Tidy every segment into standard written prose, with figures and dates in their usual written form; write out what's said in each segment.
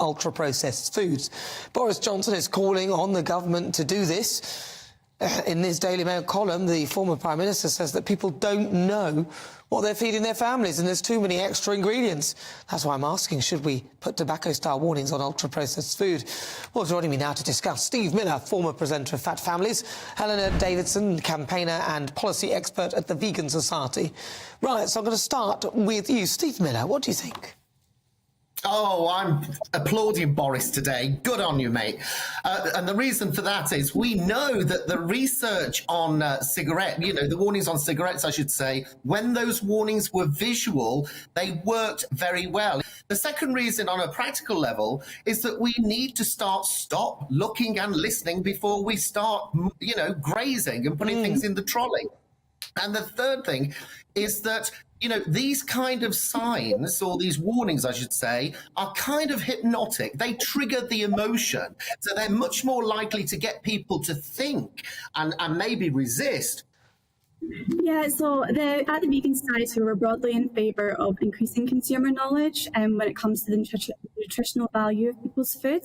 ultra-processed foods. Boris Johnson is calling on the government to do this. In his Daily Mail column, the former Prime Minister says that people don't know what they're feeding their families and there's too many extra ingredients. That's why I'm asking, should we put tobacco-style warnings on ultra-processed food? Well, joining me now to discuss, Steve Miller, former presenter of Fat Families, Helena Davidson, campaigner and policy expert at the Vegan Society. Right, so I'm going to start with you. Steve Miller, what do you think? Oh, I'm applauding Boris today. Good on you, mate. And the reason for that is we know that the research on the warnings on cigarettes, I should say, when those warnings were visual, they worked very well. The second reason on a practical level is that we need to stop looking and listening before we start, grazing and putting things in the trolley. And the third thing is that, these kind of signs, or these warnings, I should say, are kind of hypnotic. They trigger the emotion. So they're much more likely to get people to think and maybe resist. Yeah, so at the Vegan Society, we're broadly in favour of increasing consumer knowledge when it comes to the nutritional value of people's food.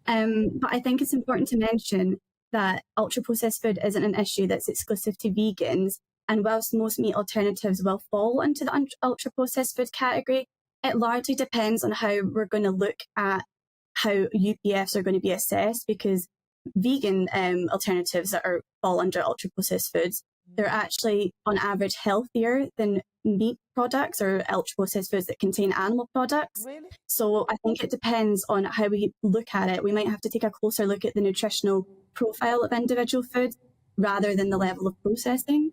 But I think it's important to mention that ultra-processed food isn't an issue that's exclusive to vegans. And whilst most meat alternatives will fall into the ultra-processed food category, it largely depends on how we're going to look at how UPFs are going to be assessed, because vegan alternatives that fall under ultra-processed foods, they're actually on average healthier than meat products or ultra-processed foods that contain animal products. Really? So I think it depends on how we look at it. We might have to take a closer look at the nutritional profile of individual foods rather than the level of processing.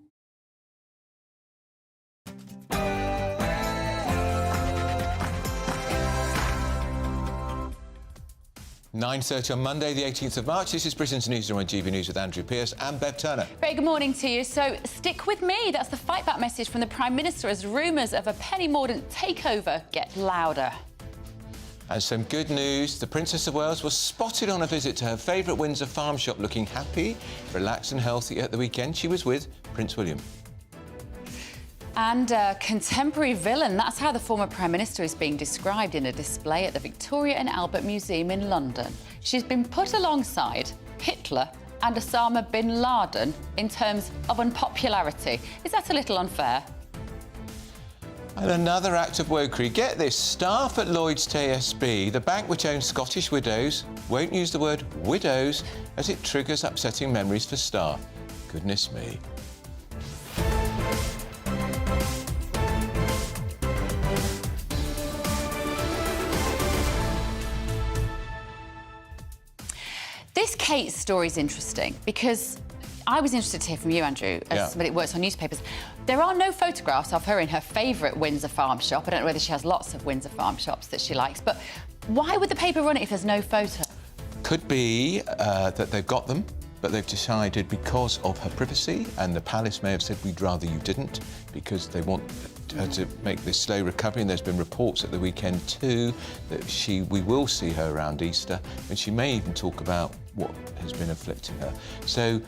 9:30 on Monday, the 18th of March. This is Britain's Newsroom on GBNews with Andrew Pearce and Bev Turner. Very good morning to you. So stick with me. That's the fight back message from the Prime Minister as rumours of a Penny Mordaunt takeover get louder. And some good news. The Princess of Wales was spotted on a visit to her favourite Windsor farm shop, looking happy, relaxed and healthy at the weekend. She was with Prince William. And a contemporary villain, that's how the former Prime Minister is being described in a display at the Victoria and Albert Museum in London. She's been put alongside Hitler and Osama bin Laden in terms of unpopularity. Is that a little unfair? And another act of wokery. Get this, staff at Lloyds TSB, the bank which owns Scottish Widows, won't use the word widows as it triggers upsetting memories for staff. Goodness me. This Kate story is interesting because I was interested to hear from you, Andrew, as somebody who works on newspapers. There are no photographs of her in her favourite Windsor farm shop. I don't know whether she has lots of Windsor farm shops that she likes, but why would the paper run it if there's no photo? Could be that they've got them, but they've decided because of her privacy, and the palace may have said, we'd rather you didn't, because they want her to make this slow recovery. And there's been reports at the weekend too that we will see her around Easter, and she may even talk about what has been afflicting her. So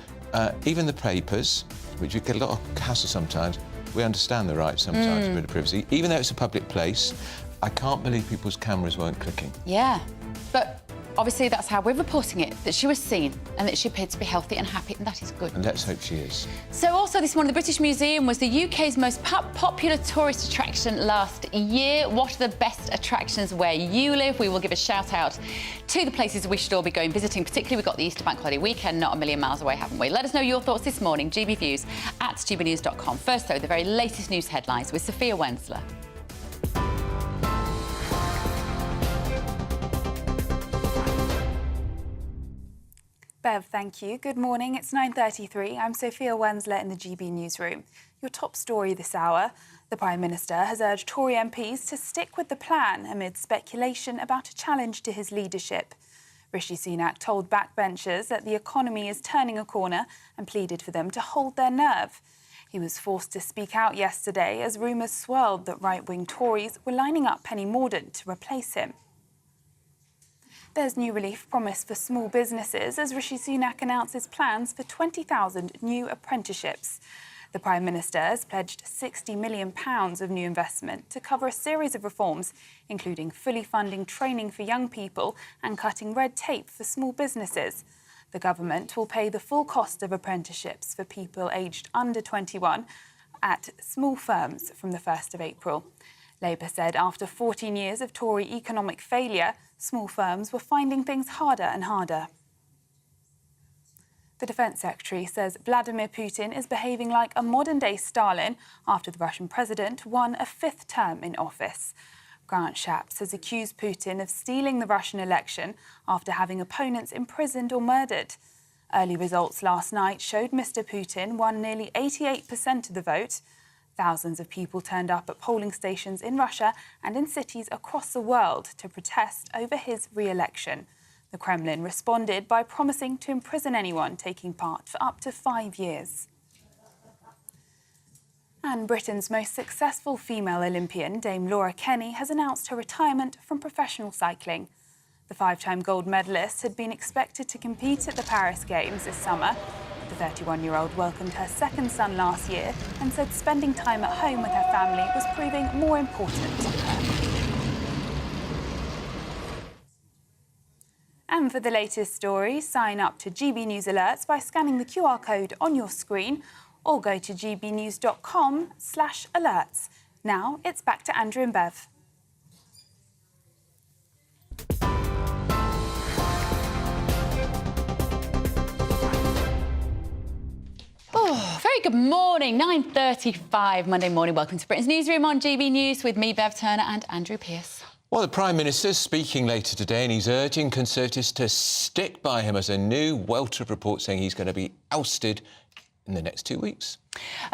even the papers, which you get a lot of hassle sometimes, we understand the right sometimes to a bit of privacy. Even though it's a public place, I can't believe people's cameras weren't clicking. Yeah, but obviously that's how we're reporting it, that she was seen and that she appeared to be healthy and happy, and that is good. And let's hope she is. So also this morning, the British Museum was the UK's most popular tourist attraction last year. What are the best attractions where you live? We will give a shout out to the places we should all be going visiting. Particularly, we've got the Easter Bank Holiday weekend not a million miles away, haven't we? Let us know your thoughts this morning, gbviews at gbnews.com. First, though, the very latest news headlines with Sophia Wensler. Bev, thank you. Good morning. It's 9:33. I'm Sophia Wensler in the GB Newsroom. Your top story this hour. The Prime Minister has urged Tory MPs to stick with the plan amid speculation about a challenge to his leadership. Rishi Sunak told backbenchers that the economy is turning a corner and pleaded for them to hold their nerve. He was forced to speak out yesterday as rumours swirled that right-wing Tories were lining up Penny Mordaunt to replace him. There's new relief promised for small businesses as Rishi Sunak announces plans for 20,000 new apprenticeships. The Prime Minister has pledged £60 million of new investment to cover a series of reforms, including fully funding training for young people and cutting red tape for small businesses. The government will pay the full cost of apprenticeships for people aged under 21 at small firms from the 1st of April. Labour said after 14 years of Tory economic failure, small firms were finding things harder and harder. The Defence Secretary says Vladimir Putin is behaving like a modern-day Stalin after the Russian president won a 5th term in office. Grant Shapps has accused Putin of stealing the Russian election after having opponents imprisoned or murdered. Early results last night showed Mr. Putin won nearly 88% of the vote. Thousands of people turned up at polling stations in Russia and in cities across the world to protest over his re-election. The Kremlin responded by promising to imprison anyone taking part for up to 5 years. And Britain's most successful female Olympian, Dame Laura Kenny, has announced her retirement from professional cycling. The 5-time gold medalist had been expected to compete at the Paris Games this summer. The 31-year-old welcomed her second son last year and said spending time at home with her family was proving more important to her. And for the latest stories, sign up to GB News Alerts by scanning the QR code on your screen or go to gbnews.com/alerts. Now it's back to Andrew and Bev. Oh, very good morning, 9:35 Monday morning. Welcome to Britain's Newsroom on GB News with me, Bev Turner, and Andrew Pearce. Well, the Prime Minister's speaking later today and he's urging Conservatives to stick by him as a new welter of reports saying he's going to be ousted in the next 2 weeks.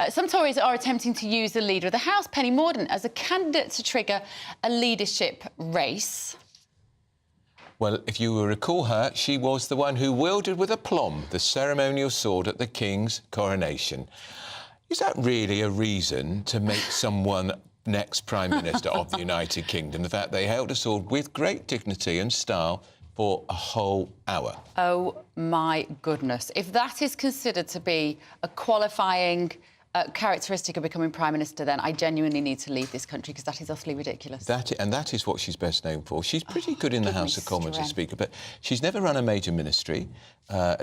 Some Tories are attempting to use the Leader of the House, Penny Mordaunt, as a candidate to trigger a leadership race. Well, if you will recall her, she was the one who wielded with aplomb the ceremonial sword at the King's coronation. Is that really a reason to make someone next Prime Minister of the United Kingdom, the fact they held a sword with great dignity and style for a whole hour? Oh, my goodness. If that is considered to be a qualifying characteristic of becoming Prime Minister, then I genuinely need to leave this country because that is utterly ridiculous. That is what she's best known for. She's pretty good in the House of Commons as Speaker, but she's never run a major ministry.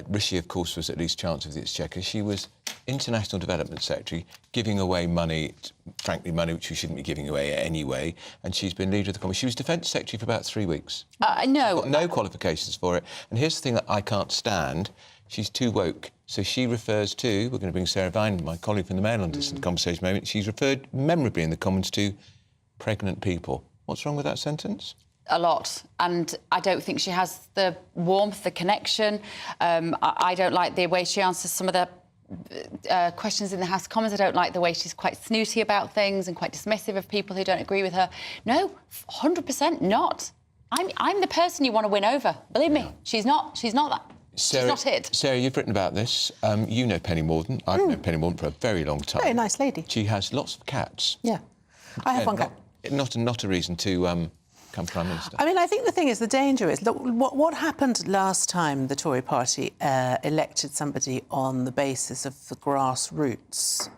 Rishi, of course, was at least Chancellor of the Exchequer. She was International Development Secretary, giving away money, frankly, money which she shouldn't be giving away anyway, and she's been Leader of the Commons. She was Defence Secretary for about 3 weeks. No. No qualifications for it. And here's the thing that I can't stand. She's too woke. So she refers to, we're going to bring Sarah Vine, my colleague from the Mail, onto this conversation moment. She's referred memorably in the Commons to pregnant people. What's wrong with that sentence? A lot. And I don't think she has the warmth, the connection. I don't like the way she answers some of the questions in the House of Commons. I don't like the way she's quite snooty about things and quite dismissive of people who don't agree with her. No, 100% not. I'm the person you want to win over. Believe me, she's not that. Sarah, she's not it. Sarah, you've written about this. You know Penny Mordaunt. I've known Penny Mordaunt for a very long time. Very nice lady. She has lots of cats. Yeah. I have one cat. Not a reason to become Prime Minister. I mean, I think the thing is, the danger is, look, what happened last time the Tory party elected somebody on the basis of the grassroots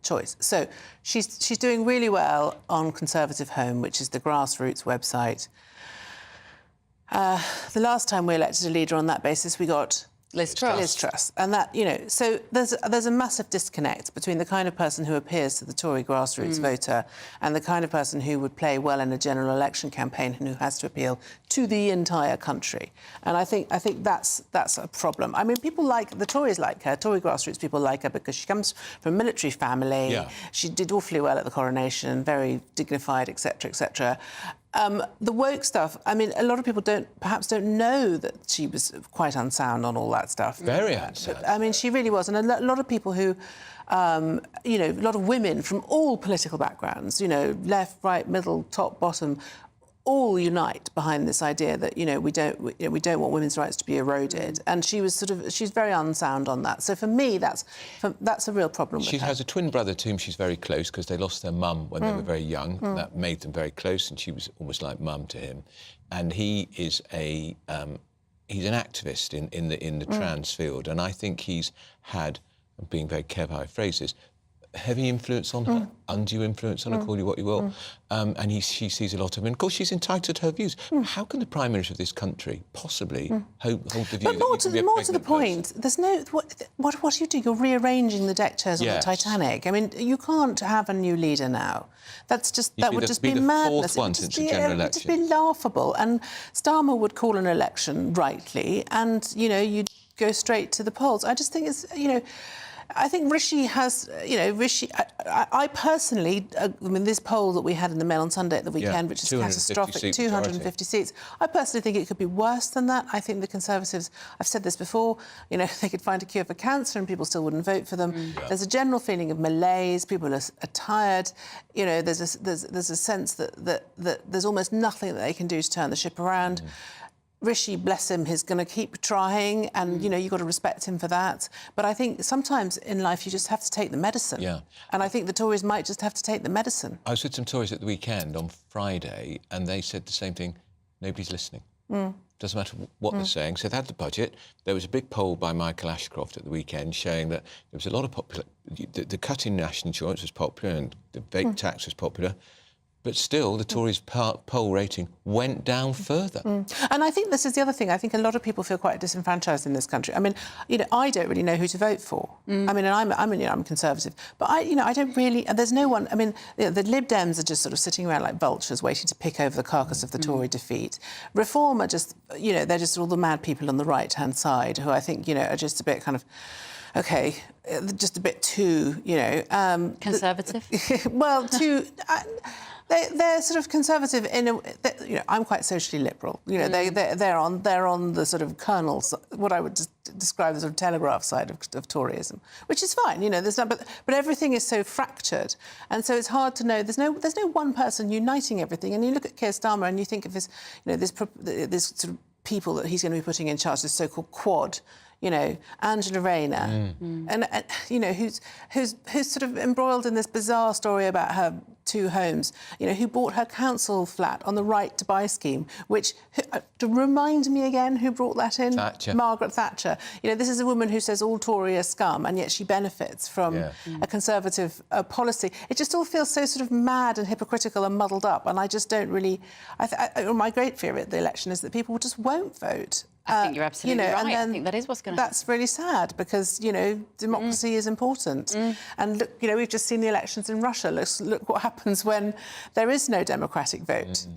choice. So she's doing really well on Conservative Home, which is the grassroots website. The last time we elected a leader on that basis, we got Liz Truss. Liz Truss. And that, you know, so there's a massive disconnect between the kind of person who appears to the Tory grassroots voter and the kind of person who would play well in a general election campaign and who has to appeal to the entire country. And I think that's a problem. I mean, people like, the Tories like her, Tory grassroots people like her because she comes from a military family. Yeah. She did awfully well at the coronation, very dignified, etc., etc. The woke stuff, I mean, a lot of people perhaps don't know that she was quite unsound on all that stuff. Very unsound. But, I mean, she really was. And a lot of people who, you know, a lot of women from all political backgrounds, you know, left, right, middle, top, bottom, all unite behind this idea that, you know, we don't want women's rights to be eroded. And she's very unsound on that. So for me, that's a real problem with her. She has a twin brother to whom she's very close because they lost their mum when they were very young. That made them very close, and she was almost like mum to him. And he is he's an activist in the trans field, and I think he's had, I'm being very careful how I phrase this, heavy influence on her, undue influence on her, call you what you will, and she sees a lot of it. And of course, she's entitled to her views. How can the Prime Minister of this country possibly hold the view But more that you can be a more to the pregnant point, person? there's no... What do you do? You're rearranging the deck chairs on the Yes. Titanic. I mean, you can't have a new leader now. That would just be the madness. fourth one since the general It would just election. be laughable. And Starmer would call an election rightly, and, you know, you'd go straight to the polls. I just think it's, you know... I think Rishi has, you know, I personally, I mean, this poll that we had in the Mail on Sunday at the weekend, which is 250 catastrophic, seat 250 seats. I personally think it could be worse than that. I think the Conservatives, I've said this before, you know, they could find a cure for cancer and people still wouldn't vote for them. There's a general feeling of malaise. People are tired. You know, there's a sense that there's almost nothing that they can do to turn the ship around. Rishi, bless him, he's going to keep trying, and, you know, you've got to respect him for that. But I think sometimes in life you just have to take the medicine. Yeah. And I think the Tories might just have to take the medicine. I was with some Tories at the weekend on Friday, and they said the same thing. Nobody's listening. Doesn't matter what they're saying. So they had the budget. There was a big poll by Michael Ashcroft at the weekend showing that there was a lot of popular... The cut in national insurance was popular and the vape tax was popular. But still, the Tories' poll rating went down further. And I think this is the other thing. I think a lot of people feel quite disenfranchised in this country. I mean, you know, I don't really know who to vote for. I mean, and I'm Conservative, but I don't really. And there's no one. I mean, the Lib Dems are just sort of sitting around like vultures, waiting to pick over the carcass of the Tory defeat. Reform are just, you know, they're just all the mad people on the right-hand side who I think, you know, are just a bit kind of, okay, just a bit too, you know, Conservative. well, too. They're sort of conservative in a, you know, I'm quite socially liberal. You know, they're on the sort of kernels, what I would just describe as sort of telegraph side of Toryism, which is fine. You know, there's not, but everything is so fractured, and so it's hard to know. There's no one person uniting everything. And you look at Keir Starmer and you think of his, you know, this sort of people that he's going to be putting in charge, this so-called quad. You know, Angela Rayner, and you know, who's sort of embroiled in this bizarre story about her two homes. You know, who bought her council flat on the right to buy scheme, which, to remind me again, who brought that in? Thatcher. Margaret Thatcher. You know, this is a woman who says all Tory are scum, and yet she benefits from a Conservative policy. It just all feels so sort of mad and hypocritical and muddled up, and I just don't really... my great fear at the election is that people just won't vote. I think you're absolutely right. I think that is what's going to happen. That's really sad because, you know, democracy is important. And look, you know, we've just seen the elections in Russia. Look what happens when there is no democratic vote.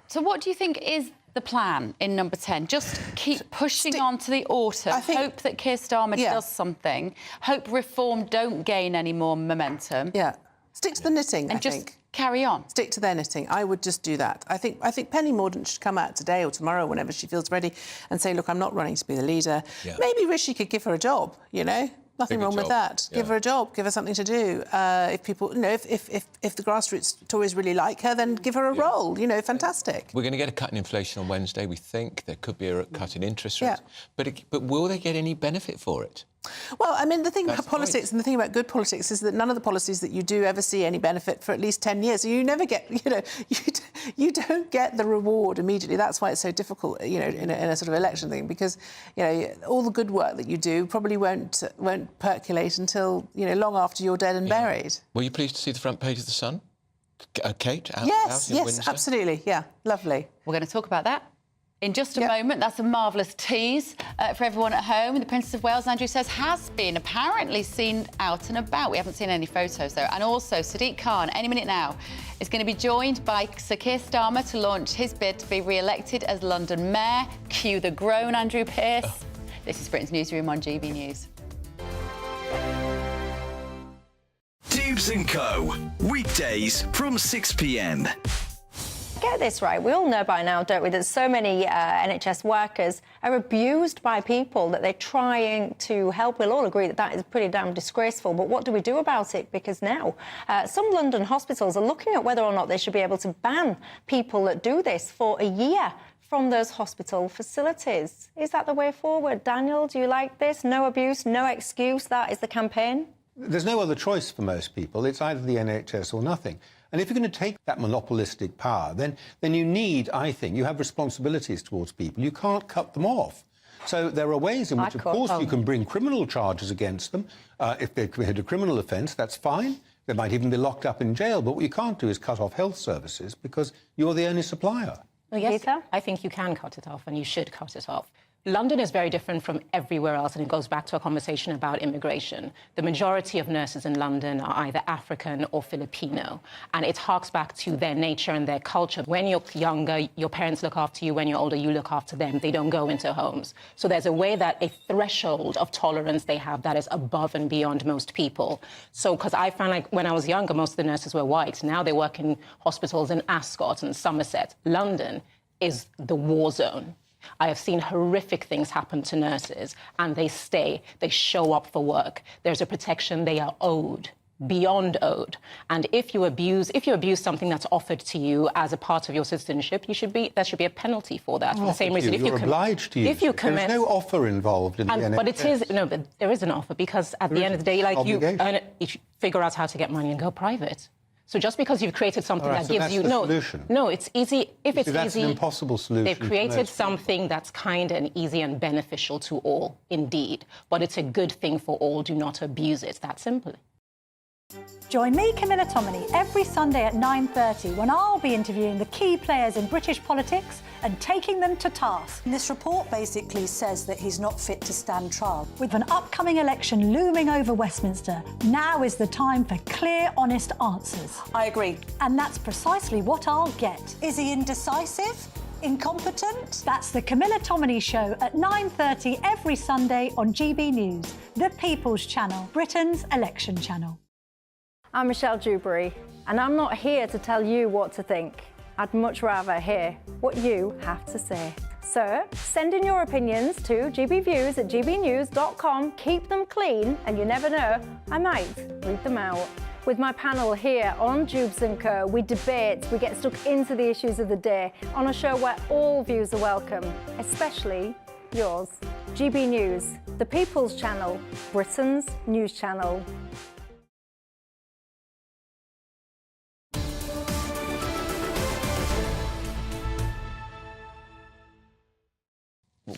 So what do you think is the plan in number 10? Just keep pushing on to the autumn, hope that Keir Starmer does something, hope reform don't gain any more momentum. Yeah. Stick to the knitting, and I just think. Carry on. Stick to their knitting. I would just do that. I think Penny Mordaunt should come out today or tomorrow, whenever she feels ready, and say, look, I'm not running to be the leader. Yeah. Maybe Rishi could give her a job, you know? Nothing wrong with that. Yeah. Give her a job, give her something to do. If people, you know, if the grassroots Tories really like her, then give her a role, you know, fantastic. We're going to get a cut in inflation on Wednesday, we think. There could be a cut in interest rates. But will they get any benefit for it? Well, I mean, the thing about politics and the thing about good politics is that none of the policies that you do ever see any benefit for at least 10 years. So you never get, you know, you don't get the reward immediately. That's why it's so difficult, you know, in a sort of election thing, because, you know, all the good work that you do probably won't percolate until, you know, long after you're dead and buried. Were you pleased to see the front page of The Sun? Kate? Yes, Windsor? absolutely. Yeah, lovely. We're going to talk about that in just a moment. That's a marvellous tease for everyone at home. The Princess of Wales, Andrew says, has been apparently seen out and about. We haven't seen any photos, though. And also, Sadiq Khan, any minute now, is going to be joined by Sir Keir Starmer to launch his bid to be re-elected as London Mayor. Cue the groan, Andrew Pearce. This is Britain's Newsroom on GB News. Dubes & Co. Weekdays from 6 p.m. Get this right, we all know by now, don't we, that so many NHS workers are abused by people that they're trying to help. We'll all agree that that is pretty damn disgraceful, but what do we do about it? Because now some London hospitals are looking at whether or not they should be able to ban people that do this for a year from those hospital facilities. Is that the way forward? Daniel, do you like this? No abuse, no excuse, that is the campaign? There's no other choice for most people. It's either the NHS or nothing. And if you're going to take that monopolistic power, then you need, I think, you have responsibilities towards people. You can't cut them off. So there are ways in which, of course, you can bring criminal charges against them. If they've committed a criminal offence, that's fine. They might even be locked up in jail. But what you can't do is cut off health services because you're the only supplier. Well, yes, I think you can cut it off, and you should cut it off. London is very different from everywhere else, and it goes back to a conversation about immigration. The majority of nurses in London are either African or Filipino, and it harks back to their nature and their culture. When you're younger, your parents look after you. When you're older, you look after them. They don't go into homes. So there's a way that a threshold of tolerance they have that is above and beyond most people. So, because I found like when I was younger, most of the nurses were white. Now they work in hospitals in Ascot and Somerset. London is the war zone. I have seen horrific things happen to nurses, and they stay. They show up for work. There's a protection they are owed, beyond owed. And if you abuse something that's offered to you as a part of your citizenship, there should be a penalty for that. For the same reason, you're obliged to use if you it. commit, there's no offer involved in the NHS. But there is an offer, because at the end of the day, like you earn it, you figure out how to get money and go private. So just because you've created something that gives you no, it's easy. If it's that's easy, an impossible solution. They've created something that's kind and easy and beneficial to all, indeed. But it's a good thing for all. Do not abuse it. That simple. Join me, Camilla Tominey, every Sunday at 9:30 when I'll be interviewing the key players in British politics and taking them to task. This report basically says that he's not fit to stand trial. With an upcoming election looming over Westminster, now is the time for clear, honest answers. I agree. And that's precisely what I'll get. Is he indecisive? Incompetent? That's the Camilla Tominey Show at 9:30 every Sunday on GB News, the People's Channel, Britain's election channel. I'm Michelle Dewberry, and I'm not here to tell you what to think. I'd much rather hear what you have to say. So send in your opinions to gbviews@gbnews.com. Keep them clean, and you never know, I might read them out. With my panel here on Dubes & Co, we debate, we get stuck into the issues of the day on a show where all views are welcome, especially yours. GB News, the People's Channel, Britain's news channel.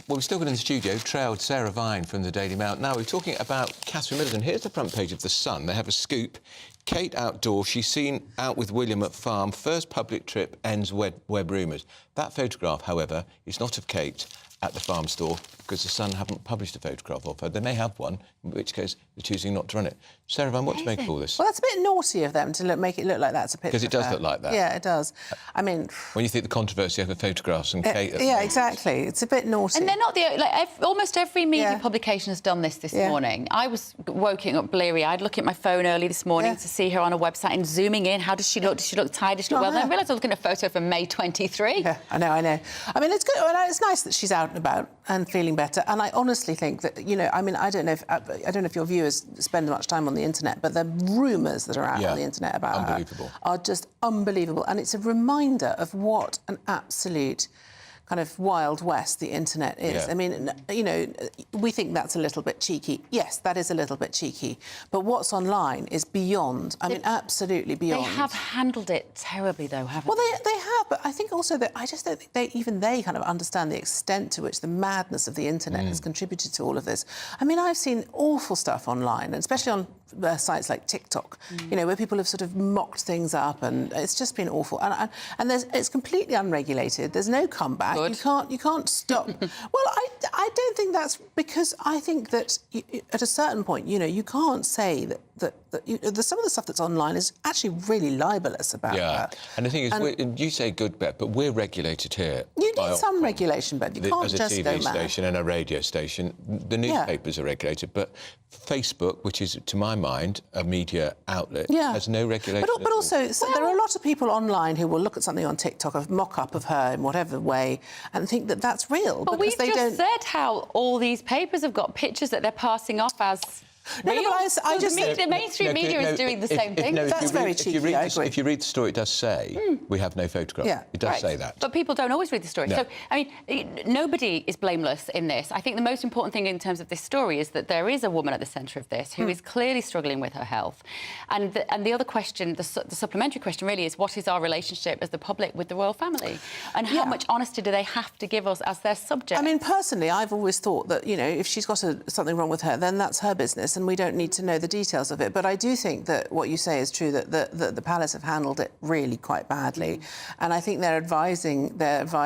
Well, we've still got in the studio trailed Sarah Vine from the Daily Mail. Now, we're talking about Catherine Middleton. Here's the front page of The Sun. They have a scoop. Kate outdoors. She's seen out with William at farm. First public trip ends web rumours. That photograph, however, is not of Kate at the farm store because The Sun haven't published a photograph of her. They may have one, in which case they're choosing not to run it. Sarah Vine, what to make of all this? Well, that's a bit naughty of them to make it look like that's a picture. Because it does look like that. Yeah, it does. I mean... When you think the controversy over photographs and Kate... Yeah, exactly. It's a bit naughty. And they're not the... almost every media publication has done this morning. I was woken up bleary-eyed, looking at my phone early this morning to see her on a website and zooming in. How does she look? Does she look tired? Does she look well? And I realised I was looking at a photo from May 23. Yeah, I know. I mean, it's good. It's nice that she's out and about and feeling better. And I honestly think that, I mean, I don't know if your viewers spend much time on the internet, but the rumours that are out on the internet about her are just unbelievable. And it's a reminder of what an absolute kind of Wild West the internet is. Yeah. I mean, we think that's a little bit cheeky. Yes, that is a little bit cheeky. But what's online is beyond. I mean, absolutely beyond. They have handled it terribly, though, haven't they? Well, they have, but I think also that I just don't think they kind of understand the extent to which the madness of the internet has contributed to all of this. I mean, I've seen awful stuff online, and especially on sites like TikTok, where people have sort of mocked things up, and it's just been awful. And it's completely unregulated. There's no comeback. You can't stop. Well, I don't think that's because I think that at a certain point, you can't say that some of the stuff that's online is actually really libelous about that. And the thing is, you say good, Bet, but we're regulated here. You need some regulation, but you can't just go mad. As a TV station and a radio station, the newspapers are regulated, but Facebook, which is, to my mind, a media outlet, has no regulation. But also, there are a lot of people online who will look at something on TikTok, a mock-up of her in whatever way, and think that that's real. But we've just said how all these papers have got pictures that they're passing off as Real? No, but I just the mainstream media is doing the same thing. That's very cheeky, I agree. If you read the story, it does say we have no photograph. Yeah. It does say that. But people don't always read the story. No. So, I mean, nobody is blameless in this. I think the most important thing in terms of this story is that there is a woman at the centre of this who is clearly struggling with her health. And the other question, the supplementary question really is, what is our relationship as the public with the royal family? And how much honesty do they have to give us as their subjects? I mean, personally, I've always thought that, you know, if she's got something wrong with her, then that's her business and we don't need to know the details of it. But I do think that what you say is true, that the palace have handled it really quite badly. And I think they're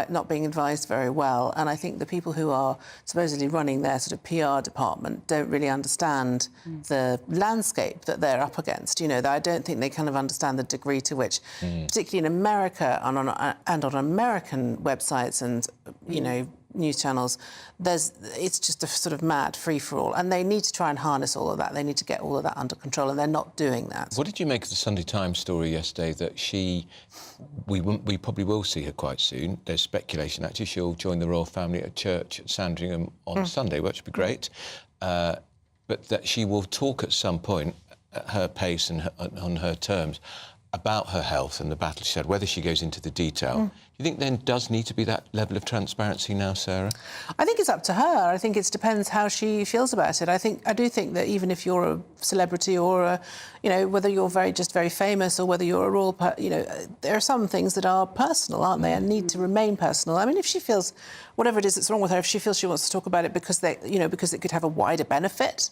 not being advised very well. And I think the people who are supposedly running their sort of PR department don't really understand the landscape that they're up against. You know, I don't think they kind of understand the degree to which, particularly in America and on American websites and, you know, news channels, it's just a sort of mad free-for-all, and they need to try and harness all of that. They need to get all of that under control, and they're not doing that. What did you make of the Sunday Times story yesterday that we probably will see her quite soon? There's speculation actually she'll join the royal family at church at Sandringham on Sunday, which would be great, but that she will talk at some point at her pace and on her terms about her health and the battle she had, whether she goes into the detail. Do you think then does need to be that level of transparency now, Sarah? I think it's up to her. I think it depends how she feels about it. I do think that even if you're a celebrity or you know, whether you're very famous or whether you're a royal, you know, there are some things that are personal, aren't they, and need to remain personal. I mean, if she feels whatever it is that's wrong with her, if she feels she wants to talk about it because because it could have a wider benefit,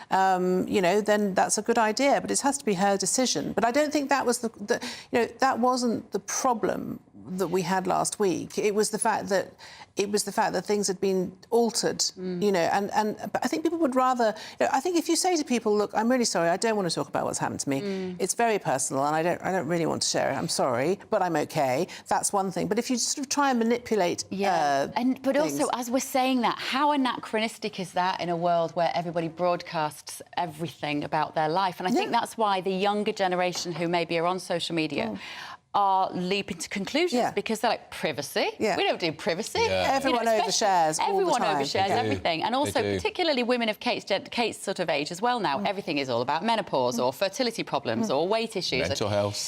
you know, then that's a good idea. But it has to be her decision. But I don't think that was that wasn't the problem that we had last week. It was the fact that things had been altered, you know, and I think people would rather, you know, I think if you say to people, look, I'm really sorry, I don't want to talk about what's happened to me. It's very personal and I don't really want to share it. I'm sorry, but I'm okay. That's one thing. But if you sort of try and manipulate but also, as we're saying that, how anachronistic is that in a world where everybody broadcasts everything about their life? And I think that's why the younger generation who maybe are on social media are leaping to conclusions because they're like, privacy? We don't do privacy. Everyone overshares all the time. Everyone overshares everything. And also, particularly women of Kate's sort of age as well now, everything is all about menopause or fertility problems or weight issues.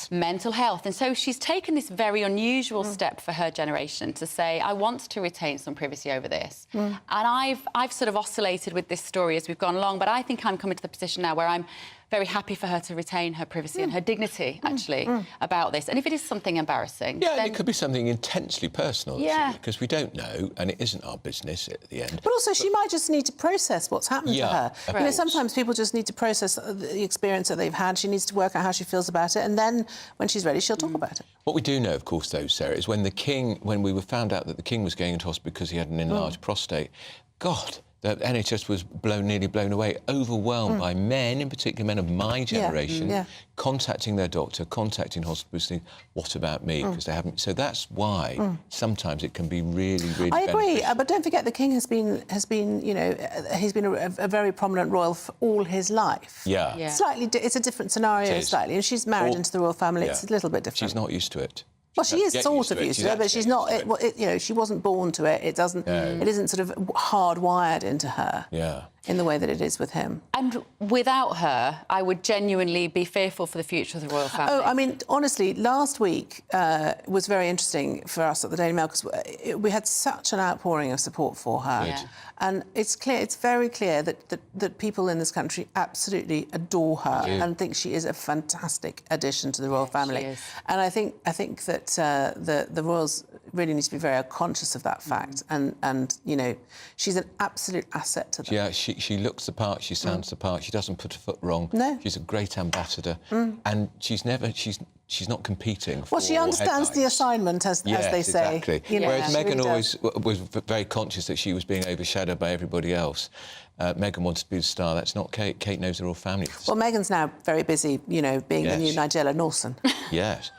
Mental health. And so she's taken this very unusual step for her generation to say, I want to retain some privacy over this. And I've sort of oscillated with this story as we've gone along, but I think I'm coming to the position now where I'm very happy for her to retain her privacy and her dignity, actually, about this. And if it is something embarrassing... Yeah, then... it could be something intensely personal, because we don't know, and it isn't our business at the end. But also, she might just need to process what's happened to her. You know, sometimes people just need to process the experience that they've had. She needs to work out how she feels about it, and then, when she's ready, she'll talk about it. What we do know, of course, though, Sarah, is when we were found out that the King was going into hospital because he had an enlarged prostate, God... The NHS was nearly blown away, overwhelmed by men, in particular men of my generation, contacting their doctor, contacting hospitals, saying, what about me? Because they haven't... So that's why sometimes it can be really, really I agree, beneficial. but don't forget the King has been, you know, he's been a very prominent royal for all his life. Slightly, it's a different scenario, slightly, and she's married into the royal family. It's a little bit different. She's not used to it. Well, she is sort of used to it, but she's not. You know, she wasn't born to it. It doesn't. It isn't sort of hardwired into her. In the way that it is with him. And without her, I would genuinely be fearful for the future of the royal family. Oh, I mean, honestly, last week was very interesting for us at the Daily Mail because we had such an outpouring of support for her. And it's very clear that people in this country absolutely adore her and think she is a fantastic addition to the royal family. She is. And I think that the royals really need to be very conscious of that fact. And you know, she's an absolute asset to them. Yeah, she looks the part, she sounds the part, she doesn't put a foot wrong. No. She's a great ambassador. And she's not competing for she understands the assignment, as they say. Exactly. You know, whereas Meghan really always was very conscious that she was being overshadowed by everybody else. Meghan wanted to be the star. That's not Kate. Kate knows the royal family. Well, Meghan's now very busy, you know, being the new Nigella Lawson. Yes.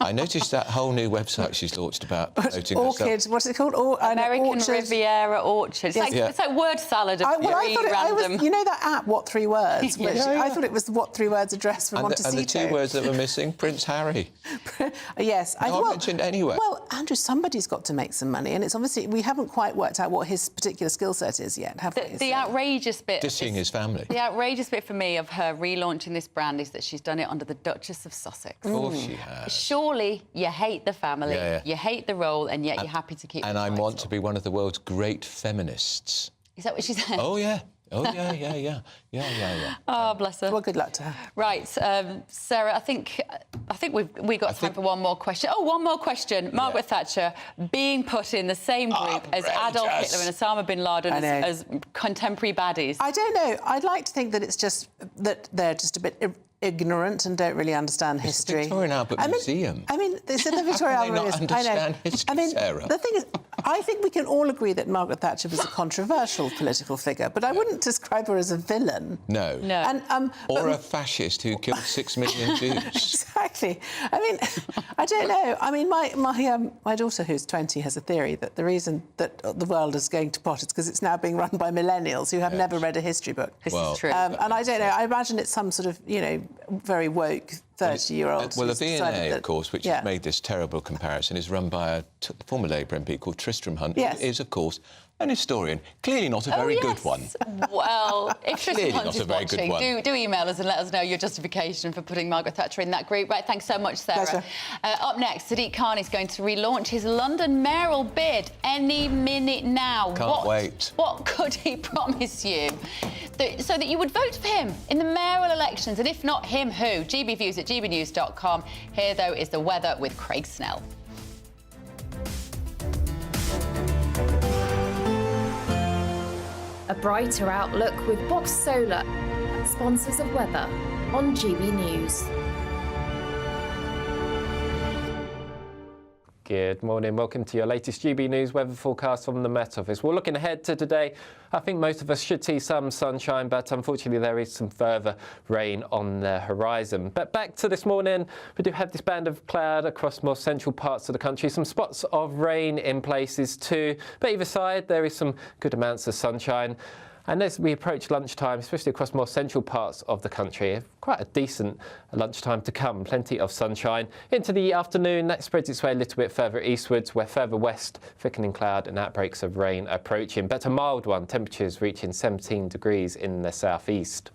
I noticed that whole new website she's launched about promoting herself. What's it called? American Riviera Orchard. It's like word salad. I thought you know that app, What 3 Words? Which I thought it was the What 3 Words address for Montecito. And the 2 words that were missing, Prince Harry? Yes. Not mentioned anywhere. Well, Andrew, somebody's got to make some money, and it's obviously we haven't quite worked out what his particular skill set is yet, have we? The outrageous bit... Dissing his family. The outrageous bit for me of her relaunching this brand is that she's done it under the Duchess of Sussex. Of course she has. Surely you hate the family, you hate the role, and yet you're happy to keep... And I want to be one of the world's great feminists. Is that what she said? Oh, yeah. Oh, yeah. Oh, bless her. Well, good luck to her. Right, Sarah, I think we've got time for one more question. Oh, one more question. Margaret Thatcher being put in the same group as Adolf Hitler and Osama bin Laden as contemporary baddies. I don't know. I'd like to think that it's just that they're just a bit ignorant and don't really understand history. It's the Victoria and Albert Museum. I mean, it's in the Victoria How can they Albert not Museum. understand history, Sarah? The thing is, I think we can all agree that Margaret Thatcher was a controversial political figure, but I wouldn't describe her as a villain. No. And, or a fascist who killed 6 million Jews. Exactly. I mean, I don't know. I mean, my daughter, who's 20, has a theory that the reason that the world is going to pot is because it's now being run by millennials who have never read a history book. This is true. And I don't know. I imagine it's some sort of, very woke 30-year-old. Well, the V&A, of course, which has made this terrible comparison, is run by a former Labour MP called Tristram Hunt, who is, of course, an historian. Clearly not a very good one. Well, if Tristram Hunt is watching, one. do email us and let us know your justification for putting Margaret Thatcher in that group. Right, thanks so much, Sarah. Up next, Sadiq Khan is going to relaunch his London mayoral bid any minute now. Can't wait. What could he promise you? So that you would vote for him in the mayoral elections, and if not him, who? GBviews at gbnews.com. Here, though, is the weather with Craig Snell. A brighter outlook with Box Solar, sponsors of weather on GB News. Good morning, welcome to your latest GB News weather forecast from the Met Office. We're looking ahead to today. I think most of us should see some sunshine, but unfortunately there is some further rain on the horizon. But back to this morning, we do have this band of cloud across more central parts of the country. Some spots of rain in places too. But either side, there is some good amounts of sunshine. And as we approach lunchtime, especially across more central parts of the country, quite a decent lunchtime to come. Plenty of sunshine. Into the afternoon, that spreads its way a little bit further eastwards, where further west, thickening cloud and outbreaks of rain approaching. But a mild one, temperatures reaching 17 degrees in the southeast.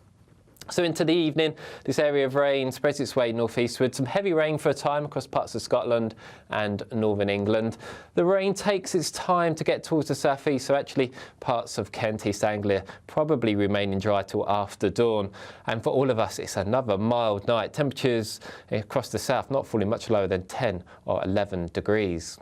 So into the evening, this area of rain spreads its way northeastward. Some heavy rain for a time across parts of Scotland and northern England. The rain takes its time to get towards the southeast, so actually parts of Kent, East Anglia probably remaining dry till after dawn. And for all of us, it's another mild night. Temperatures across the south not falling much lower than 10 or 11 degrees.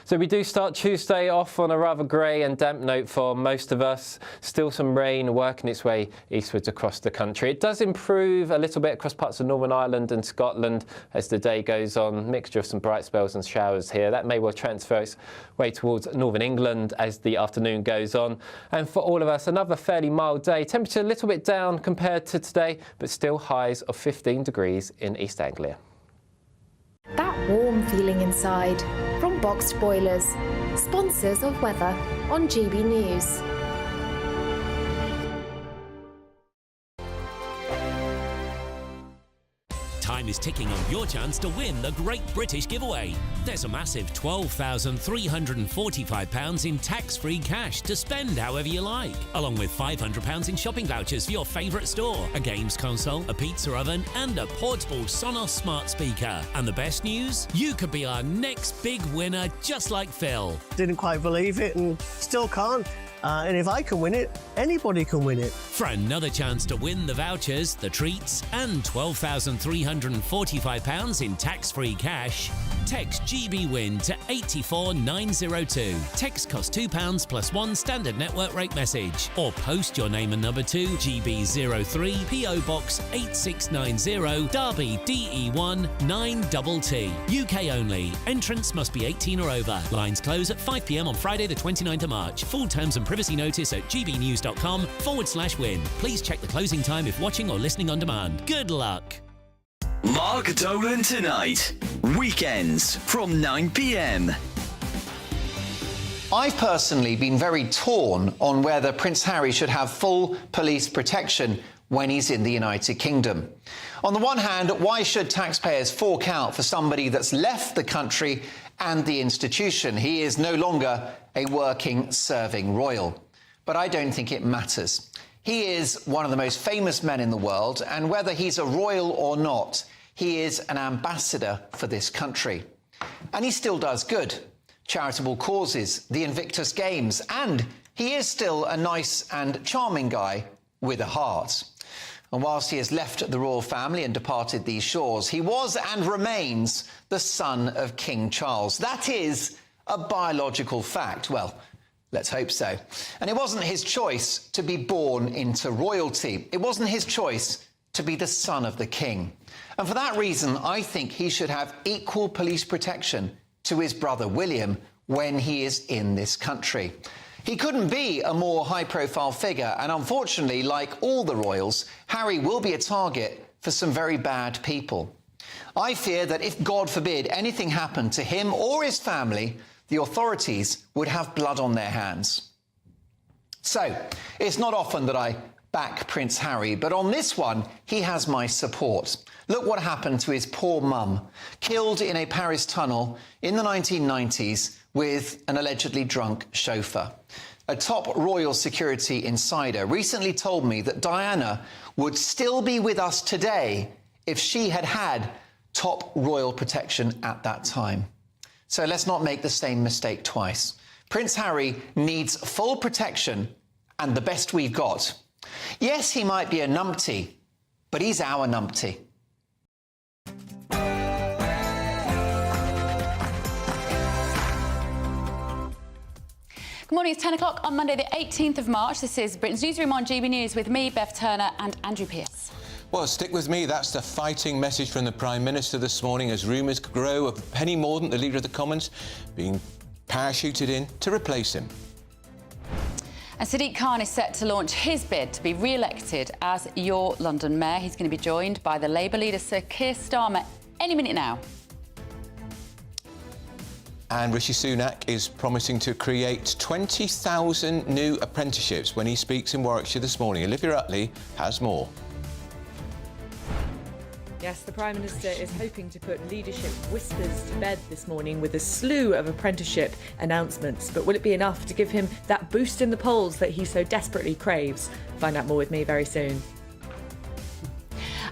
So we do start Tuesday off on a rather grey and damp note for most of us. Still some rain working its way eastwards across the country. It does improve a little bit across parts of Northern Ireland and Scotland as the day goes on. Mixture of some bright spells and showers here. That may well transfer its way towards Northern England as the afternoon goes on. And for all of us, another fairly mild day. Temperature a little bit down compared to today, but still highs of 15 degrees in East Anglia. That warm feeling inside from Boxed Boilers, sponsors of weather on GB News. Time is ticking on your chance to win the Great British Giveaway. There's a massive £12,345 in tax-free cash to spend however you like, along with £500 in shopping vouchers for your favourite store, a games console, a pizza oven and a portable Sonos smart speaker. And the best news? You could be our next big winner, just like Phil. Didn't quite believe it and still can't. And if I can win it, anybody can win it. For another chance to win the vouchers, the treats, and £12,345 in tax-free cash, text GBWIN to 84902. Text costs £2 plus one standard network rate message. Or post your name and number to GB03 PO Box 8690 Derby DE1 9TT. UK only. Entrance must be 18 or over. Lines close at 5 p.m. on Friday the 29th of March. Full terms and privacy notice at gbnews.com/win. Please check the closing time if watching or listening on demand. Good luck. Mark Dolan Tonight. Weekends from 9 p.m. I've personally been very torn on whether Prince Harry should have full police protection when he's in the United Kingdom. On the one hand, why should taxpayers fork out for somebody that's left the country and the institution? He is no longer a working, serving royal. But I don't think it matters. He is one of the most famous men in the world, and whether he's a royal or not, he is an ambassador for this country. And he still does good. Charitable causes, the Invictus Games, and he is still a nice and charming guy with a heart. And whilst he has left the royal family and departed these shores, he was and remains the son of King Charles. That is a biological fact. Well, let's hope so. And it wasn't his choice to be born into royalty. It wasn't his choice to be the son of the king. And for that reason, I think he should have equal police protection to his brother William when he is in this country. He couldn't be a more high-profile figure, and unfortunately, like all the royals, Harry will be a target for some very bad people. I fear that if, God forbid, anything happened to him or his family, the authorities would have blood on their hands. So, it's not often that I back Prince Harry, but on this one, he has my support. Look what happened to his poor mum, killed in a Paris tunnel in the 1990s with an allegedly drunk chauffeur. A top royal security insider recently told me that Diana would still be with us today if she had had top royal protection at that time. So let's not make the same mistake twice. Prince Harry needs full protection and the best we've got. Yes, he might be a numpty, but he's our numpty. Good morning, it's 10 o'clock on Monday the 18th of March. This is Britain's Newsroom on GB News with me, Bev Turner and Andrew Pearce. Well, stick with me. That's the fighting message from the Prime Minister this morning as rumours grow of Penny Mordaunt, the Leader of the Commons, being parachuted in to replace him. And Sadiq Khan is set to launch his bid to be re-elected as your London Mayor. He's going to be joined by the Labour leader, Sir Keir Starmer, any minute now. And Rishi Sunak is promising to create 20,000 new apprenticeships when he speaks in Warwickshire this morning. Olivia Utley has more. Yes, the Prime Minister is hoping to put leadership whispers to bed this morning with a slew of apprenticeship announcements. But will it be enough to give him that boost in the polls that he so desperately craves? Find out more with me very soon.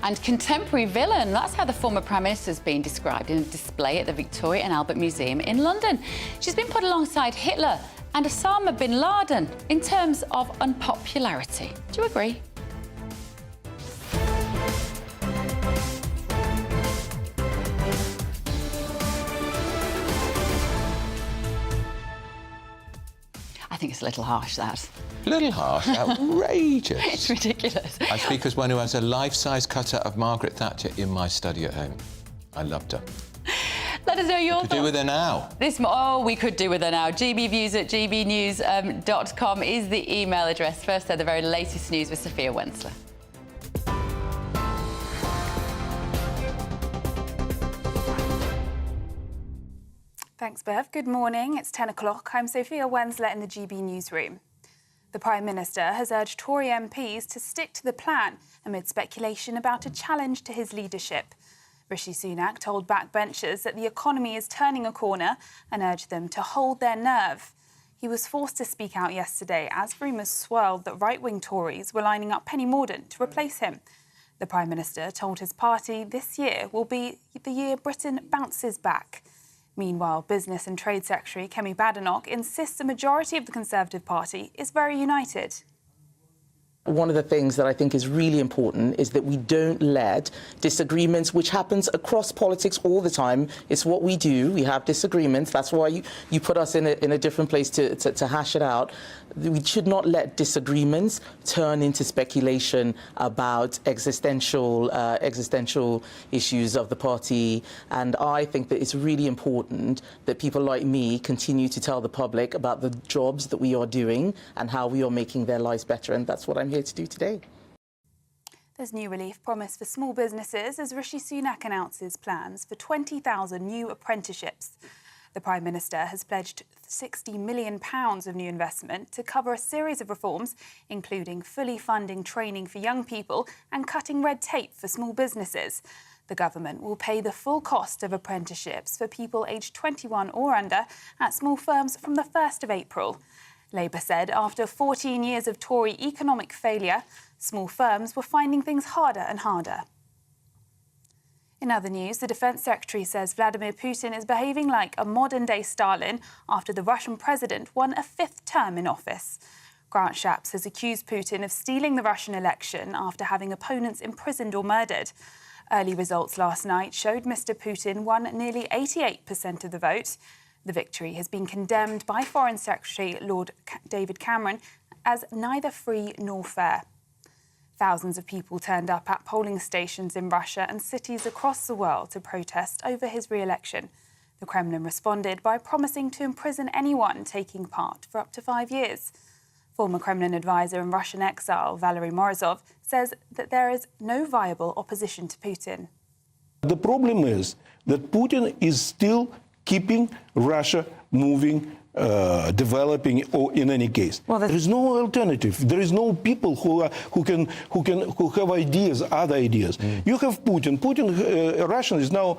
And contemporary villain, that's how the former Prime Minister's been described in a display at the Victoria and Albert Museum in London. She's been put alongside Hitler and Osama bin Laden in terms of unpopularity. Do you agree? I think it's a little harsh, that. A little harsh, outrageous. It's ridiculous. I speak as one who has a life-size cutout of Margaret Thatcher in my study at home. I loved her. Let us know your thoughts. Could do with her now. We could do with her now. gbviews@gbnews.com is the email address. First, the very latest news with Sophia Wensler. Thanks, Bev. Good morning. It's 10 o'clock. I'm Sophia Wensler in the GB Newsroom. The Prime Minister has urged Tory MPs to stick to the plan amid speculation about a challenge to his leadership. Rishi Sunak told backbenchers that the economy is turning a corner and urged them to hold their nerve. He was forced to speak out yesterday as rumours swirled that right-wing Tories were lining up Penny Mordaunt to replace him. The Prime Minister told his party this year will be the year Britain bounces back. Meanwhile, Business and Trade Secretary Kemi Badenoch insists the majority of the Conservative Party is very united. One of the things that I think is really important is that we don't let disagreements, which happens across politics all the time. It's what we do. We have disagreements. That's why you put us in a different place to hash it out. We should not let disagreements turn into speculation about existential issues of the party. And I think that it's really important that people like me continue to tell the public about the jobs that we are doing and how we are making their lives better. And that's what I'm here to do today. There's new relief promised for small businesses as Rishi Sunak announces plans for 20,000 new apprenticeships. The Prime Minister has pledged £60 million of new investment to cover a series of reforms, including fully funding training for young people and cutting red tape for small businesses. The government will pay the full cost of apprenticeships for people aged 21 or under at small firms from the 1st of April. Labour said after 14 years of Tory economic failure, small firms were finding things harder and harder. In other news, the Defence Secretary says Vladimir Putin is behaving like a modern-day Stalin after the Russian president won a 5th term in office. Grant Shapps has accused Putin of stealing the Russian election after having opponents imprisoned or murdered. Early results last night showed Mr. Putin won nearly 88% of the vote. The victory has been condemned by Foreign Secretary Lord David Cameron as neither free nor fair. Thousands of people turned up at polling stations in Russia and cities across the world to protest over his re-election. The Kremlin responded by promising to imprison anyone taking part for up to 5 years. Former Kremlin advisor and Russian exile Valery Morozov says that there is no viable opposition to Putin. The problem is that Putin is still keeping Russia moving, developing, or in any case, there is no alternative. There is no people who have ideas, other ideas. You have Putin. Russia is now,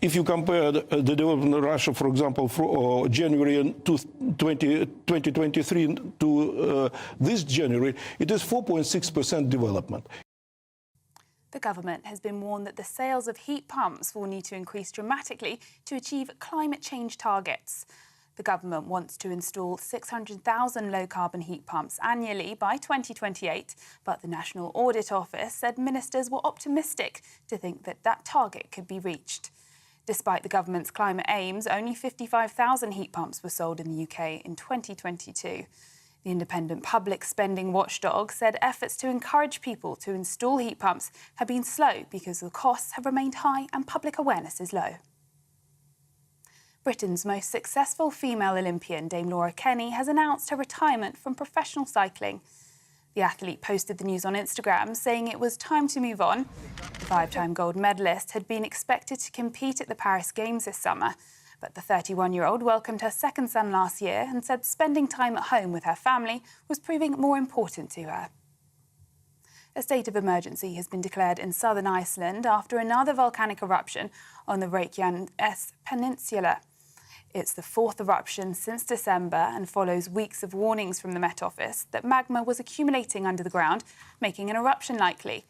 if you compare the development of Russia, for example, from January 2023 to this January, it is 4.6% development. The government has been warned that the sales of heat pumps will need to increase dramatically to achieve climate change targets. The government wants to install 600,000 low-carbon heat pumps annually by 2028, but the National Audit Office said ministers were optimistic to think that that target could be reached. Despite the government's climate aims, only 55,000 heat pumps were sold in the UK in 2022. The independent public spending watchdog said efforts to encourage people to install heat pumps have been slow because the costs have remained high and public awareness is low. Britain's most successful female Olympian, Dame Laura Kenny, has announced her retirement from professional cycling. The athlete posted the news on Instagram, saying it was time to move on. The 5-time gold medalist had been expected to compete at the Paris Games this summer, but the 31-year-old welcomed her second son last year and said spending time at home with her family was proving more important to her. A state of emergency has been declared in southern Iceland after another volcanic eruption on the Reykjanes Peninsula. It's the 4th eruption since December and follows weeks of warnings from the Met Office that magma was accumulating under the ground, making an eruption likely.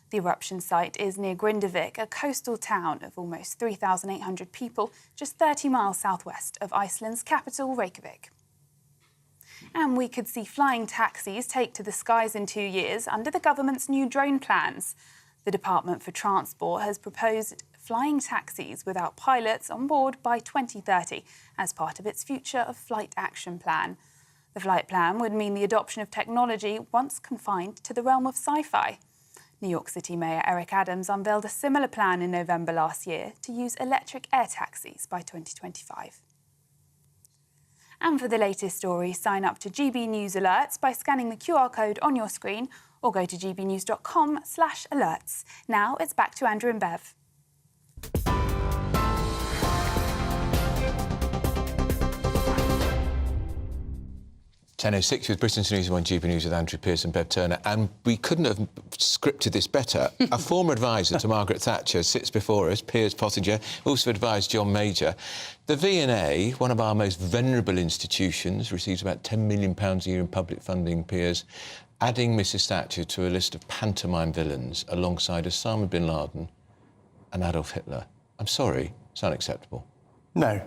The eruption site is near Grindavik, a coastal town of almost 3,800 people, just 30 miles southwest of Iceland's capital, Reykjavik. And we could see flying taxis take to the skies in 2 years under the government's new drone plans. The Department for Transport has proposed flying taxis without pilots on board by 2030 as part of its Future of Flight Action Plan. The flight plan would mean the adoption of technology once confined to the realm of sci-fi. New York City Mayor Eric Adams unveiled a similar plan in November last year to use electric air taxis by 2025. And for the latest story, sign up to GB News Alerts by scanning the QR code on your screen or go to gbnews.com/alerts. Now it's back to Andrew and Bev. .06 with Britain's News on GB News with Andrew Pearce and Bev Turner, and we couldn't have scripted this better. A former advisor to Margaret Thatcher sits before us, Piers Pottinger, also advised John Major. The V&A, one of our most venerable institutions, receives about £10 million a year in public funding, Piers, adding Mrs Thatcher to a list of pantomime villains alongside Osama bin Laden and Adolf Hitler. I'm sorry, it's unacceptable. No.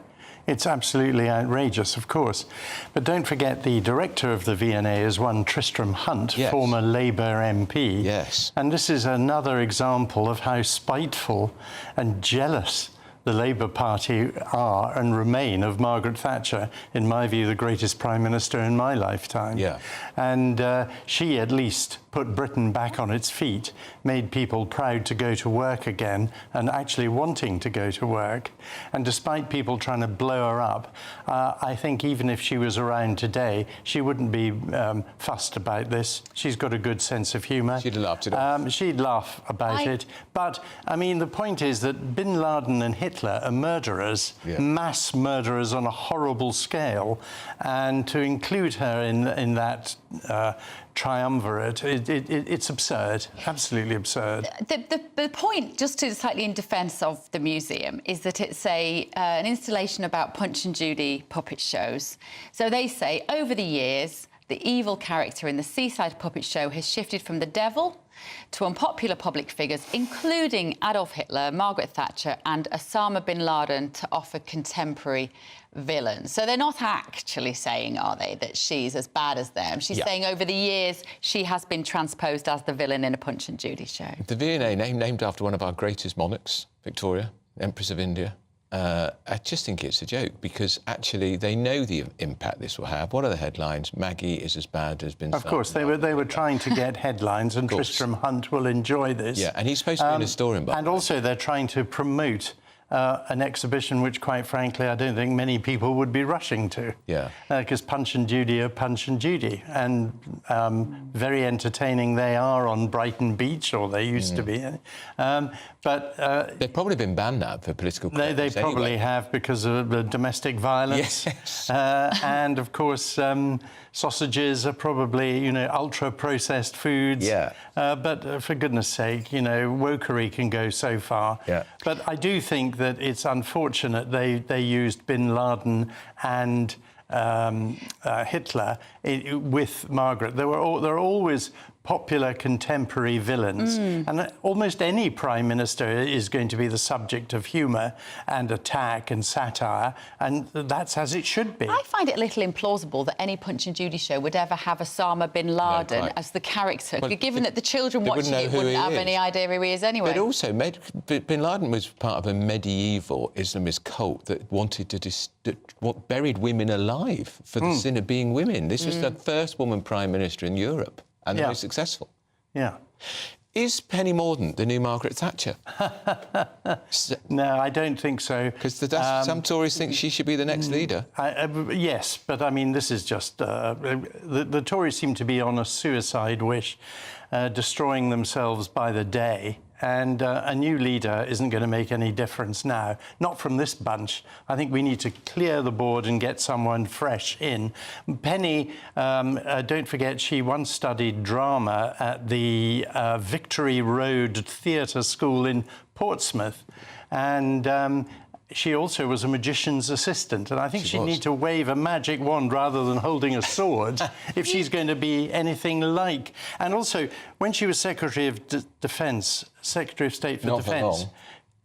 It's absolutely outrageous, of course. But don't forget the director of the V&A is one Tristram Hunt, yes, former Labour MP. Yes. And this is another example of how spiteful and jealous the Labour Party are and remain of Margaret Thatcher, in my view, the greatest Prime Minister in my lifetime. Yeah. And she at least put Britain back on its feet, made people proud to go to work again and actually wanting to go to work. And despite people trying to blow her up, I think even if she was around today, she wouldn't be fussed about this. She's got a good sense of humour. She'd have laughed it off. She'd laugh about it. But, I mean, the point is that bin Laden and Hitler Hitler are murderers, mass murderers on a horrible scale, and to include her in that triumvirate, it's absurd, absolutely absurd. The point, just to slightly in defence of the museum, is that it's an installation about Punch and Judy puppet shows. So they say, over the years, the evil character in the Seaside puppet show has shifted from the devil to unpopular public figures, including Adolf Hitler, Margaret Thatcher and Osama bin Laden, to offer contemporary villains. So they're not actually saying, are they, that she's as bad as them? She's saying over the years she has been transposed as the villain in a Punch and Judy show. The V&A, named after one of our greatest monarchs, Victoria, Empress of India. I just think it's a joke, because actually they know the impact this will have. What are the headlines? Maggie is as bad as bin Laden. Of course, they were trying to get headlines, and Tristram Hunt will enjoy this. Yeah, and he's supposed to be an historian, but... And also they're trying to promote an exhibition which, quite frankly, I don't think many people would be rushing to. Yeah. Because Punch and Judy are Punch and Judy, and very entertaining they are on Brighton Beach, or they used to be. But they've probably been banned now for political correctness. They probably have, because of the domestic violence. Yes. And, of course, sausages are probably, you know, ultra-processed foods. Yeah. But for goodness sake, you know, wokery can go so far. Yeah. But I do think that it's unfortunate they used bin Laden and Hitler with Margaret. There are always popular contemporary villains, and almost any prime minister is going to be the subject of humour and attack and satire, and that's as it should be. I find it a little implausible that any Punch and Judy show would ever have Osama bin Laden as the character, given that the children watching it wouldn't have any idea who he is anyway. But also, bin Laden was part of a medieval Islamist cult that wanted to buried women alive for the sin of being women. This was the first woman prime minister in Europe, and the most successful. Yeah. Is Penny Mordaunt the new Margaret Thatcher? No, I don't think so. Because some Tories think she should be the next leader. Yes, but I mean, this is just... the Tories seem to be on a suicide wish, destroying themselves by the day. And a new leader isn't going to make any difference now. Not from this bunch. I think we need to clear the board and get someone fresh in. Penny, don't forget, she once studied drama at the Victory Road Theatre School in Portsmouth. And she also was a magician's assistant, and I think she'd need to wave a magic wand rather than holding a sword if she's going to be anything like. And also, when she was Secretary of Defence, Secretary of State for Defence,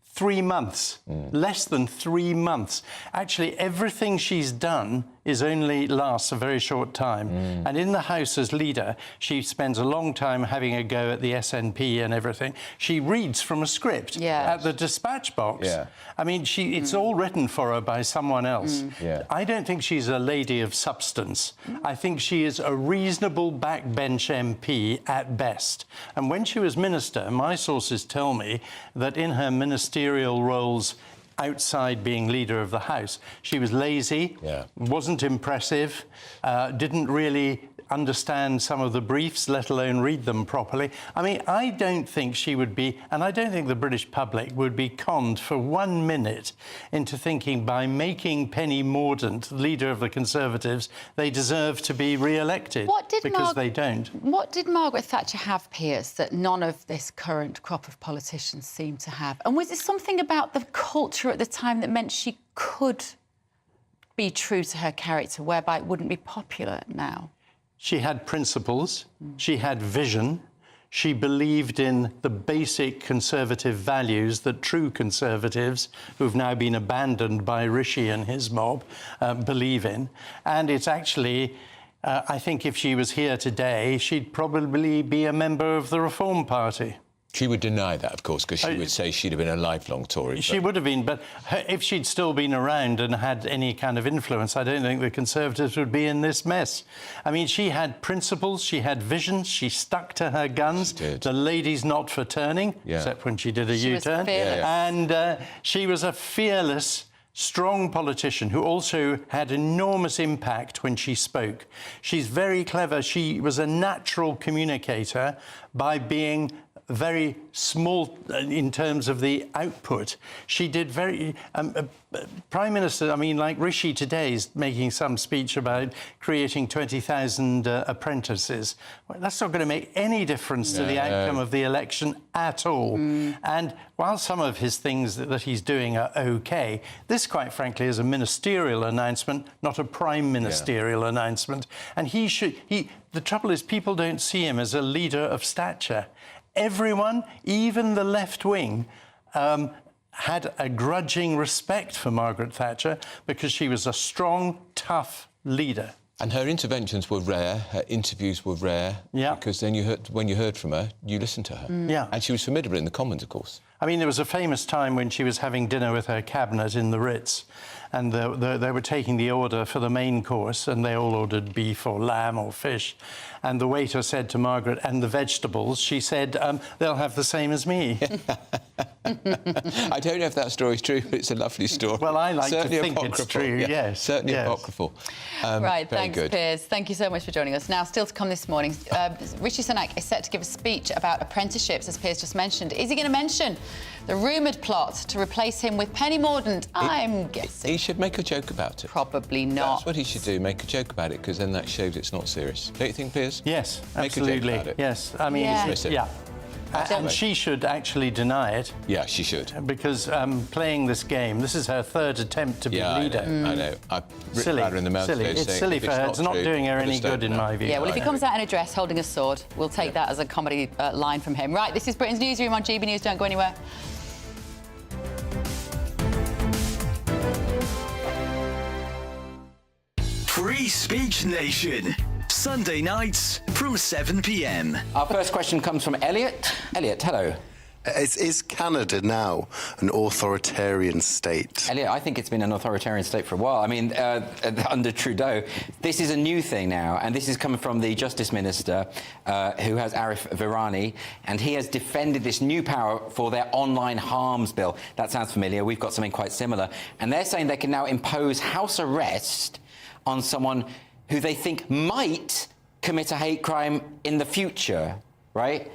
3 months, less than 3 months. Actually, everything she's done only lasts a very short time. And in the House as leader, she spends a long time having a go at the SNP and everything. She reads from a script at the dispatch box. I mean, it's all written for her by someone else. I don't think she's a lady of substance. I think she is a reasonable backbench MP at best. And when she was minister, my sources tell me that in her ministerial roles outside being leader of the House, she was lazy, wasn't impressive, didn't really understand some of the briefs, let alone read them properly. I mean, I don't think she would be, and I don't think the British public would be conned for 1 minute into thinking by making Penny Mordaunt leader of the Conservatives, they deserve to be re-elected, because they don't. What did Margaret Thatcher have, Piers, that none of this current crop of politicians seem to have? And was it something about the culture at the time that meant she could be true to her character, whereby it wouldn't be popular now? She had principles, she had vision, she believed in the basic conservative values that true conservatives, who've now been abandoned by Rishi and his mob, believe in. And it's actually, I think if she was here today, she'd probably be a member of the Reform Party. She would deny that, of course, because she would say she'd have been a lifelong Tory. She would have been, but if she'd still been around and had any kind of influence, I don't think the Conservatives would be in this mess. I mean, she had principles, she had visions, she stuck to her guns. The lady's not for turning, except when she did a U-turn. And she was a fearless, strong politician who also had enormous impact when she spoke. She's very clever. She was a natural communicator by being very small in terms of the output. She did very... Prime Minister, I mean, like Rishi today is making some speech about creating 20,000 apprentices. Well, that's not going to make any difference to the outcome of the election at all. And while some of his things that he's doing are OK, this, quite frankly, is a ministerial announcement, not a prime ministerial announcement. And the trouble is people don't see him as a leader of stature. Everyone, even the left wing, had a grudging respect for Margaret Thatcher because she was a strong, tough leader. And her interventions were rare, her interviews were rare, because then when you heard from her, you listened to her. Yeah. And she was formidable in the Commons, of course. I mean, there was a famous time when she was having dinner with her cabinet in the Ritz, and they were taking the order for the main course, and they all ordered beef or lamb or fish. And the waiter said to Margaret, and the vegetables, she said, they'll have the same as me. I don't know if that story's true, but it's a lovely story. Well, I like certainly to think it's true, yes. Certainly apocryphal. Right, very thanks, good. Piers. Thank you so much for joining us. Now, still to come this morning, Rishi Sunak is set to give a speech about apprenticeships, as Piers just mentioned. Is he going to mention the rumoured plot to replace him with Penny Mordaunt? I'm guessing. He should make a joke about it. Probably not. That's what he should do, make a joke about it, because then that shows it's not serious. Don't you think, Piers? Yes, make absolutely. a joke about it. Yes, I mean, yeah. And she should actually deny it. Yeah, she should. Because playing this game, this is her third attempt to be leader. I know. I ripped her in the mouth. Silly. It's silly for her. It's not doing her any good, in my view. Yeah, well, if he comes out in a dress holding a sword, we'll take that as a comedy line from him. Right, this is Britain's Newsroom on GB News. Don't go anywhere. Free Speech Nation. Sunday nights from 7 p.m. Our first question comes from Elliot. Elliot, hello. Is Canada now an authoritarian state? Elliot, I think it's been an authoritarian state for a while. I mean, under Trudeau, this is a new thing now, and this is coming from the Justice Minister, who has Arif Virani, and he has defended this new power for their online harms bill. That sounds familiar. We've got something quite similar. And they're saying they can now impose house arrest on someone who they think might commit a hate crime in the future, right?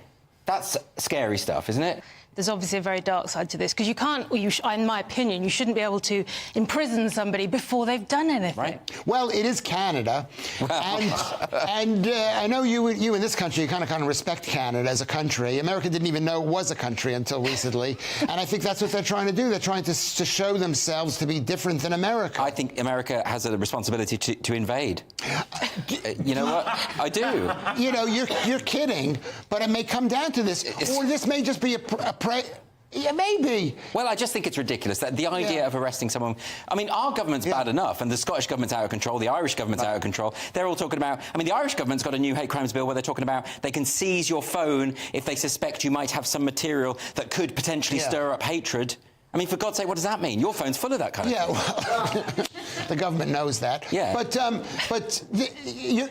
That's scary stuff, isn't it? There's obviously a very dark side to this, because you can't, in my opinion, you shouldn't be able to imprison somebody before they've done anything. Right. Well, it is Canada, and I know you in this country, you kind of respect Canada as a country. America didn't even know it was a country until recently, and I think that's what they're trying to do. They're trying to show themselves to be different than America. I think America has a responsibility to invade. You know what? I do. You know, you're kidding, but it may come down to this, or this may just be yeah, maybe. Well, I just think it's ridiculous that the idea of arresting someone... I mean, our government's bad enough, and the Scottish government's out of control, the Irish government's out of control. They're all talking about... I mean, the Irish government's got a new hate crimes bill where they're talking about they can seize your phone if they suspect you might have some material that could potentially stir up hatred. I mean, for God's sake, what does that mean? Your phone's full of that kind of thing. Well, the government knows that. Yeah. But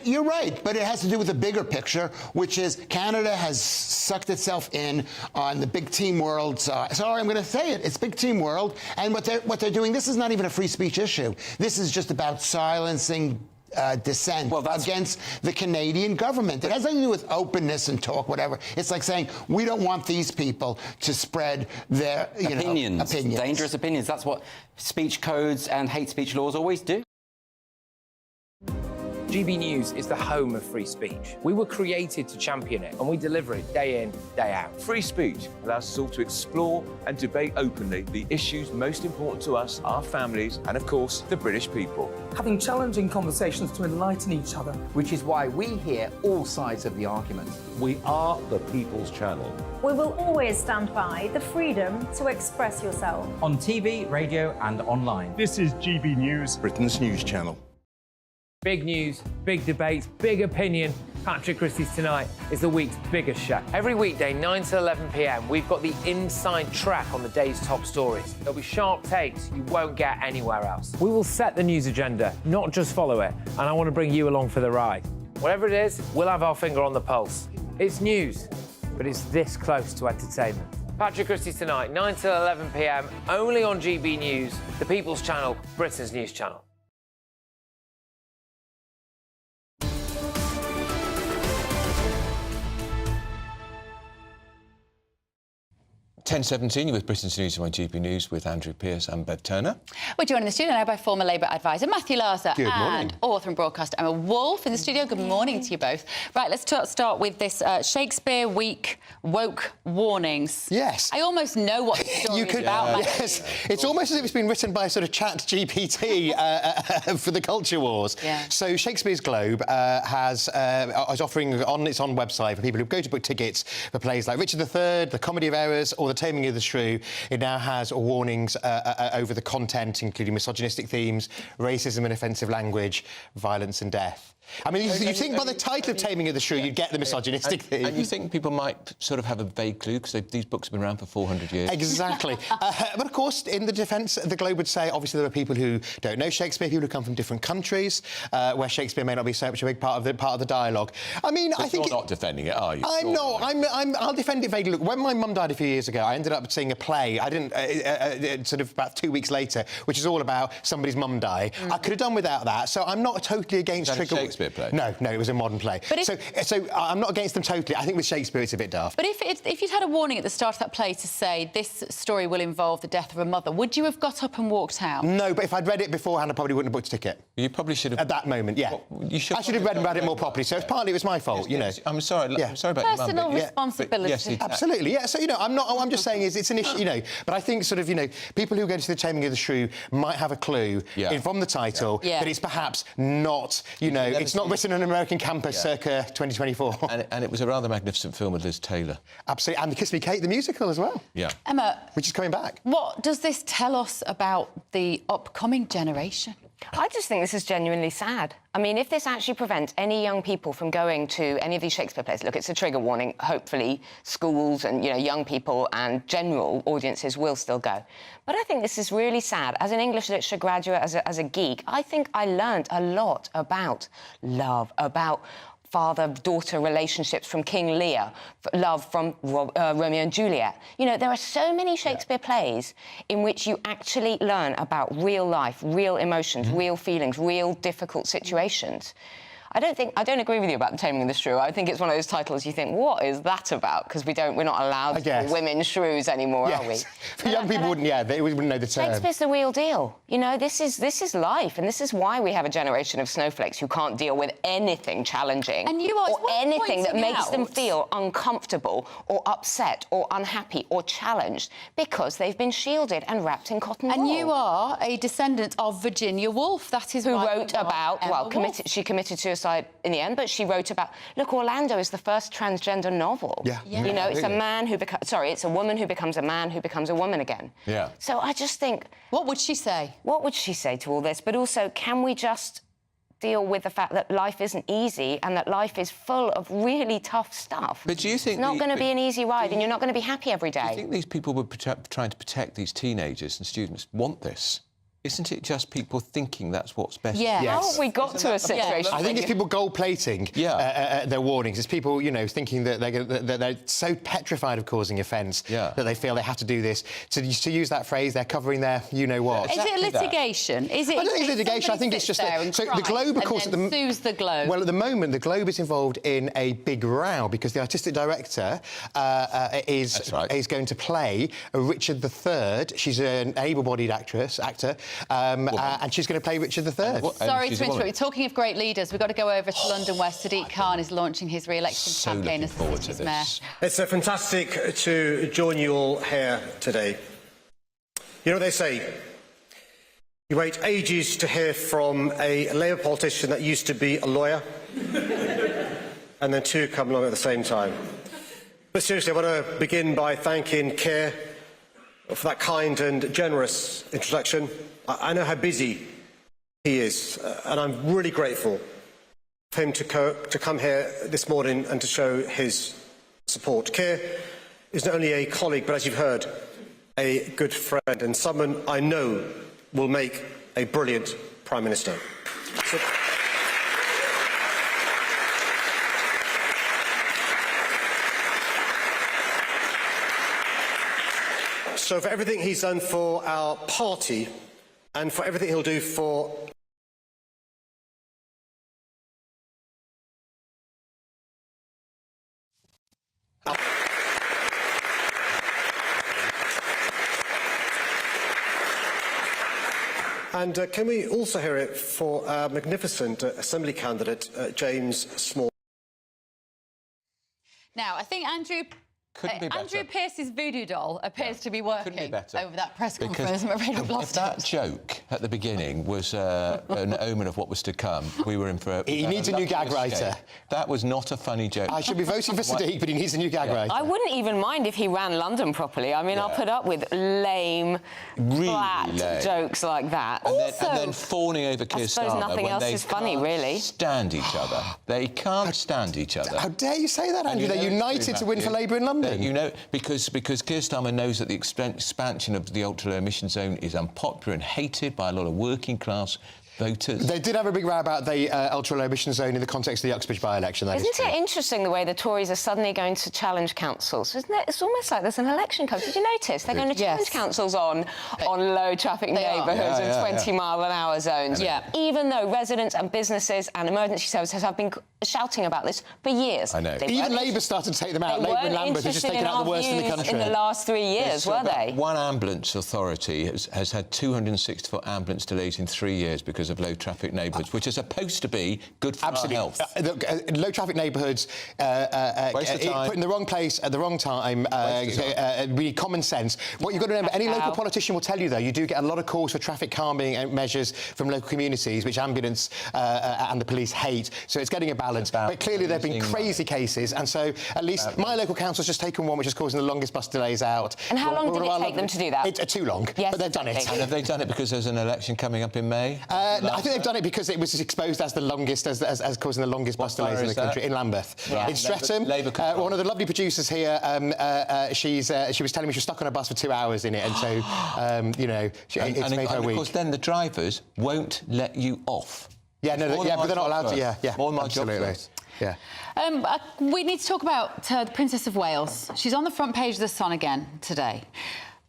you're right. But it has to do with the bigger picture, which is Canada has sucked itself in on the big team world. Sorry, I'm going to say it. It's big team world. And what they're doing, this is not even a free speech issue. This is just about silencing dissent against the Canadian government. It has nothing to do with openness and talk, whatever. It's like saying, we don't want these people to spread their opinions. Dangerous opinions. That's what speech codes and hate speech laws always do. GB News is the home of free speech. We were created to champion it, and we deliver it day in, day out. Free speech allows us all to explore and debate openly the issues most important to us, our families, and of course, the British people. Having challenging conversations to enlighten each other. Which is why we hear all sides of the argument. We are the People's Channel. We will always stand by the freedom to express yourself. On TV, radio and online. This is GB News, Britain's news channel. Big news, big debates, big opinion. Patrick Christie's Tonight is the week's biggest show. Every weekday, 9 to 11 p.m, we've got the inside track on the day's top stories. There'll be sharp takes you won't get anywhere else. We will set the news agenda, not just follow it, and I want to bring you along for the ride. Whatever it is, we'll have our finger on the pulse. It's news, but it's this close to entertainment. Patrick Christie's Tonight, 9 to 11 p.m, only on GB News, the People's Channel, Britain's news channel. 10:17 with Britain's News on GB News with Andrew Pearce and Bev Turner. We're joined in the studio now by former Labour advisor Matthew Larser and author and broadcaster Emma Wolfe in the studio. Good morning to you both. Right, let's start with this Shakespeare Week woke warnings. Yes. I almost know what the story is about. Yes. It's almost as if it's been written by sort of chat GPT for the culture wars. Yeah. So Shakespeare's Globe is offering on its own website for people who go to book tickets for plays like Richard III, The Comedy of Errors or The Taming of the Shrew. It now has warnings over the content, including misogynistic themes, racism and offensive language, violence and death. I mean, you think by the title of Taming of the Shrew, you'd get the misogynistic theme. And you think people might sort of have a vague clue, because these books have been around for 400 years. Exactly. But, of course, in the defence, the Globe would say, obviously, there are people who don't know Shakespeare, people who come from different countries, where Shakespeare may not be so much a big part of the dialoc. I mean, but I think... You're not defending it, are you? I'm not. I'll defend it vaguely. Look, when my mum died a few years ago, I ended up seeing a play. I didn't... sort of about 2 weeks later, which is all about somebody's mum die. I could have done without that, so I'm not totally against... Is that a Shakespeare play? No, it was a modern play. So I'm not against them totally. I think with Shakespeare it's a bit daft. But if you'd had a warning at the start of that play to say this story will involve the death of a mother, would you have got up and walked out? No, but if I'd read it beforehand, I probably wouldn't have booked a ticket. You probably should have... At that moment, yeah. I should have read about it more properly, so partly it was my fault, you know. I'm sorry about your mum. Personal responsibility. Yes, exactly. Absolutely, yeah. So, you know, I'm just saying it's an issue, you know, but I think sort of, you know, people who go to the Taming of the Shrew might have a clue from the title that it's perhaps not, you know, it's not written on an American campus circa 2024. And it was a rather magnificent film with Liz Taylor. Absolutely, and the Kiss Me Kate, the musical as well. Yeah. Emma... Which is coming back. What does this tell us about the upcoming generation? I just think this is genuinely sad. I mean, if this actually prevents any young people from going to any of these Shakespeare plays, look, it's a trigger warning. Hopefully, schools and, you know, young people and general audiences will still go. But I think this is really sad. As an English literature graduate, as a geek, I think I learned a lot about love, about father-daughter relationships from King Lear, love from Romeo and Juliet. You know, there are so many Shakespeare plays in which you actually learn about real life, real emotions, real feelings, real difficult situations. I don't agree with you about The Taming of the Shrew. I think it's one of those titles you think, what is that about? Because we're not allowed to call women shrews anymore, are we? For young people, they wouldn't know the term. Shakespeare's the real deal. You know, this is life, and this is why we have a generation of snowflakes who can't deal with anything challenging or anything that makes them feel uncomfortable or upset or unhappy or challenged, because they've been shielded and wrapped in cotton wool. And you are a descendant of Virginia Woolf. That is who wrote about she committed suicide in the end, but she wrote about, look, Orlando is the first transgender novel. You know, it's a man who becomes, it's a woman who becomes a man who becomes a woman again. Yeah. So I just think... What would she say? What would she say to all this? But also, can we just deal with the fact that life isn't easy and that life is full of really tough stuff? But do you think... It's not going to be an easy ride, and you're not going to be happy every day. Do you think these people who are trying to protect these teenagers and students want this? Isn't it just people thinking that's what's best? Yeah. Yes. How have we got to a situation? I think it's people gold-plating their warnings. It's people, you know, thinking that they're so petrified of causing offence that they feel they have to do this. To use that phrase, they're covering their you-know-what. Is it litigation? Is it? I don't think it's litigation. I think it's just... So the Globe, of course... sues the Globe. Well, at the moment, the Globe is involved in a big row because the artistic director is going to play Richard III. She's an able-bodied actor, and she's going to play Richard III. Sorry to interrupt. Talking of great leaders, we've got to go over to London, where Sadiq Khan is launching his re-election campaign as the city's mayor. It's fantastic to join you all here today. You know what they say? You wait ages to hear from a Labour politician that used to be a lawyer, and then two come along at the same time. But seriously, I want to begin by thanking Keir for that kind and generous introduction. I know how busy he is, and I'm really grateful for him to come here this morning and to show his support. Keir is not only a colleague, but as you've heard, a good friend and someone I know will make a brilliant Prime Minister. So for everything he's done for our party and for everything he'll do for And can we also hear it for our magnificent Assembly candidate, James Small? Now, I think Andrew Pierce's voodoo doll appears to be working over that press conference. I'm afraid we've lost if that joke at the beginning was an omen of what was to come, we were in for He needs a new gag writer. That was not a funny joke. I should be voting for Sadiq, but he needs a new gag writer. I wouldn't even mind if he ran London properly. I mean, I'll put up with lame, flat jokes like that. And then fawning over Keir Starmer. I suppose nothing else is funny, really. Stand each other. They can't stand each other. How dare you say that, Andrew? They're united to win for Labour in London. You know, because Keir Starmer knows that the expansion of the ultra-low emission zone is unpopular and hated by a lot of working class voters. They did have a big row about the ultra-low emission zone in the context of the Uxbridge by-election. Isn't it interesting the way the Tories are suddenly going to challenge councils? Isn't it? It's almost like there's an election coming. Did you notice? They're going to challenge councils on low traffic neighbourhoods and 20-mile-an-hour zones. Even though residents and businesses and emergency services have been shouting about this for years. I know. Even Labour started to take them out. Labour and Lambeth have just taken out the worst in the country. In the last 3 years, were they? One ambulance authority has had 264 ambulance delays in 3 years because of low traffic neighbourhoods, which are supposed to be good for our health. Low traffic neighbourhoods, put in the wrong place at the wrong time, really common sense. What you've got to remember, any local politician will tell you, though, you do get a lot of calls for traffic calming measures from local communities, which ambulance and the police hate, so it's getting a balance. But clearly there have been crazy cases, and so at least my local council's just taken one which is causing the longest bus delays out. And how long did it take them to do that? Too long, but they've done it. And have they done it because there's an election coming up in May? I think they've done it because it was exposed as the longest, as causing the longest bus delays in the country, in Lambeth. In Streatham, one of the lovely producers here, she was telling me she was stuck on a bus for 2 hours in it, and so, you know, it's made her week. And of course, then the drivers won't let you off. But they're not allowed to, More my job. Yeah. We need to talk about the Princess of Wales. She's on the front page of The Sun again today.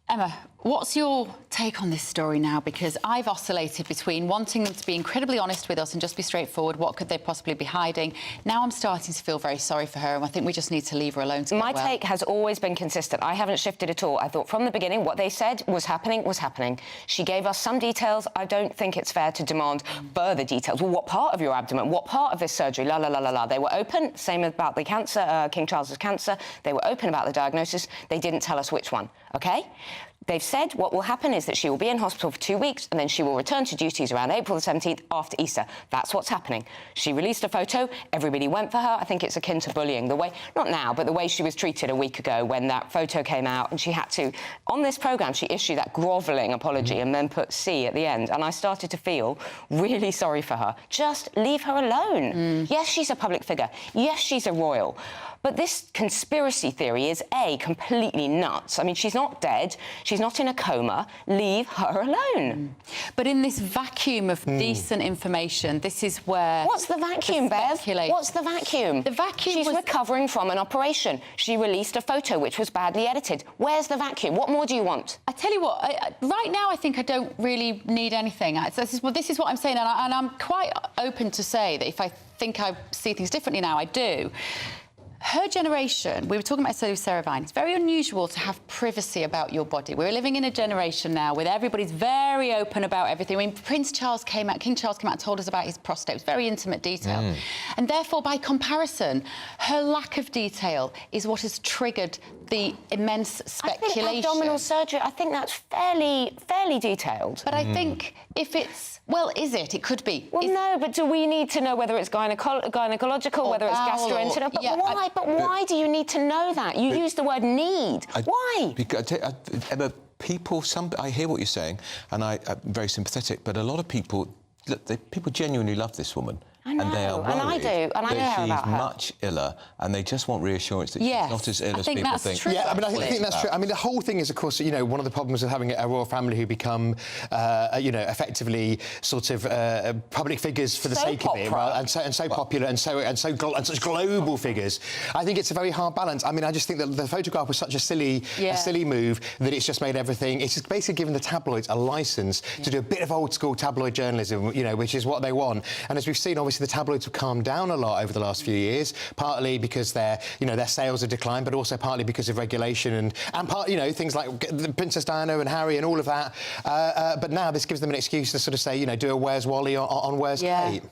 Emma, what's your take on this story now? Because I've oscillated between wanting them to be incredibly honest with us and just be straightforward. What could they possibly be hiding? Now I'm starting to feel very sorry for her, and I think we just need to leave her alone. My take has always been consistent. I haven't shifted at all. I thought from the beginning what they said was happening was happening. She gave us some details. I don't think it's fair to demand further details. Well, what part of your abdomen? What part of this surgery? La, la, la, la, la. They were open. Same about the cancer, King Charles's cancer. They were open about the diagnosis. They didn't tell us which one, OK? They've said what will happen is that she will be in hospital for 2 weeks and then she will return to duties around April the 17th after Easter. That's what's happening. She released a photo. Everybody went for her. I think it's akin to bullying. The way, not now, but the way she was treated a week ago when that photo came out and she had to, on this programme, she issued that grovelling apology and then put C at the end. And I started to feel really sorry for her. Just leave her alone. Yes, she's a public figure. Yes, she's a royal. But this conspiracy theory is, A, completely nuts. I mean, she's not dead. She's not in a coma. Leave her alone. But in this vacuum of decent information, this is where... What's the vacuum, Bev? What's the vacuum? The vacuum She's recovering from an operation. She released a photo which was badly edited. Where's the vacuum? What more do you want? I tell you what, right now I think I don't really need anything. This is what I'm saying, and I'm quite open to say that if I think I see things differently now, I do. Her generation, we were talking about Sarah Vine, it's very unusual to have privacy about your body. We're living in a generation now where everybody's very open about everything. I mean, King Charles came out and told us about his prostate. It was very intimate detail. And therefore, by comparison, her lack of detail is what has triggered the immense speculation. I think abdominal surgery, I think that's fairly detailed. But I think if it's... Well, is it? It could be. Well, no, but do we need to know whether it's gynecological, whether it's gastrointestinal? But why? But why do you need to know that? You use the word need. Why? Because, Emma, I hear what you're saying, and I'm very sympathetic, but a lot of people, people genuinely love this woman. I know, and they are worried and I do, and I know that about her. she's much iller, and they just want reassurance that she's not as ill as people think. True. Yeah, I mean, I think that's true. I mean, the whole thing is, of course, you know, one of the problems of having a royal family who become, you know, effectively sort of public figures for the sake of it, right? and so popular and such global figures. I think it's a very hard balance. I mean, I just think that the photograph was such a silly move that it's just made everything. It's just basically given the tabloids a licence to do a bit of old school tabloid journalism, you know, which is what they want. And as we've seen, obviously, obviously the tabloids have calmed down a lot over the last few years, partly because their sales have declined, but also partly because of regulation and part, things like Princess Diana and Harry and all of that. But now this gives them an excuse to sort of say, do a Where's Wally on Where's Kate?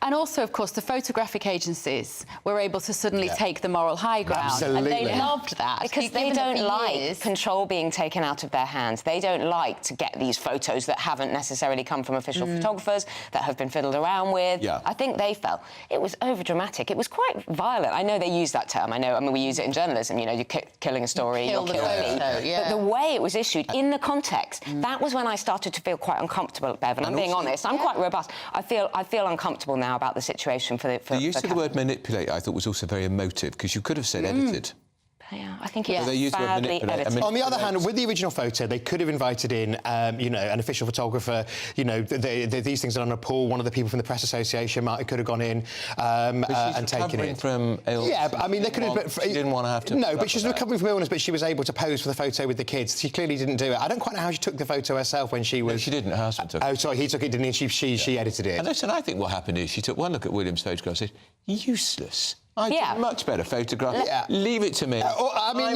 And also, of course, the photographic agencies were able to suddenly take the moral high ground. Absolutely. And they loved that. Because they don't like control being taken out of their hands. They don't like to get these photos that haven't necessarily come from official photographers, that have been fiddled around with. Yeah. I think they felt it was over-dramatic. It was quite violent. I know they use that term. I mean, we use it in journalism. You're killing a story, you're killing me. But the way it was issued, in the context, that was when I started to feel quite uncomfortable, Bev. And I'm being honest. I'm quite robust. I feel uncomfortable now about the situation for the use of the word manipulate, I thought, was also very emotive, because you could have said edited. Yeah, I think it's they use the word manipulate. On the other hand, with the original photo, they could have invited in, an official photographer. These things are on a pool. One of the people from the Press Association could have gone in and taken it. From illness. Yeah, but I mean, they could have. She didn't want to have to. No, but she's recovering from illness, but she was able to pose for the photo with the kids. She clearly didn't do it. I don't quite know how she took the photo herself when she was. No, she didn't. Her husband took it. Oh, sorry, he took it, didn't he? She edited it. And listen, I think what happened is she took one look at William's photograph and said, useless. I did much better photograph. Yeah. Leave it to me. I'm by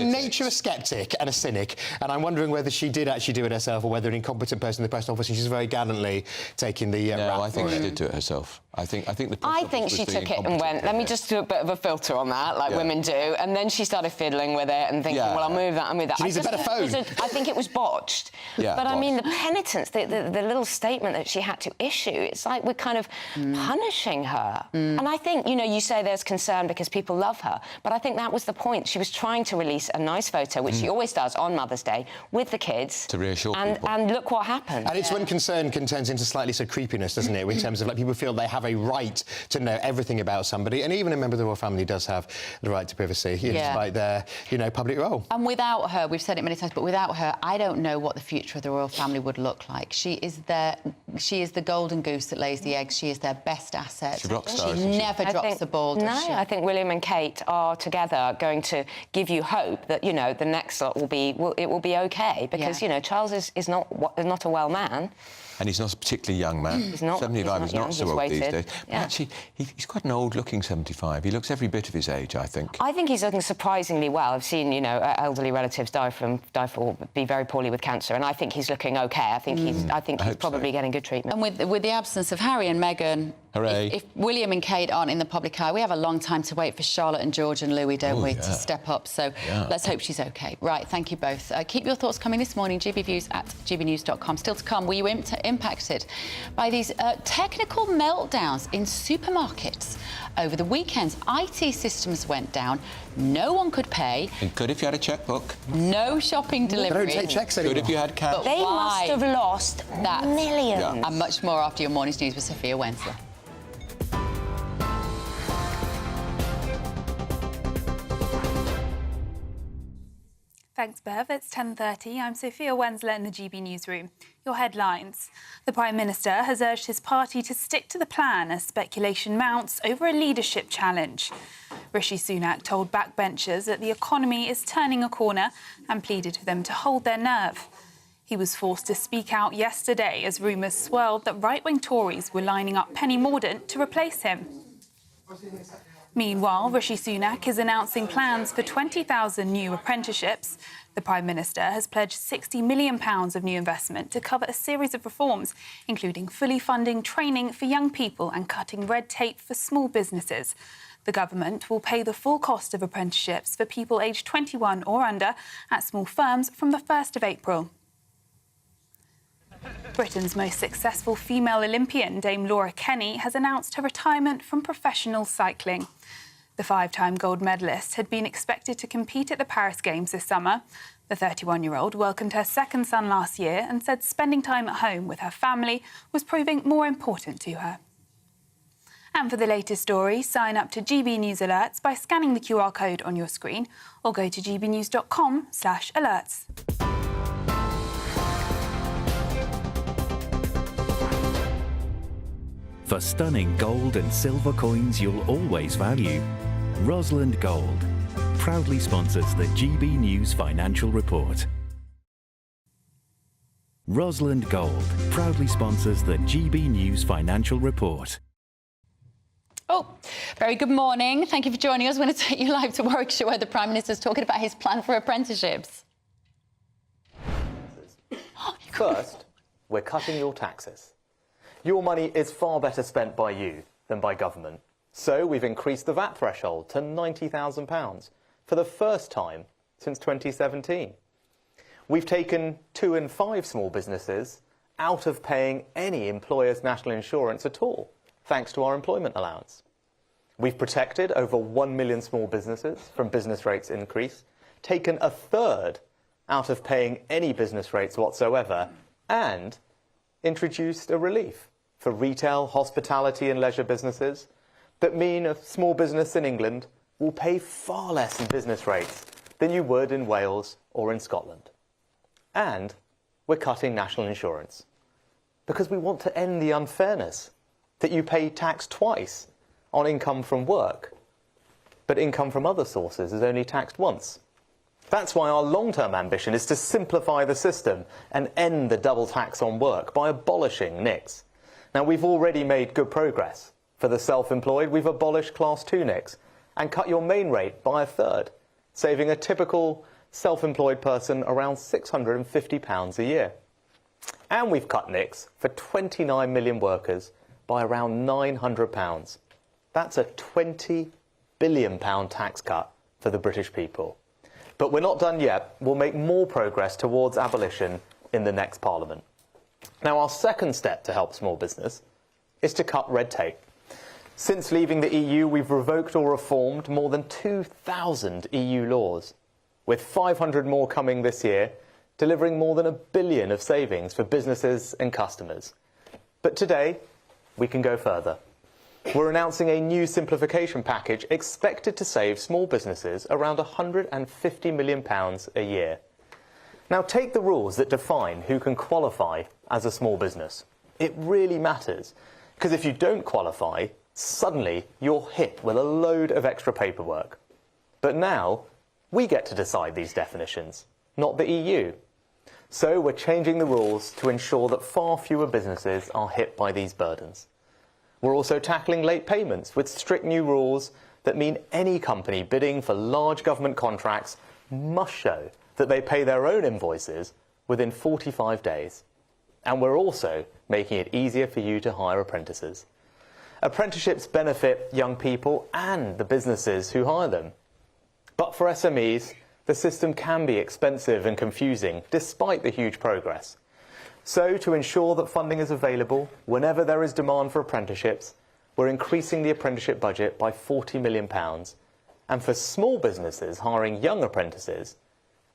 nature a sceptic and a cynic, and I'm wondering whether she did actually do it herself or whether an incompetent person in the press office, and she's very gallantly taking the. No, I think she did do it herself. I think she took it and went, let me just do a bit of a filter on that, like women do, and then she started fiddling with it and thinking, well, I'll move that, I'll move that. She needs a better phone. I think it was botched. But I mean, the penitence, the little statement that she had to issue, it's like we're kind of punishing her. And I think, you say there's concern because people love her, but I think that was the point. She was trying to release a nice photo, which she always does on Mother's Day, with the kids. To reassure people. And look what happened. And it's when concern turns into slightly creepiness, doesn't it? In terms of, like, people feel they have a right to know everything about somebody, and even a member of the royal family does have the right to privacy, despite their, public role. And without her, we've said it many times, but without her, I don't know what the future of the royal family would look like. She is the golden goose that lays the eggs. She is their best asset. She's a rock star, she never drops the ball, does she? I think William and Kate are together going to give you hope that, the next lot will be OK, because, Charles is not a well man. And he's not a particularly young man. He's not. 75 is not so old these days. Yeah. Actually, he's quite an old-looking 75. He looks every bit of his age, I think. I think he's looking surprisingly well. I've seen, elderly relatives be very poorly with cancer, and I think he's looking OK. I think he's probably getting good treatment. And with the absence of Harry and Meghan, if William and Kate aren't in the public eye, we have a long time to wait for Charlotte and George and Louis, don't we, to step up. So let's hope she's OK. Right, thank you both. Keep your thoughts coming this morning, gbviews@gbnews.com. Still to come, were you impacted by these technical meltdowns in supermarkets? Over the weekends, IT systems went down. No one could pay. And good if you had a checkbook. No shopping delivery. They don't take checks anymore. Good if you had cash. But they must have lost millions. Yeah. And much more after your morning's news with Sophia Wensler. Thanks, Bev. It's 10:30. I'm Sophia Wensler in the GB Newsroom. Your headlines. The Prime Minister has urged his party to stick to the plan as speculation mounts over a leadership challenge. Rishi Sunak told backbenchers that the economy is turning a corner and pleaded for them to hold their nerve. He was forced to speak out yesterday as rumours swirled that right-wing Tories were lining up Penny Mordaunt to replace him. Meanwhile, Rishi Sunak is announcing plans for 20,000 new apprenticeships. The Prime Minister has pledged £60 million of new investment to cover a series of reforms, including fully funding training for young people and cutting red tape for small businesses. The government will pay the full cost of apprenticeships for people aged 21 or under at small firms from the 1st of April. Britain's most successful female Olympian, Dame Laura Kenny, has announced her retirement from professional cycling. The 5-time gold medalist had been expected to compete at the Paris Games this summer. The 31-year-old welcomed her second son last year and said spending time at home with her family was proving more important to her. And for the latest story, sign up to GB News Alerts by scanning the QR code on your screen or go to gbnews.com/alerts. For stunning gold and silver coins you'll always value, Rosland Gold proudly sponsors the GB News Financial Report. Rosalind Gold proudly sponsors the GB News Financial Report. Oh, very good morning. Thank you for joining us. We're going to take you live to Warwickshire, where the Prime Minister is talking about his plan for apprenticeships. First, we're cutting your taxes. Your money is far better spent by you than by government. So we've increased the VAT threshold to £90,000 for the first time since 2017. We've taken 2 in 5 small businesses out of paying any employer's national insurance at all, thanks to our employment allowance. We've protected over 1 million small businesses from business rates increase, taken a third out of paying any business rates whatsoever, and introduced a relief for retail, hospitality and leisure businesses that mean a small business in England will pay far less in business rates than you would in Wales or in Scotland. And we're cutting national insurance because we want to end the unfairness that you pay tax twice on income from work, but income from other sources is only taxed once. That's why our long-term ambition is to simplify the system and end the double tax on work by abolishing NICs. Now, we've already made good progress. For the self-employed, we've abolished Class 2 NICs and cut your main rate by a third, saving a typical self-employed person around £650 a year. And we've cut NICs for 29 million workers by around £900. That's a £20 billion tax cut for the British people. But we're not done yet. We'll make more progress towards abolition in the next Parliament. Now, our second step to help small business is to cut red tape. Since leaving the EU, we've revoked or reformed more than 2,000 EU laws, with 500 more coming this year, delivering more than £1 billion of savings for businesses and customers. But today, we can go further. We're announcing a new simplification package expected to save small businesses around £150 million a year. Now, take the rules that define who can qualify as a small business. It really matters, because if you don't qualify, suddenly you're hit with a load of extra paperwork. But now, we get to decide these definitions, not the EU. So we're changing the rules to ensure that far fewer businesses are hit by these burdens. We're also tackling late payments with strict new rules that mean any company bidding for large government contracts must show that they pay their own invoices within 45 days. And we're also making it easier for you to hire apprentices. Apprenticeships benefit young people and the businesses who hire them. But for SMEs, the system can be expensive and confusing, despite the huge progress. So, to ensure that funding is available whenever there is demand for apprenticeships, we're increasing the apprenticeship budget by £40 million. And for small businesses hiring young apprentices,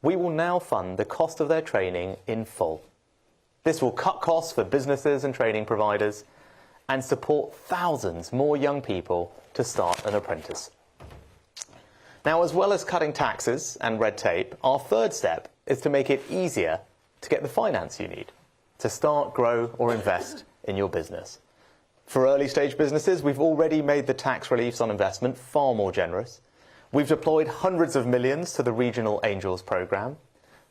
we will now fund the cost of their training in full. This will cut costs for businesses and training providers and support thousands more young people to start an apprentice. Now, as well as cutting taxes and red tape, our third step is to make it easier to get the finance you need to start, grow or invest in your business. For early stage businesses, we've already made the tax reliefs on investment far more generous. We've deployed hundreds of millions to the Regional Angels programme.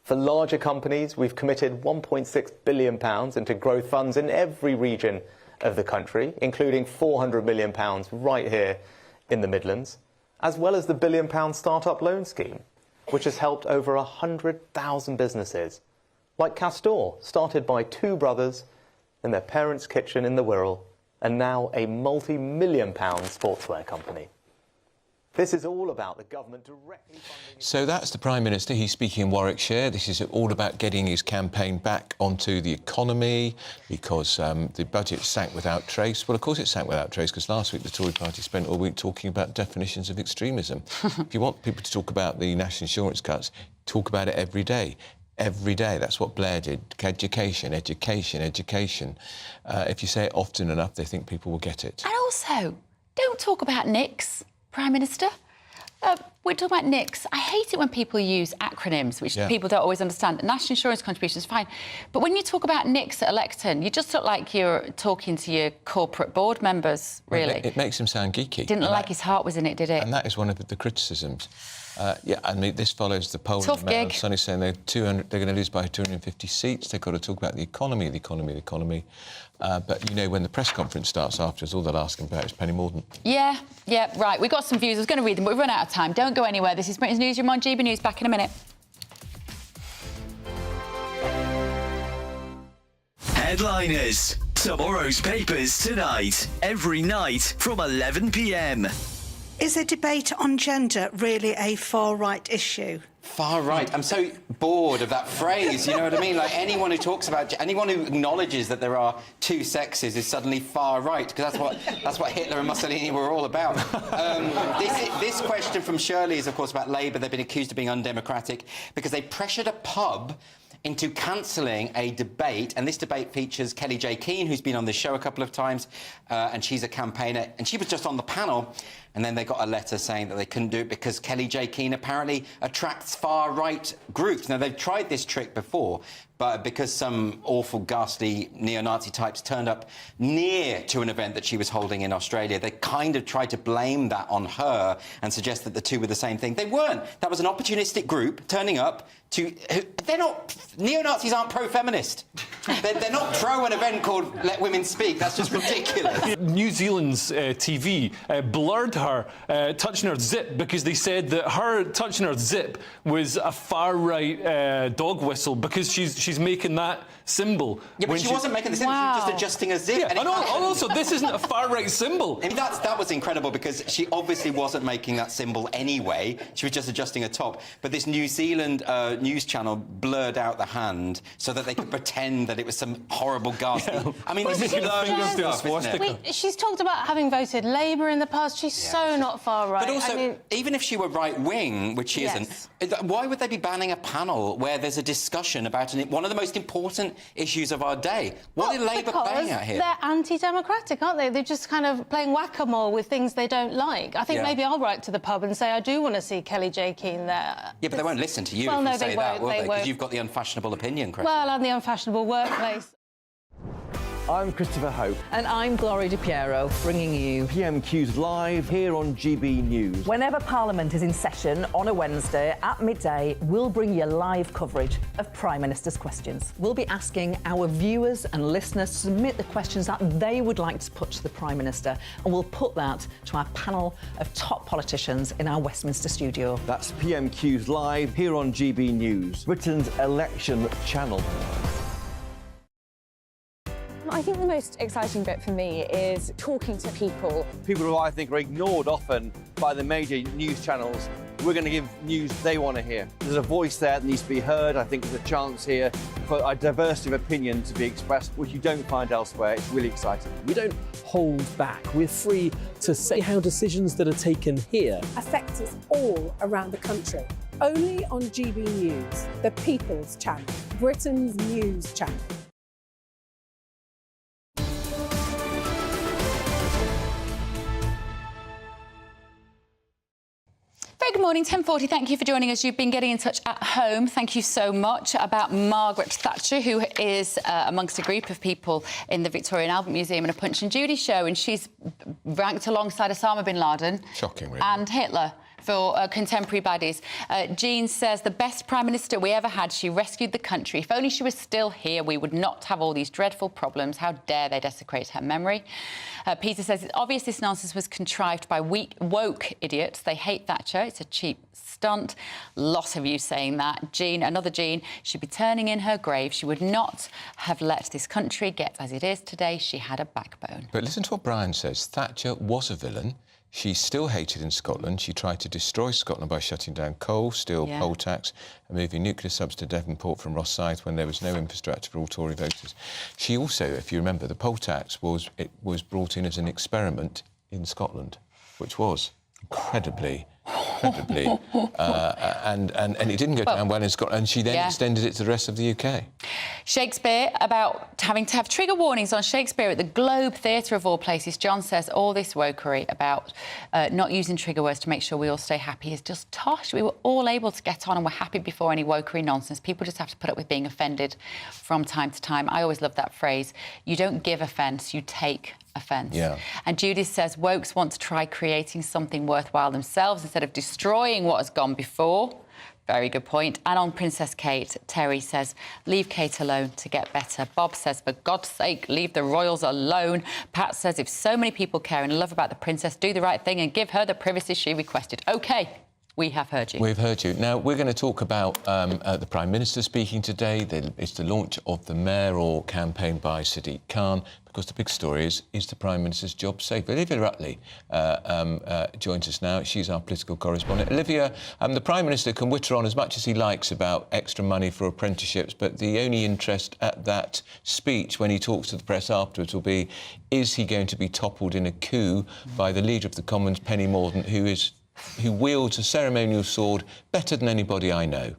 For larger companies, we've committed £1.6 billion into growth funds in every region of the country, including £400 million right here in the Midlands, as well as the £1 billion startup loan scheme, which has helped over 100,000 businesses, like Castor, started by 2 brothers in their parents' kitchen in the Wirral, and now a multi-million-pound sportswear company. This is all about the government directly funding... So that's the Prime Minister. He's speaking in Warwickshire. This is all about getting his campaign back onto the economy because the budget sank without trace. Well, of course it sank without trace because last week the Tory party spent all week talking about definitions of extremism. If you want people to talk about the national insurance cuts, talk about it every day. Every day. That's what Blair did. Education, education, education. If you say it often enough, they think people will get it. And also, don't talk about NICs, Prime Minister. We're talking about NICs. I hate it when people use acronyms, which people don't always understand. National insurance contributions, fine. But when you talk about NICs at a lectern, you just look like you're talking to your corporate board members, really. It makes him sound geeky. Didn't look like his heart was in it, did it? And that is one of the criticisms. Yeah, I mean, this follows the poll. Tough gig. Sonny's saying they're going to lose by 250 seats. They've got to talk about the economy, the economy, the economy. But, you know, when the press conference starts afterwards, all they'll ask him about is Penny Mordaunt. Yeah, right. We've got some views. I was going to read them, but we've run out of time. Don't go anywhere. This is Britain's Newsroom on GB News. Back in a minute. Headliners. Tomorrow's papers tonight. Every night from 11 p.m. Is a debate on gender really a far-right issue? Far right. I'm so bored of that phrase, you know what I mean? Like, anyone who talks about... anyone who acknowledges that there are two sexes is suddenly far right, because that's what Hitler and Mussolini were all about. This question from Shirley is, of course, about Labour. They've been accused of being undemocratic because they pressured a pub into cancelling a debate, and this debate features Kelly J. Keane, who's been on this show a couple of times, and she's a campaigner, and she was just on the panel, and then they got a letter saying that they couldn't do it because Kelly J. Keane apparently attracts far-right groups. Now, they've tried this trick before, but because some awful, ghastly neo-Nazi types turned up near to an event that she was holding in Australia, they kind of tried to blame that on her and suggest that the two were the same thing. They weren't. That was an opportunistic group turning up to... they're not... Neo-Nazis aren't pro-feminist. They're not pro an event called Let Women Speak. That's just ridiculous. New Zealand's TV blurred her touching her zip because they said that her touching her zip was a far-right dog whistle because she's making that symbol. Yeah, but she wasn't making the symbol, she was just adjusting a zip. Yeah, and also, this isn't a far-right symbol. I mean, that was incredible because she obviously wasn't making that symbol anyway. She was just adjusting a top. But this New Zealand news channel blurred out the hand so that they could pretend that it was some horrible ghastly... I mean, this is learning stuff, isn't it? She's talked about having voted Labour in the past. She's so not far-right. But also, even if she were right-wing, which she isn't, why would they be banning a panel where there's a discussion about one of the most important issues of our day? What are Labour playing at here? They're anti-democratic, aren't they? They're just kind of playing whack-a-mole with things they don't like. I think maybe I'll write to the pub and say I do want to see Kelly J. Keane there. Yeah, but they won't listen to you well, if you no, say that, will they? Because won't. you've got the unfashionable opinion, Chris. Well, and the unfashionable workplace. I'm Christopher Hope. And I'm Gloria Di Piero, bringing you PMQs Live here on GB News. Whenever Parliament is in session on a Wednesday at midday, we'll bring you live coverage of Prime Minister's questions. We'll be asking our viewers and listeners to submit the questions that they would like to put to the Prime Minister, and we'll put that to our panel of top politicians in our Westminster studio. That's PMQs Live here on GB News, Britain's election channel. I think the most exciting bit for me is talking to people. People who I think are ignored often by the major news channels. We're going to give news they want to hear. There's a voice there that needs to be heard. I think there's a chance here for a diversity of opinion to be expressed, which you don't find elsewhere. It's really exciting. We don't hold back. We're free to say how decisions that are taken here affect us all around the country. Only on GB News, the People's Channel, Britain's news channel. Very good morning, 10:40. Thank you for joining us. You've been getting in touch at home. Thank you so much about Margaret Thatcher, who is amongst a group of people in the Victoria and Albert Museum in a Punch and Judy show, and she's ranked alongside Osama bin Laden. Shocking, really. And Hitler for contemporary baddies. Jean says, the best Prime Minister we ever had. She rescued the country. If only she was still here, we would not have all these dreadful problems. How dare they desecrate her memory? Peter says, it's obvious this nonsense was contrived by woke idiots. They hate Thatcher. It's a cheap stunt. Lots of you saying that. Jean, another Jean, should be turning in her grave. She would not have let this country get as it is today. She had a backbone. But listen to what Brian says. Thatcher was a villain. She's still hated in Scotland. She tried to destroy Scotland by shutting down coal, steel, poll tax and moving nuclear subs to Devonport from Rosyth when there was no infrastructure for all Tory voters. She also, if you remember, the poll tax was brought in as an experiment in Scotland, which was incredibly... and it didn't go down well in Scotland, and she then extended it to the rest of the UK. Shakespeare, about having to have trigger warnings on Shakespeare at the Globe Theatre of all places. John says all this wokery about not using trigger words to make sure we all stay happy is just tosh. We were all able to get on and were happy before any wokery nonsense. People just have to put up with being offended from time to time. I always love that phrase. You don't give offence, you take offence. Yeah. And Judith says wokes want to try creating something worthwhile themselves instead of destroying what has gone before. Very good point. And on Princess Kate, Terry says, leave Kate alone to get better. Bob says, for God's sake, leave the royals alone. Pat says, if so many people care and love about the princess, do the right thing and give her the privacy she requested. OK, we have heard you. We've heard you. Now, we're going to talk about the Prime Minister speaking today. It's the launch of the mayoral campaign by Sadiq Khan, because the big story is the Prime Minister's job safe. Olivia Rutley joins us now. She's our political correspondent. Olivia, the Prime Minister can witter on as much as he likes about extra money for apprenticeships, but the only interest at that speech when he talks to the press afterwards will be, is he going to be toppled in a coup by the Leader of the Commons, Penny Mordaunt, who wields a ceremonial sword better than anybody I know?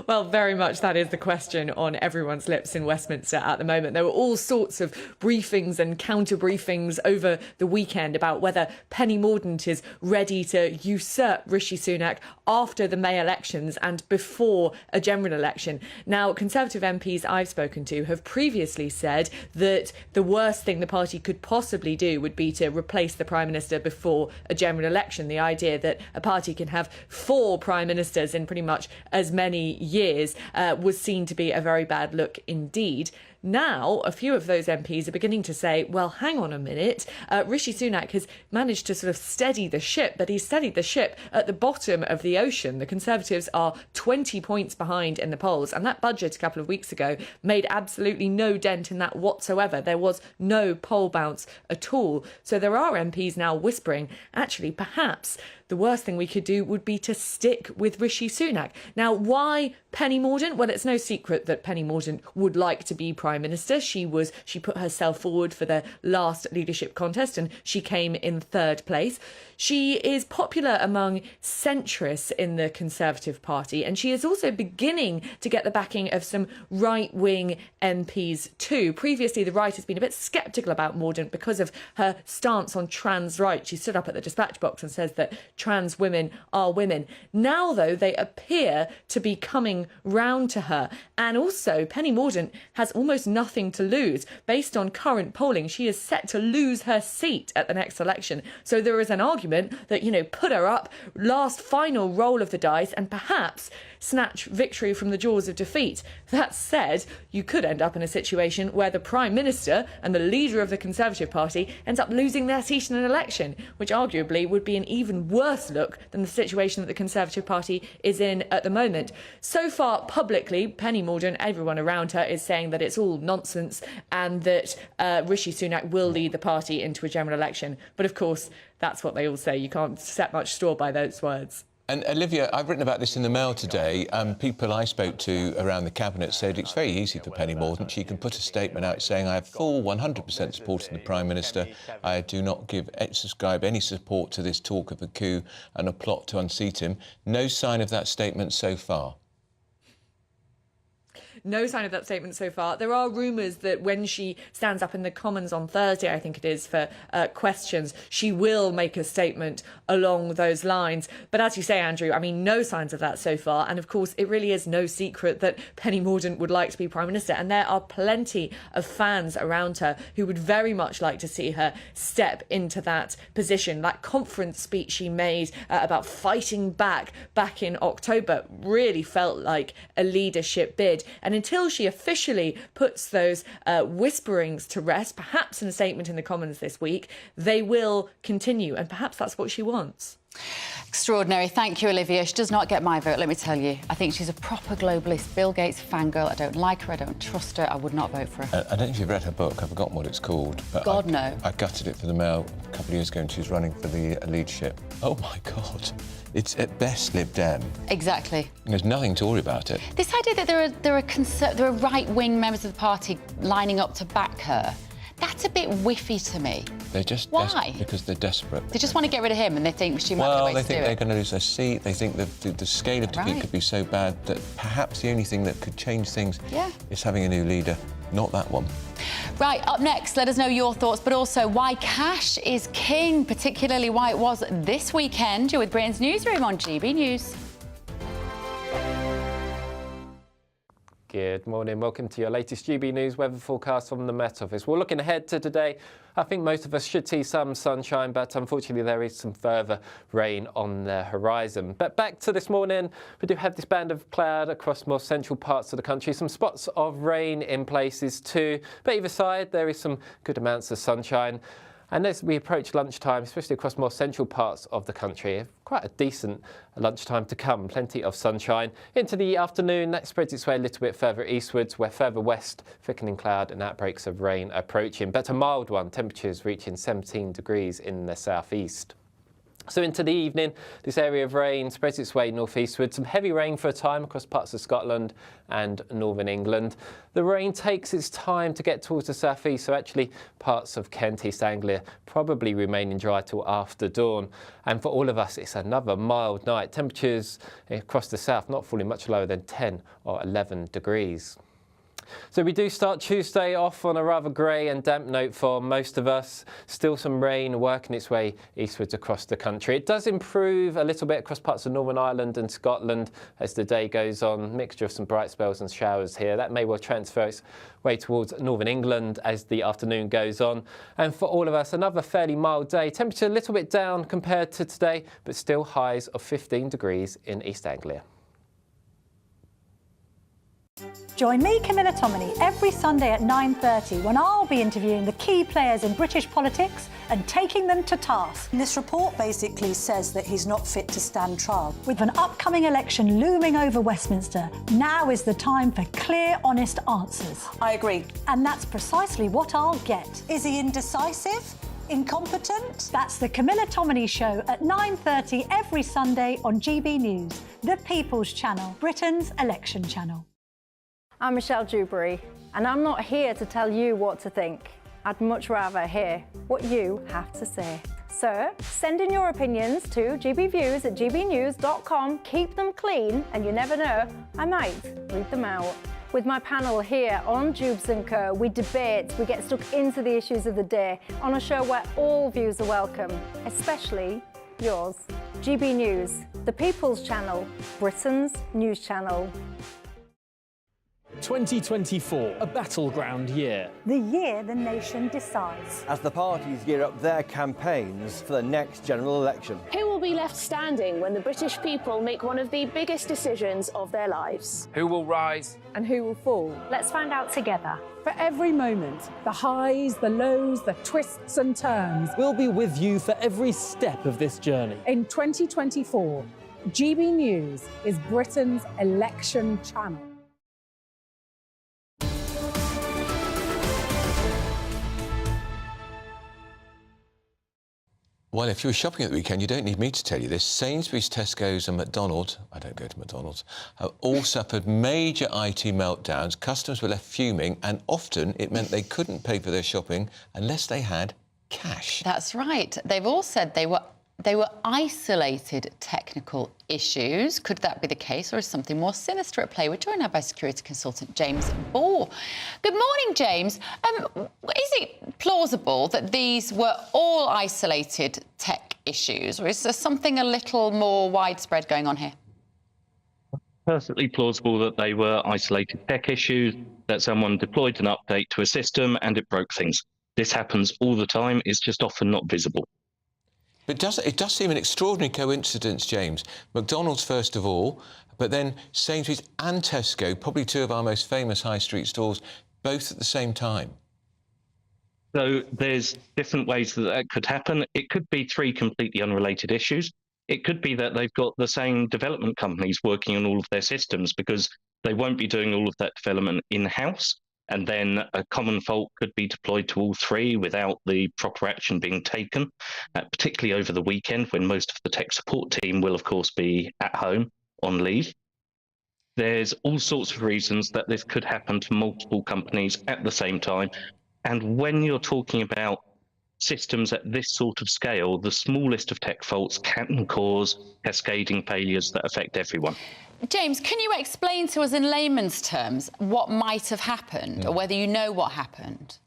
Well, very much that is the question on everyone's lips in Westminster at the moment. There were all sorts of briefings and counter-briefings over the weekend about whether Penny Mordaunt is ready to usurp Rishi Sunak after the May elections and before a general election. Now, Conservative MPs I've spoken to have previously said that the worst thing the party could possibly do would be to replace the Prime Minister before a general election. The idea that a party can have 4 Prime Ministers in pretty much as many years was seen to be a very bad look indeed. Now, a few of those MPs are beginning to say, well, hang on a minute, Rishi Sunak has managed to sort of steady the ship, but he's steadied the ship at the bottom of the ocean. The Conservatives are 20 points behind in the polls, and that budget a couple of weeks ago made absolutely no dent in that whatsoever. There was no poll bounce at all. So there are MPs now whispering, actually, perhaps the worst thing we could do would be to stick with Rishi Sunak. Now, why Penny Mordaunt? Well, it's no secret that Penny Mordaunt would like to be Prime Minister. She put herself forward for the last leadership contest and she came in 3rd place. She is popular among centrists in the Conservative Party, and she is also beginning to get the backing of some right-wing MPs too. Previously, the right has been a bit sceptical about Mordaunt because of her stance on trans rights. She stood up at the dispatch box and says that trans women are women. Now, though, they appear to be coming round to her. And also, Penny Mordaunt has almost nothing to lose. Based on current polling, she is set to lose her seat at the next election. So there is an argument that, put her up, last final roll of the dice, and perhaps snatch victory from the jaws of defeat. That said, you could end up in a situation where the Prime Minister and the leader of the Conservative Party ends up losing their seat in an election, which arguably would be an even worse look than the situation that the Conservative Party is in at the moment. So far, publicly, Penny Mordaunt, everyone around her, is saying that it's all nonsense and that Rishi Sunak will lead the party into a general election. But of course, that's what they all say. You can't set much store by those words. And Olivia, I've written about this in the Mail today. People I spoke to around the Cabinet said it's very easy for Penny Mordaunt. She can put a statement out saying, I have full 100% support of the Prime Minister. I do not subscribe any support to this talk of a coup and a plot to unseat him. No sign of that statement so far. No sign of that statement so far. There are rumours that when she stands up in the Commons on Thursday, I think it is, for questions, she will make a statement along those lines. But as you say, Andrew, I mean, no signs of that so far. And of course, it really is no secret that Penny Mordaunt would like to be Prime Minister. And there are plenty of fans around her who would very much like to see her step into that position. That conference speech she made about fighting back in October really felt like a leadership bid. And until she officially puts those whisperings to rest, perhaps in a statement in the Commons this week, they will continue. And perhaps that's what she wants. Extraordinary. Thank you, Olivia. She does not get my vote, let me tell you. I think she's a proper globalist, Bill Gates fangirl. I don't like her. I don't trust her. I would not vote for her. I don't know if you've read her book. I've forgotten what it's called. But God, no. I gutted it for the Mail a couple of years ago and she was running for the leadership. Oh, my God. It's at best Lib Dem. Exactly. There's nothing Tory about it. This idea that there are right-wing members of the party lining up to back her, that's a bit whiffy to me. They're just Why? because they're desperate. They just want to get rid of him, and they think she might be the Well, way they to think do they're it. going to lose their seat. They think the scale of defeat Right. could be so bad that perhaps the only thing that could change things Yeah. is having a new leader, not that one. Right, up next, let us know your thoughts, but also why cash is king, particularly why it was this weekend. You're with Britain's Newsroom on GB News. Good morning. Welcome to your latest GB News weather forecast from the Met Office. We're looking ahead to today. I think most of us should see some sunshine, but unfortunately there is some further rain on the horizon. But back to this morning, we do have this band of cloud across more central parts of the country. Some spots of rain in places too. But either side, there is some good amounts of sunshine. And as we approach lunchtime, especially across more central parts of the country, quite a decent lunchtime to come. Plenty of sunshine. Into the afternoon, that spreads its way a little bit further eastwards, where further west, thickening cloud and outbreaks of rain approaching. But a mild one, temperatures reaching 17 degrees in the southeast. So into the evening, this area of rain spreads its way northeastward. Some heavy rain for a time across parts of Scotland and northern England. The rain takes its time to get towards the southeast, so actually parts of Kent, East Anglia probably remaining dry till after dawn. And for all of us, it's another mild night. Temperatures across the south not falling much lower than 10 or 11 degrees. So we do start Tuesday off on a rather grey and damp note for most of us. Still some rain working its way eastwards across the country. It does improve a little bit across parts of Northern Ireland and Scotland as the day goes on. Mixture of some bright spells and showers here. That may well transfer its way towards Northern England as the afternoon goes on. And for all of us, another fairly mild day. Temperature a little bit down compared to today, but still highs of 15 degrees in East Anglia. Join me, Camilla Tominey, every Sunday at 9:30 when I'll be interviewing the key players in British politics and taking them to task. This report basically says that he's not fit to stand trial. With an upcoming election looming over Westminster, now is the time for clear, honest answers. I agree. And that's precisely what I'll get. Is he indecisive? Incompetent? That's the Camilla Tominey Show at 9:30 every Sunday on GB News, the People's Channel, Britain's election channel. I'm Michelle Dewberry, and I'm not here to tell you what to think. I'd much rather hear what you have to say. So, send in your opinions to gbviews@gbnews.com. Keep them clean, and you never know, I might read them out. With my panel here on Jubes & Co, we debate, we get stuck into the issues of the day on a show where all views are welcome, especially yours. GB News, the People's Channel, Britain's news channel. 2024, a battleground year. The year the nation decides. As the parties gear up their campaigns for the next general election. Who will be left standing when the British people make one of the biggest decisions of their lives? Who will rise? And who will fall? Let's find out together. For every moment, the highs, the lows, the twists and turns. We'll be with you for every step of this journey. In 2024, GB News is Britain's election channel. Well, if you were shopping at the weekend, you don't need me to tell you this. Sainsbury's, Tesco's and McDonald's, I don't go to McDonald's, have all suffered major IT meltdowns. Customers were left fuming, and often it meant they couldn't pay for their shopping unless they had cash. That's right. They've all said they were isolated technical issues. Could that be the case, or is something more sinister at play? We're joined now by security consultant James Ball. Good morning, James. Is it plausible that these were all isolated tech issues, or is there something a little more widespread going on here? Perfectly plausible that they were isolated tech issues, that someone deployed an update to a system and it broke things. This happens all the time. It's just often not visible. But it does seem an extraordinary coincidence, James. McDonald's first of all, but then Sainsbury's and Tesco, probably two of our most famous high street stores, both at the same time. So there's different ways that could happen. It could be three completely unrelated issues. It could be that they've got the same development companies working on all of their systems because they won't be doing all of that development in-house. And then a common fault could be deployed to all three without the proper action being taken, particularly over the weekend when most of the tech support team will, of course, be at home on leave. There's all sorts of reasons that this could happen to multiple companies at the same time. And when you're talking about systems at this sort of scale, the smallest of tech faults can cause cascading failures that affect everyone. James, can you explain to us in layman's terms what might have happened, or whether you know what happened?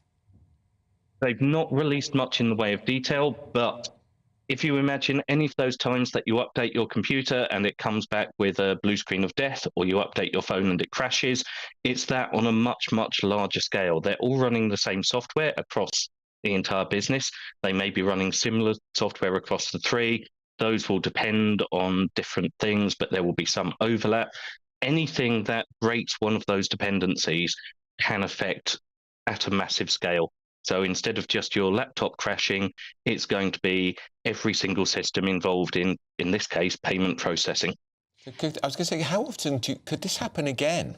They've not released much in the way of detail, but if you imagine any of those times that you update your computer and it comes back with a blue screen of death, or you update your phone and it crashes, it's that on a much, much larger scale. They're all running the same software across the entire business. They may be running similar software across the three. Those will depend on different things, but there will be some overlap. Anything that breaks one of those dependencies can affect at a massive scale. So instead of just your laptop crashing, it's going to be every single system involved in this case, payment processing. I was going to say, how often could this happen again?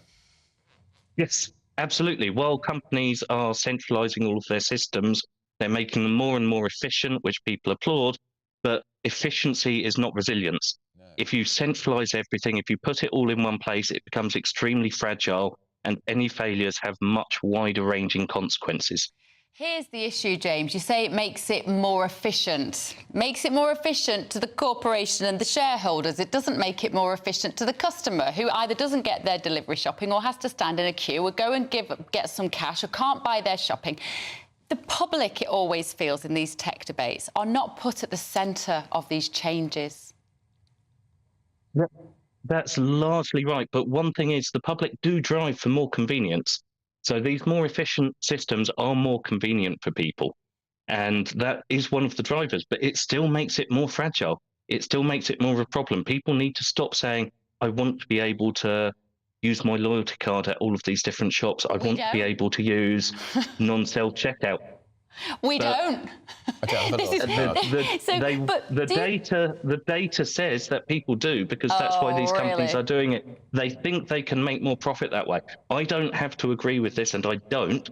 Yes, absolutely. While companies are centralizing all of their systems, they're making them more and more efficient, which people applaud, but efficiency is not resilience. No. If you centralize everything, if you put it all in one place, it becomes extremely fragile, and any failures have much wider ranging consequences. Here's the issue, James. You say it makes it more efficient. Makes it more efficient to the corporation and the shareholders. It doesn't make it more efficient to the customer, who either doesn't get their delivery shopping or has to stand in a queue or go and get some cash or can't buy their shopping. The public, it always feels in these tech debates, are not put at the centre of these changes. That's largely right. But one thing is, the public do drive for more convenience. So these more efficient systems are more convenient for people. And that is one of the drivers, but it still makes it more fragile. It still makes it more of a problem. People need to stop saying, I want to be able to use my loyalty card at all of these different shops. I want to be able to use non-self checkout. We don't. The data says that people do, because that's why these companies are doing it. They think they can make more profit that way. I don't have to agree with this, and I don't,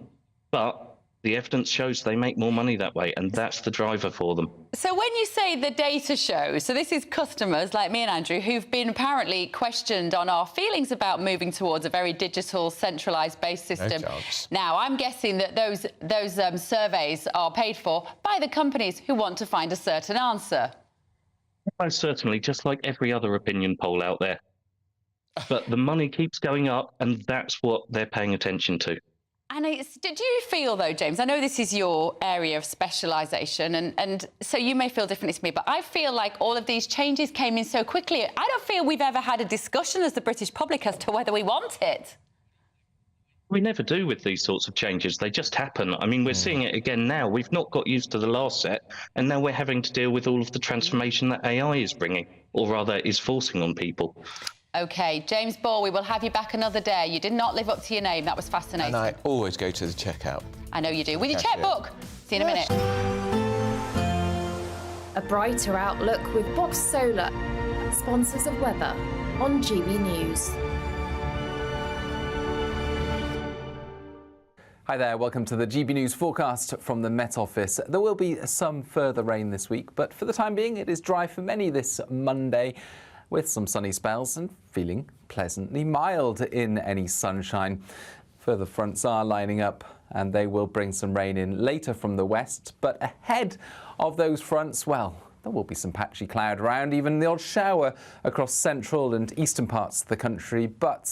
but the evidence shows they make more money that way, and that's the driver for them. So when you say the data shows, so this is customers like me and Andrew who've been apparently questioned on our feelings about moving towards a very digital, centralised based system. No chance. Now, I'm guessing that those surveys are paid for by the companies who want to find a certain answer. Most certainly, just like every other opinion poll out there. But the money keeps going up, and that's what they're paying attention to. And did you feel, though, James, I know this is your area of specialisation, and so you may feel differently to me, but I feel like all of these changes came in so quickly. I don't feel we've ever had a discussion as the British public as to whether we want it. We never do with these sorts of changes. They just happen. I mean, we're seeing it again now. We've not got used to the last set, and now we're having to deal with all of the transformation that AI is bringing, or rather is forcing on people. OK, James Ball, we will have you back another day. You did not live up to your name. That was fascinating. And I always go to the checkout. I know you do. With your checkbook. See you in a minute. A brighter outlook with Box Solar, sponsors of weather on GB News. Hi there, welcome to the GB News forecast from the Met Office. There will be some further rain this week, but for the time being, it is dry for many this Monday, with some sunny spells and feeling pleasantly mild in any sunshine. Further fronts are lining up and they will bring some rain in later from the west, but ahead of those fronts, well, there will be some patchy cloud around, even the odd shower across central and eastern parts of the country, but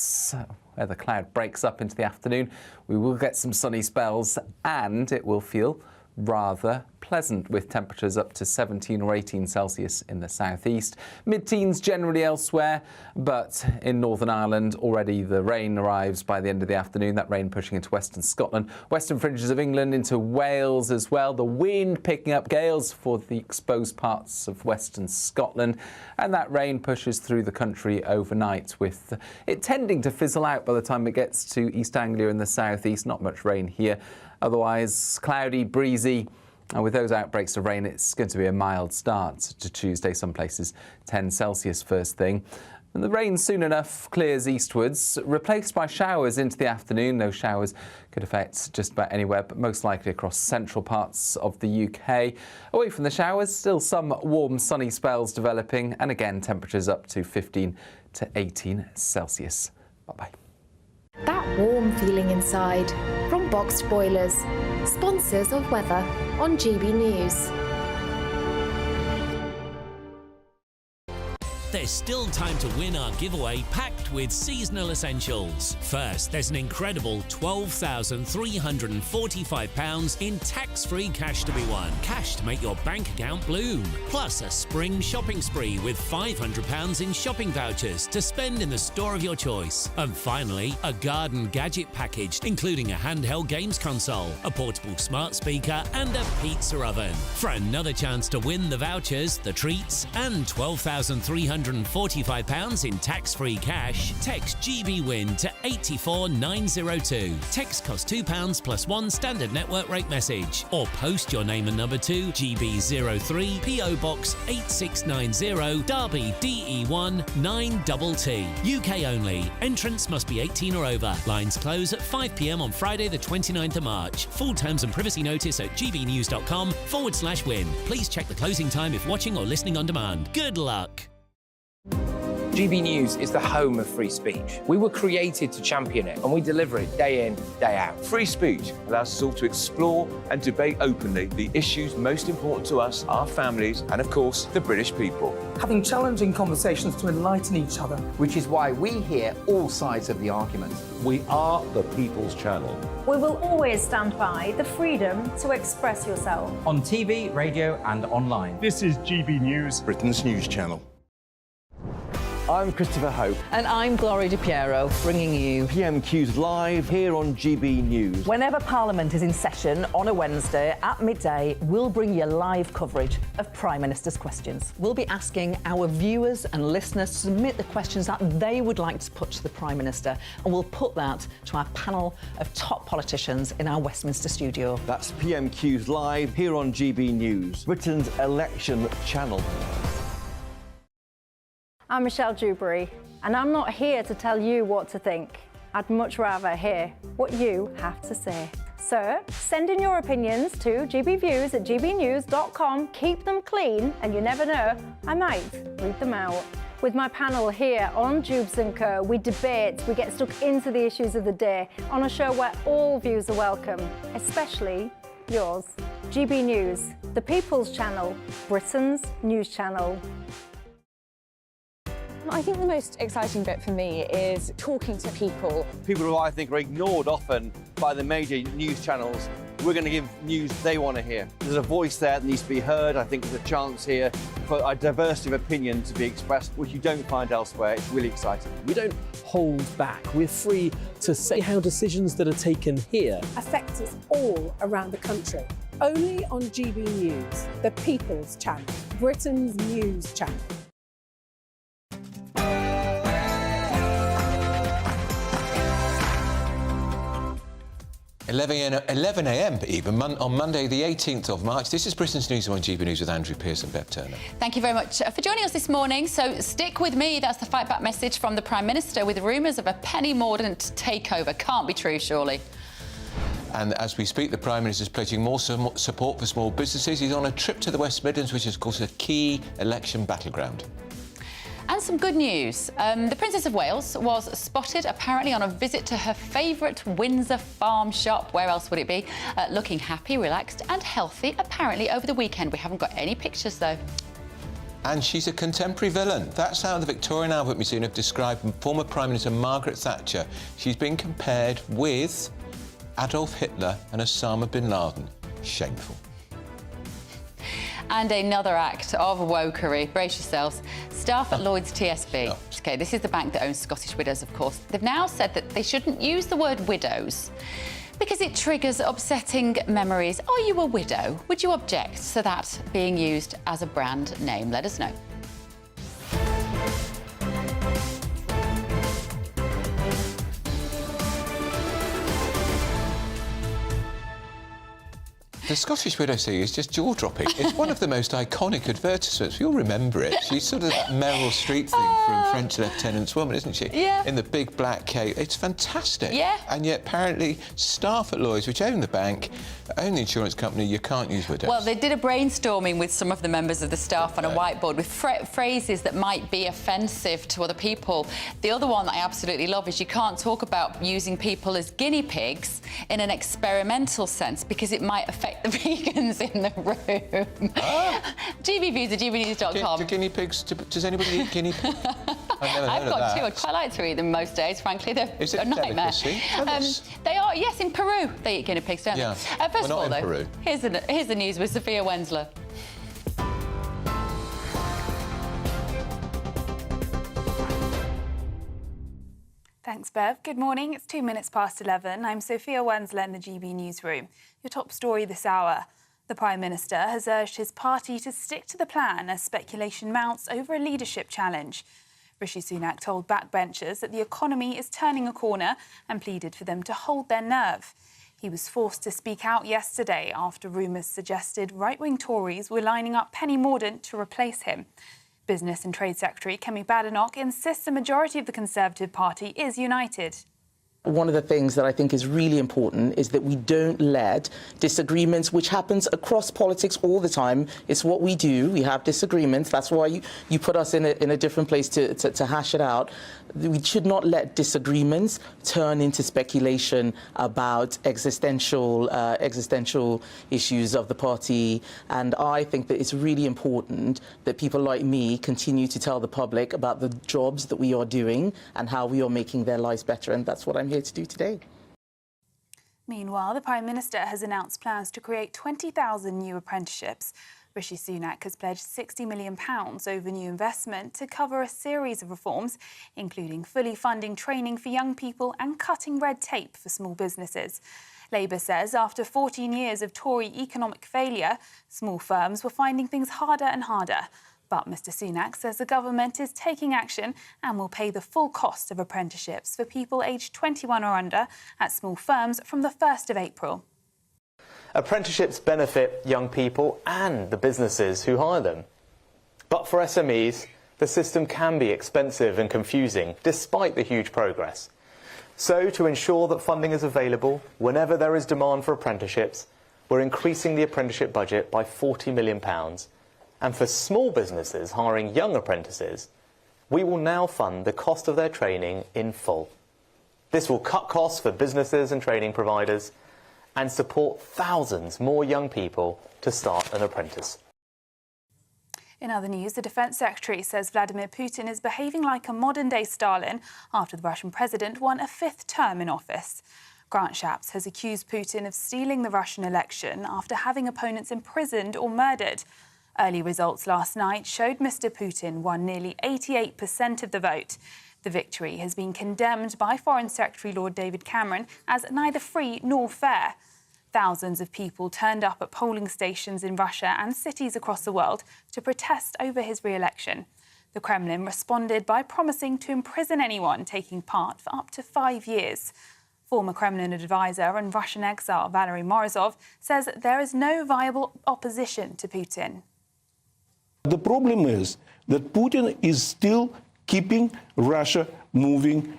where the cloud breaks up into the afternoon, we will get some sunny spells and it will feel rather pleasant, with temperatures up to 17 or 18 Celsius in the southeast. Mid-teens generally elsewhere, but in Northern Ireland already the rain arrives by the end of the afternoon, that rain pushing into western Scotland, western fringes of England into Wales as well. The wind picking up gales for the exposed parts of western Scotland, and that rain pushes through the country overnight, with it tending to fizzle out by the time it gets to East Anglia in the southeast. Not much rain here. Otherwise, cloudy, breezy, and with those outbreaks of rain, it's going to be a mild start to Tuesday. Some places 10 Celsius first thing. And the rain soon enough clears eastwards, replaced by showers into the afternoon. Those showers could affect just about anywhere, but most likely across central parts of the UK. Away from the showers, still some warm, sunny spells developing, and again, temperatures up to 15 to 18 Celsius. Bye-bye. That warm feeling inside from Boxed Boilers. sponsors of weather on GB News. There's still time to win our giveaway packed with seasonal essentials. First, there's an incredible £12,345 in tax-free cash to be won. Cash to make your bank account bloom. Plus a spring shopping spree with £500 in shopping vouchers to spend in the store of your choice. And finally, a garden gadget package, including a handheld games console, a portable smart speaker and a pizza oven. For another chance to win the vouchers, the treats and £12,345 in tax-free cash, text GBWIN to 84902. Text costs £2 plus one standard network rate message, or post your name and number to GB03 PO Box 8690 Derby DE1 9TT. UK only. Entrance must be 18 or over. Lines close at 5 p.m. on Friday the 29th of March. Full terms and privacy notice at gbnews.com/win. Please check the closing time if watching or listening on demand. Good luck. GB News is the home of free speech. We were created to champion it, and we deliver it day in, day out. Free speech allows us all to explore and debate openly the issues most important to us, our families, and of course, the British people. Having challenging conversations to enlighten each other. Which is why we hear all sides of the argument. We are the People's Channel. We will always stand by the freedom to express yourself. On TV, radio and online. This is GB News, Britain's news channel. I'm Christopher Hope. And I'm Gloria Di Piero, bringing you PMQ's live here on GB News. Whenever Parliament is in session on a Wednesday at midday, we'll bring you live coverage of Prime Minister's questions. We'll be asking our viewers and listeners to submit the questions that they would like to put to the Prime Minister, and we'll put that to our panel of top politicians in our Westminster studio. That's PMQ's live here on GB News, Britain's election channel. I'm Michelle Dewberry, and I'm not here to tell you what to think. I'd much rather hear what you have to say. So, send in your opinions to gbviews@gbnews.com. Keep them clean, and you never know, I might read them out. With my panel here on Jubes & Co, we debate, we get stuck into the issues of the day on a show where all views are welcome, especially yours. GB News, the People's Channel, Britain's news channel. I think the most exciting bit for me is talking to people. People who I think are ignored often by the major news channels. We're going to give news they want to hear. There's a voice there that needs to be heard. I think there's a chance here for a diversity of opinion to be expressed, which you don't find elsewhere. It's really exciting. We don't hold back. We're free to say how decisions that are taken here affect us all around the country. Only on GB News, the People's Channel, Britain's news channel. 11 a.m. even, on Monday the 18th of March. This is Britain's News on GB News with Andrew Pearce and Bev Turner. Thank you very much for joining us this morning. So stick with me. That's the fight back message from the Prime Minister with rumours of a Penny Mordaunt takeover. Can't be true, surely. And as we speak, the Prime Minister is pledging more support for small businesses. He's on a trip to the West Midlands, which is, of course, a key election battleground. And some good news. The Princess of Wales was spotted apparently on a visit to her favourite Windsor farm shop. Where else would it be? Looking happy, relaxed and healthy, apparently, over the weekend. We haven't got any pictures, though. And she's a contemporary villain. That's how the Victorian Albert Museum have described former Prime Minister Margaret Thatcher. She's been compared with Adolf Hitler and Osama bin Laden. Shameful. And another act of wokery. Brace yourselves. Staff at Lloyds TSB. Oh. OK, this is the bank that owns Scottish Widows, of course. They've now said that they shouldn't use the word widows because it triggers upsetting memories. Are you a widow? Would you object to that being used as a brand name? Let us know. The Scottish Widow thing is just jaw-dropping. It's one of the most iconic advertisements. You'll remember it. She's sort of that Meryl Streep thing from French Lieutenant's Woman, isn't she? Yeah. In the big black cape. It's fantastic. Yeah. And yet, apparently, staff at Lloyds, which own the bank, own the insurance company, you can't use widows. Well, they did a brainstorming with some of the members of the staff on a whiteboard with phrases that might be offensive to other people. The other one that I absolutely love is you can't talk about using people as guinea pigs in an experimental sense because it might affect the vegans in the room. GBViews at gbnews.com. Do guinea pigs, does anybody eat guinea pigs? I've got two. I'd quite like to eat them most days, frankly. They're a nightmare. They are, yes, in Peru they eat guinea pigs, don't they? First of all, though, Peru. Here's the news with Sophia Wensler. Thanks, Bev. Good morning. It's 2 minutes past 11. I'm Sophia Wensler in the GB Newsroom. Your top story this hour. The Prime Minister has urged his party to stick to the plan as speculation mounts over a leadership challenge. Rishi Sunak told backbenchers that the economy is turning a corner and pleaded for them to hold their nerve. He was forced to speak out yesterday after rumours suggested right-wing Tories were lining up Penny Mordaunt to replace him. Business and Trade Secretary Kemi Badenoch insists a majority of the Conservative Party is united. One of the things that I think is really important is that we don't let disagreements, which happens across politics all the time. It's what we do. We have disagreements. That's why you put us in a different place to hash it out. We should not let disagreements turn into speculation about existential issues of the party. And I think that it's really important that people like me continue to tell the public about the jobs that we are doing and how we are making their lives better. And that's what I'm here to do today. Meanwhile, the Prime Minister has announced plans to create 20,000 new apprenticeships. Rishi Sunak has pledged £60 million over new investment to cover a series of reforms, including fully funding training for young people and cutting red tape for small businesses. Labour says after 14 years of Tory economic failure, small firms were finding things harder and harder. But Mr Sunak says the government is taking action and will pay the full cost of apprenticeships for people aged 21 or under at small firms from the 1st of April. Apprenticeships benefit young people and the businesses who hire them. But for SMEs, the system can be expensive and confusing, despite the huge progress. So, to ensure that funding is available whenever there is demand for apprenticeships, we're increasing the apprenticeship budget by £40 million. And for small businesses hiring young apprentices, we will now fund the cost of their training in full. This will cut costs for businesses and training providers and support thousands more young people to start an apprentice. In other news, the Defence Secretary says Vladimir Putin is behaving like a modern-day Stalin after the Russian president won a 5th term in office. Grant Shapps has accused Putin of stealing the Russian election after having opponents imprisoned or murdered. Early results last night showed Mr Putin won nearly 88% of the vote. The victory has been condemned by Foreign Secretary Lord David Cameron as neither free nor fair. Thousands of people turned up at polling stations in Russia and cities across the world to protest over his re-election. The Kremlin responded by promising to imprison anyone taking part for up to 5 years. Former Kremlin advisor and Russian exile Valery Morozov says there is no viable opposition to Putin. The problem is that Putin is still keeping Russia moving,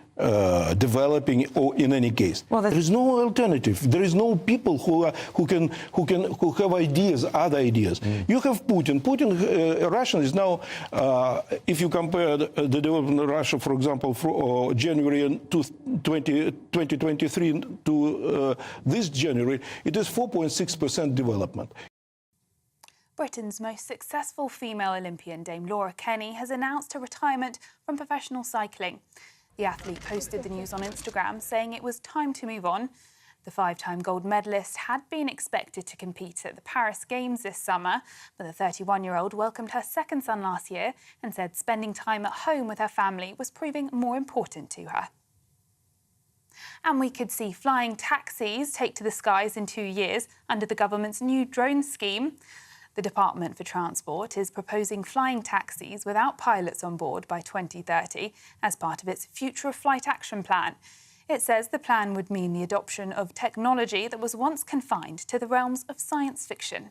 developing, or in any case, there is no alternative. There is no people who have ideas, other ideas. You have Putin. Russia is now, if you compare the development of Russia, for example, from January 2023 to this January, it is 4.6% development. Britain's most successful female Olympian, Dame Laura Kenny, has announced her retirement from professional cycling. The athlete posted the news on Instagram, saying it was time to move on. The 5-time gold medalist had been expected to compete at the Paris Games this summer, but the 31-year-old welcomed her second son last year and said spending time at home with her family was proving more important to her. And we could see flying taxis take to the skies in 2 years under the government's new drone scheme. The Department for Transport is proposing flying taxis without pilots on board by 2030 as part of its Future of Flight Action Plan. It says the plan would mean the adoption of technology that was once confined to the realms of science fiction.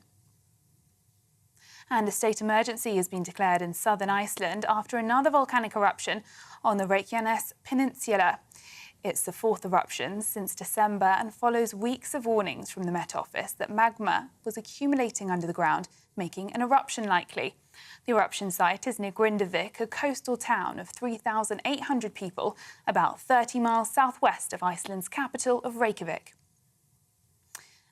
And a state emergency has been declared in southern Iceland after another volcanic eruption on the Reykjanes Peninsula. It's the fourth eruption since December and follows weeks of warnings from the Met Office that magma was accumulating under the ground, making an eruption likely. The eruption site is near Grindavik, a coastal town of 3,800 people, about 30 miles southwest of Iceland's capital of Reykjavik.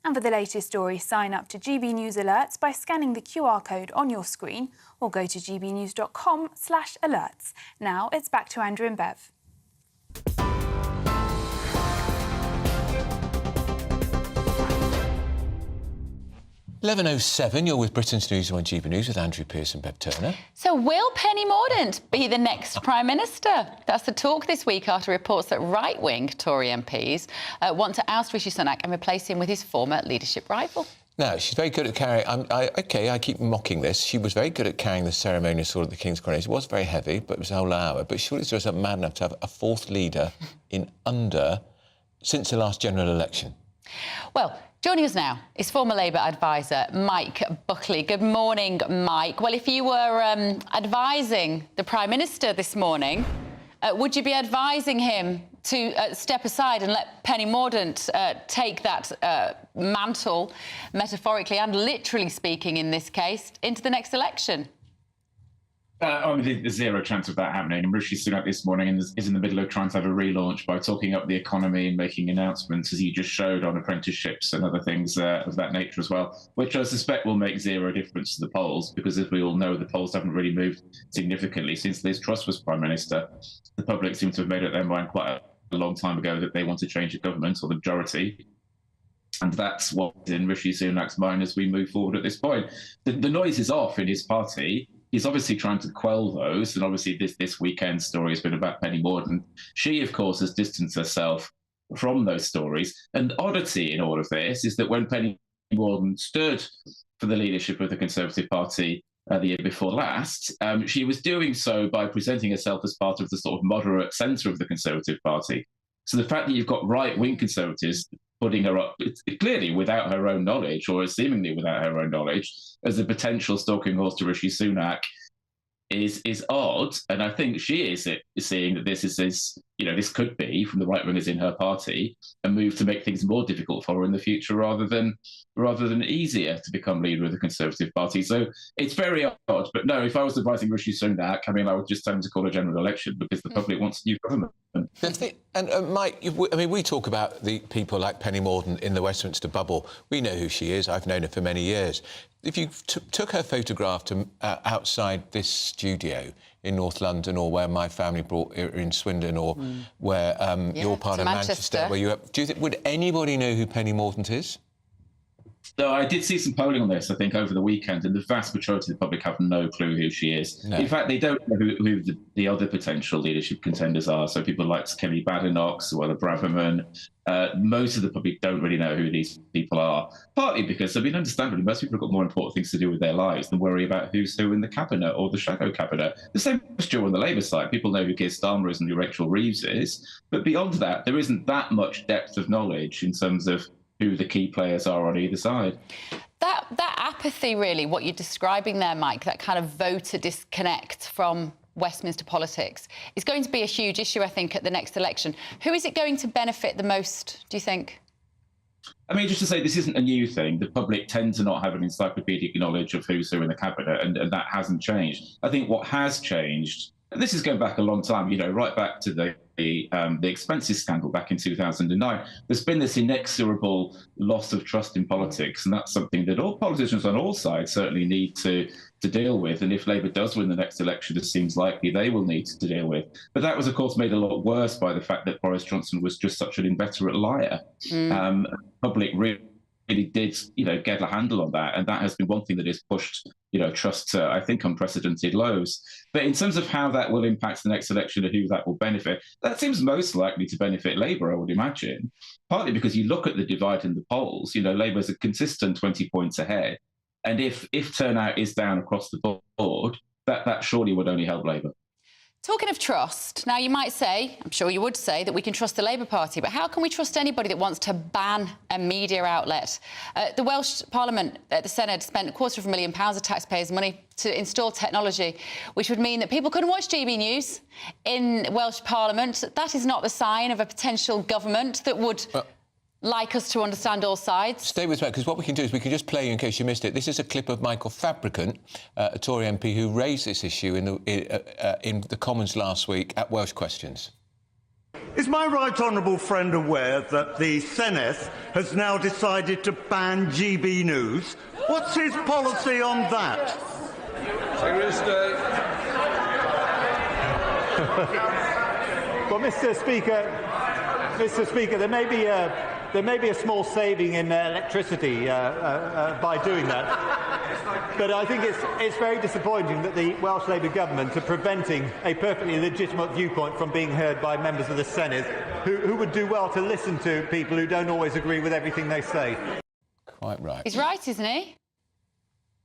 And for the latest story, sign up to GB News Alerts by scanning the QR code on your screen or go to gbnews.com/alerts. Now it's back to Andrew and Bev. 11:07, you're with Britain's News on GB News with Andrew Pearce and Bev Turner. So will Penny Mordaunt be the next Prime Minister? That's the talk this week after reports that right-wing Tory MPs want to oust Rishi Sunak and replace him with his former leadership rival. No, she's very good at carrying... I keep mocking this. She was very good at carrying the ceremonial sword of the King's coronation. It was very heavy, but it was a whole hour. But surely it's just mad enough to have a fourth leader since the last general election. Well, joining us now is former Labour advisor Mike Buckley. Good morning, Mike. Well, if you were advising the Prime Minister this morning, would you be advising him to step aside and let Penny Mordaunt take that mantle, metaphorically and literally speaking in this case, into the next election? I mean, there's zero chance of that happening. And Rishi Sunak this morning is in the middle of trying to have a relaunch by talking up the economy and making announcements, as he just showed, on apprenticeships and other things of that nature as well, which I suspect will make zero difference to the polls, because as we all know, the polls haven't really moved significantly since Liz Truss was Prime Minister. The public seem to have made up their mind quite a long time ago that they want to change the government or the majority. And that's what's in Rishi Sunak's mind as we move forward at this point. The noise is off in his party. He's obviously trying to quell those, and obviously this weekend's story has been about Penny Mordaunt. She, of course, has distanced herself from those stories. And the oddity in all of this is that when Penny Mordaunt stood for the leadership of the Conservative Party the year before last, she was doing so by presenting herself as part of the sort of moderate centre of the Conservative Party. So the fact that you've got right-wing Conservatives putting her up, clearly without her own knowledge, or seemingly without her own knowledge, as a potential stalking horse to Rishi Sunak is odd. And I think she is seeing that this could be, from the right wingers in her party, a move to make things more difficult for her in the future rather than easier to become leader of the Conservative Party. So it's very odd. But no, if I was advising Rishi Sunak, I would just tell him to call a general election, because the public wants a new government. And Mike, we talk about the people like Penny Mordaunt in the Westminster bubble. We know who she is. I've known her for many years. If you took her photograph to outside this studio in North London, or where my family brought her in Swindon, or where you're part of Manchester, where do you think, would anybody know who Penny Mordaunt is? So I did see some polling on this, I think, over the weekend, and the vast majority of the public have no clue who she is. No. In fact, they don't know who the other potential leadership contenders are. So people like Kelly Badenoch, Suella Braverman. Most of the public don't really know who these people are, partly because, understandably, most people have got more important things to do with their lives than worry about who's who in the cabinet or the shadow cabinet. The same is true on the Labour side. People know who Keir Starmer is and who Rachel Reeves is, but beyond that, there isn't that much depth of knowledge in terms of who the key players are on either side. That apathy, really, what you're describing there, Mike, that kind of voter disconnect from Westminster politics, is going to be a huge issue, I think, at the next election. Who is it going to benefit the most, do you think? Just to say, this isn't a new thing. The public tend to not have an encyclopedic knowledge of who's who in the cabinet, and that hasn't changed. I think what has changed, and this is going back a long time, right back to the expenses scandal back in 2009. There's been this inexorable loss of trust in politics, and that's something that all politicians on all sides certainly need to deal with. And if Labour does win the next election, it seems likely they will need to deal with. But that was, of course, made a lot worse by the fact that Boris Johnson was just such an inveterate liar. Public really did, get a handle on that, and that has been one thing that has pushed, trust to, I think, unprecedented lows. But in terms of how that will impact the next election and who that will benefit, that seems most likely to benefit Labour, I would imagine, partly because you look at the divide in the polls. Labour is a consistent 20 points ahead, and if turnout is down across the board, that surely would only help Labour. Talking of trust, now you might say, I'm sure you would say, that we can trust the Labour Party, but how can we trust anybody that wants to ban a media outlet? The Welsh Parliament, the Senedd, spent £250,000 of taxpayers' money to install technology, which would mean that people couldn't watch GB News in Welsh Parliament. That is not the sign of a potential government that would... like us to understand all sides. Stay with me, because what we can do is we can just play you in case you missed it. This is a clip of Michael Fabricant, a Tory MP, who raised this issue in the Commons last week at Welsh Questions. Is my right honourable friend aware that the Senedd has now decided to ban GB News? What's his policy on that? Well, Mr. Speaker, there may be a small saving in electricity by doing that, but I think it's very disappointing that the Welsh Labour government are preventing a perfectly legitimate viewpoint from being heard by members of the Senedd, who would do well to listen to people who don't always agree with everything they say. Quite right. He's right, isn't he?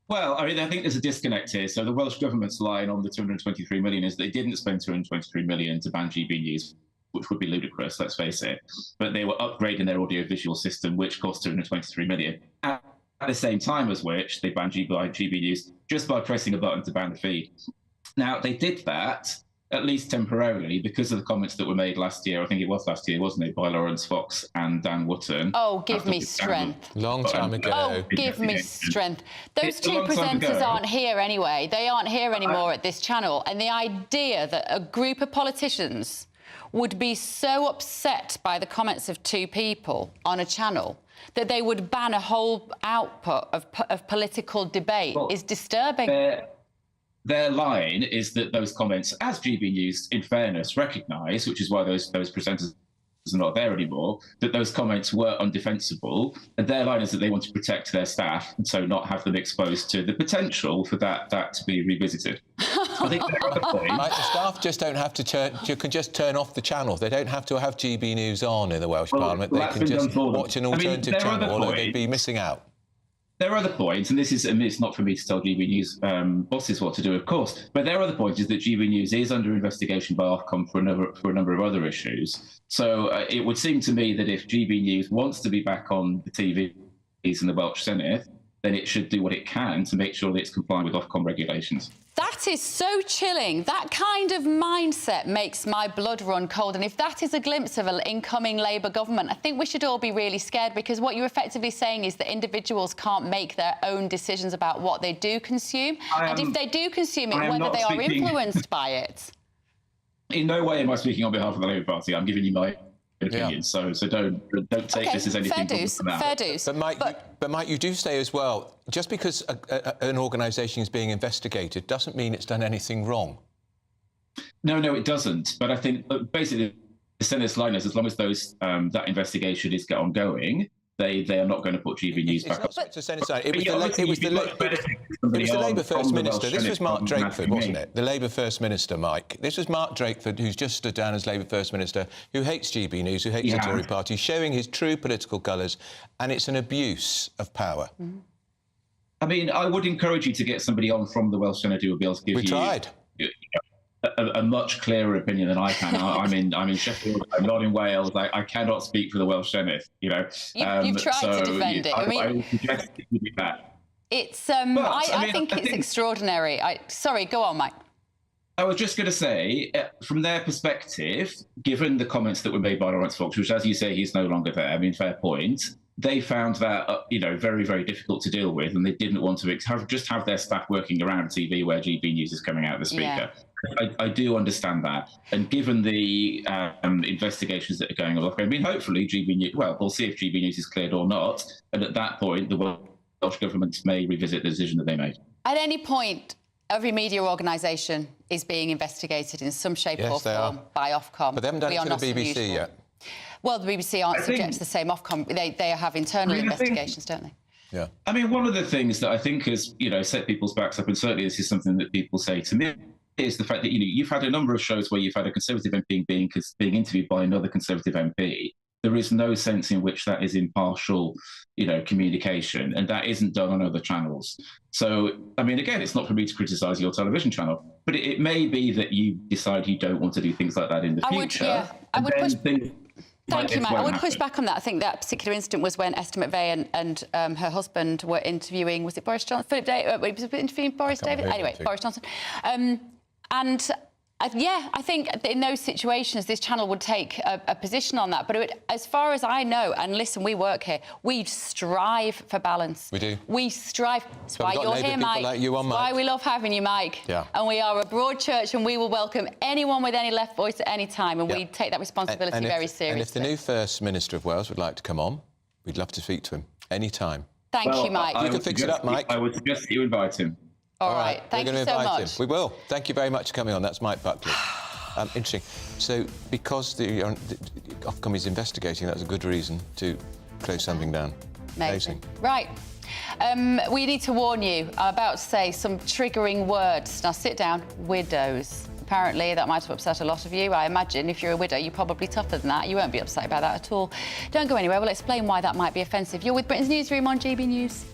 Well, I mean, I think there's a disconnect here. So the Welsh Government's line on the 223 million is they didn't spend 223 million to ban GB News, which would be ludicrous, let's face it. But they were upgrading their audiovisual system, which cost 223 million. At the same time as which, they banned GB News just by pressing a button to ban the feed. Now, they did that, at least temporarily, because of the comments that were made last year. I think it was last year, wasn't it, by Lawrence Fox and Dan Wootton. Oh, give me strength. Long time ago. Oh, give me strength. Those two presenters aren't here anyway. They aren't here anymore at this channel. And the idea that a group of politicians would be so upset by the comments of two people on a channel that they would ban a whole output of political debate is disturbing. Their line is that those comments, as GB News, in fairness, recognise, which is why those presenters are not there anymore, that those comments were undefensible. And their line is that they want to protect their staff and so not have them exposed to the potential for that to be revisited. I think there are other points. Like the staff just don't have to turn. You can just turn off the channel. They don't have to have GB News on in the Welsh Parliament. They can just watch an alternative channel, although they'd be missing out. There are other points, and it's not for me to tell GB News bosses what to do, of course, but there are other points, is that GB News is under investigation by Ofcom for a number of other issues. So it would seem to me that if GB News wants to be back on the TVs in the Welsh Senedd, then it should do what it can to make sure that it's compliant with Ofcom regulations. That is so chilling. That kind of mindset makes my blood run cold. And if that is a glimpse of an incoming Labour government, I think we should all be really scared, because what you're effectively saying is that individuals can't make their own decisions about what they do consume. And if they do consume it, whether they are influenced by it. In no way am I speaking on behalf of the Labour Party. I'm giving you my opinion, so don't take this as anything. Fair dues. But Mike, you do say as well, just because an organisation is being investigated doesn't mean it's done anything wrong. No, it doesn't. But I think basically the Senate's line is, as long as that investigation is ongoing, they are not going to put GB News back up. It was the Labour First Minister. This was Mark Drakeford, wasn't it? The Labour First Minister, Mike. This was Mark Drakeford, who's just stood down as Labour First Minister, who hates GB News, who hates the Tory party, showing his true political colours, and it's an abuse of power. Mm-hmm. I mean, I would encourage you to get somebody on from the Welsh Senedd who will be able to give a much clearer opinion than I can. I'm in Sheffield. I'm not in Wales. I cannot speak for the Welsh Senedd. You've tried to defend it. I would suggest it would be that. It's. I think it's extraordinary. Sorry, go on, Mike. I was just going to say, from their perspective, given the comments that were made by Lawrence Fox, which, as you say, he's no longer there. I mean, fair point. They found that, very, very difficult to deal with, and they didn't want to have their staff working around TV where GB News is coming out of the speaker. Yeah. I do understand that. And given the investigations that are going on, I mean, hopefully GB News, we'll see if GB News is cleared or not. And at that point, the Welsh Government may revisit the decision that they made. At any point, every media organisation is being investigated in some shape or form by Ofcom. But they haven't done it to the BBC yet. Well, the BBC aren't subject to the same Ofcom. They have internal investigations, don't they? Yeah. I mean, one of the things that I think has, set people's backs up, and certainly this is something that people say to me, is the fact that, you've had a number of shows where you've had a Conservative MP being interviewed by another Conservative MP, There is no sense in which that is impartial, communication, and that isn't done on other channels. So, I mean, again, it's not for me to criticise your television channel, but it may be that you decide you don't want to do things like that in the future. Thank you, Mike. I would push back on that. I think that particular incident was when Esther McVeigh and her husband were interviewing, was it Boris Johnson? Philip David, was interviewing Boris David? Anyway, Boris Johnson. I think in those situations, this channel would take a position on that. But as far as I know, and listen, we work here, we strive for balance. We do. We strive. That's why you're here, Mike. Like you on, Mike. That's why we love having you, Mike. Yeah. And we are a broad church, and we will welcome anyone with any left voice at any time, and we take that responsibility very seriously. And if the new First Minister of Wales would like to come on, we'd love to speak to him any time. Thank you, Mike. You can fix it up, Mike. I would suggest you invite him. All right. Thank you so much. Him. We will. Thank you very much for coming on. That's Mike Buckley. Interesting. So, because the Ofcom is investigating, that's a good reason to close something down. Amazing. Right. We need to warn you. I'm about to say some triggering words. Now, sit down. Widows. Apparently, that might have upset a lot of you. I imagine if you're a widow, you're probably tougher than that. You won't be upset about that at all. Don't go anywhere. We'll explain why that might be offensive. You're with Britain's Newsroom on GB News.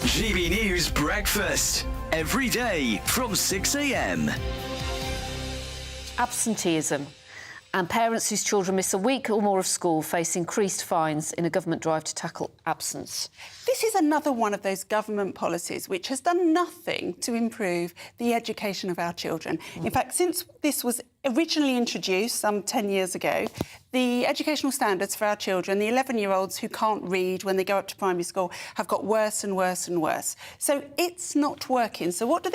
GB News Breakfast, every day from 6 a.m. Absenteeism and parents whose children miss a week or more of school face increased fines in a government drive to tackle absence. This is another one of those government policies which has done nothing to improve the education of our children. In fact, since this was originally introduced some 10 years ago, the educational standards for our children, the 11-year-olds who can't read when they go up to primary school, have got worse and worse and worse. So it's not working. So what do?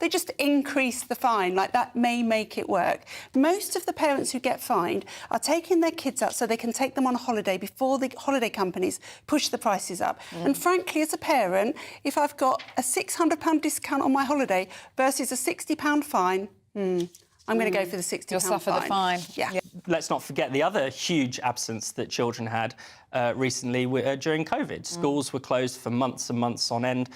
They just increase the fine, like that may make it work. Most of the parents who get fined are taking their kids out so they can take them on a holiday before the holiday companies push the prices up. And frankly, as a parent, if I've got a £600 discount on my holiday versus a £60 fine, I'm going to go for the £60 You'll suffer fine. the fine. Yeah. Let's not forget the other huge absence that children had recently during COVID. Schools were closed for months and months on end.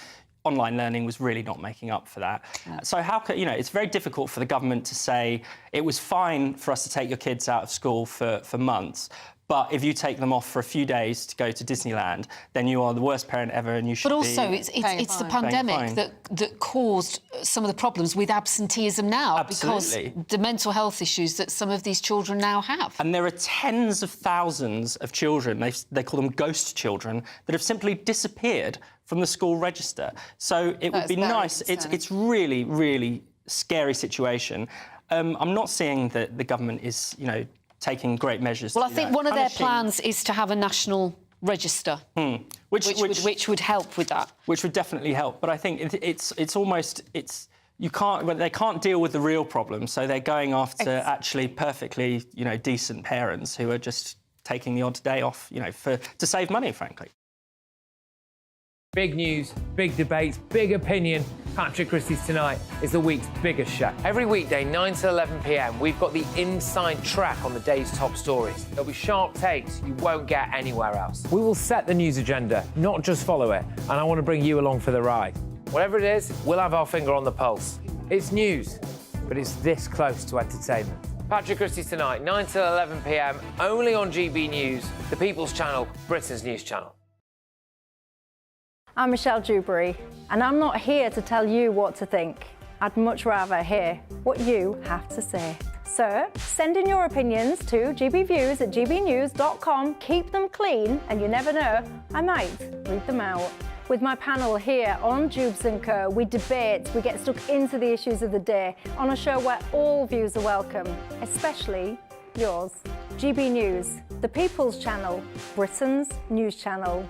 Online learning was really not making up for that. So how can, it's very difficult for the government to say it was fine for us to take your kids out of school for months, but if you take them off for a few days to go to Disneyland, then you are the worst parent ever and you should But also, be it's the pandemic that caused some of the problems with absenteeism now. Absolutely. Because the mental health issues that some of these children now have. And there are tens of thousands of children, they call them ghost children, that have simply disappeared from the school register. So it would be nice. It's really, really scary situation. I'm not saying that the government is, taking great measures. Well, I think one of their plans is to have a national register, which would help with that. Which would definitely help. But I think they can't deal with the real problem, so they're going after actually perfectly, decent parents who are just taking the odd day off, to save money, frankly. Big news, big debates, big opinion. Patrick Christie's Tonight is the week's biggest show. Every weekday, 9 to 11 p.m, we've got the inside track on the day's top stories. There'll be sharp takes you won't get anywhere else. We will set the news agenda, not just follow it, and I want to bring you along for the ride. Whatever it is, we'll have our finger on the pulse. It's news, but it's this close to entertainment. Patrick Christie's Tonight, 9 to 11 p.m, only on GB News, the People's Channel, Britain's news channel. I'm Michelle Dewberry, and I'm not here to tell you what to think. I'd much rather hear what you have to say. So, send in your opinions to gbviews@gbnews.com. Keep them clean, and you never know, I might read them out. With my panel here on Jubes & Co, we debate, we get stuck into the issues of the day on a show where all views are welcome, especially yours. GB News, the People's Channel, Britain's news channel.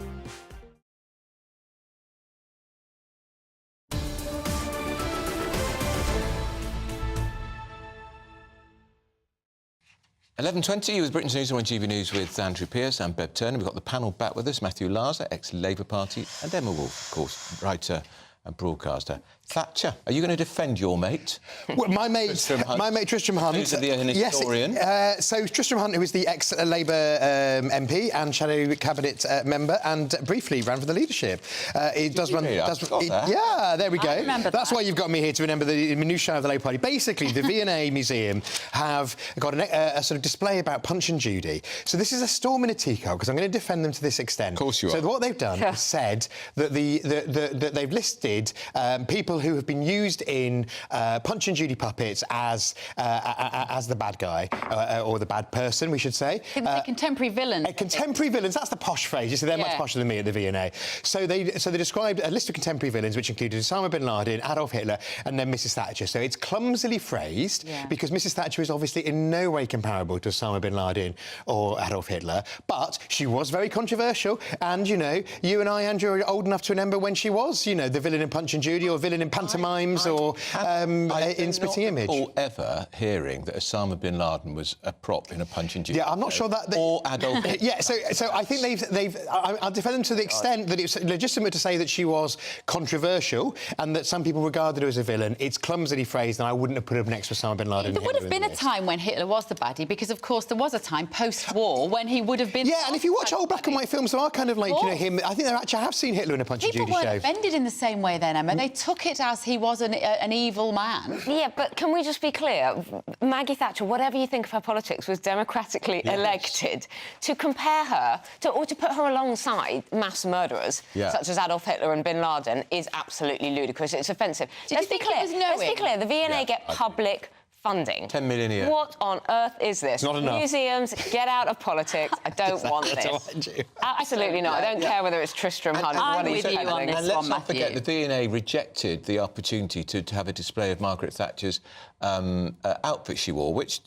11:20 with Britain's News on GB News with Andrew Pearce and Bev Turner. We've got the panel back with us, Matthew Larser, ex-Labour Party, and Emma Wolfe, of course, writer and broadcaster. Thatcher, are you going to defend your mate? Well, my mate Tristram Hunt. Who's an historian? Yes, so Tristram Hunt, who is the ex-Labour MP and shadow cabinet member, and briefly ran for the leadership. It does run. Yeah, there we go. That's why you've got me here to remember the minutiae of the Labour Party. Basically, the V&A Museum have got a sort of display about Punch and Judy. So this is a storm in a teacup because I'm going to defend them to this extent. Of course you are. So what they've done is said that that they've listed people who have been used in Punch and Judy puppets as the bad guy or the bad person, we should say. Contemporary villains. Contemporary villains. That's the posh phrase. You see, they're much posher than me at the V&A. So they described a list of contemporary villains, which included Osama bin Laden, Adolf Hitler, and then Mrs. Thatcher. So it's clumsily phrased because Mrs. Thatcher is obviously in no way comparable to Osama bin Laden or Adolf Hitler, but she was very controversial. And you know, you and I, Andrew, are old enough to remember when she was, you know, the villain in Punch and Judy or villain in pantomimes or in Spitting Image. Or ever hearing that Osama bin Laden was a prop in a Punch and Judy. Yeah, I'm not sure that. Or Adolf. Yeah, so I think I'll defend them to the extent that it's legitimate to say that she was controversial and that some people regarded her as a villain. It's clumsily phrased, and I wouldn't have put her next to Osama bin Laden. There would have been a time when Hitler was the baddie, because of course there was a time post-war when he would have been. Yeah, and if you watch old black and white films, there are kind of like, you know, him. I think they actually have seen Hitler in a Punch and Judy People show. weren't offended in the same way then, Emma. They took it as he was an evil man. Yeah, but can we just be clear? Maggie Thatcher, whatever you think of her politics, was democratically elected. To compare her or to put her alongside mass murderers such as Adolf Hitler and bin Laden is absolutely ludicrous. It's offensive. Let's be clear. The V&A get public funding. 10 million a year. What on earth is this? Not enough. Museums, get out of politics. I don't want this. Absolutely not. I don't care whether it's Tristram Hunt. I'm with you on this. And let's not forget, the V&A rejected the opportunity to have a display of Margaret Thatcher's outfit she wore, which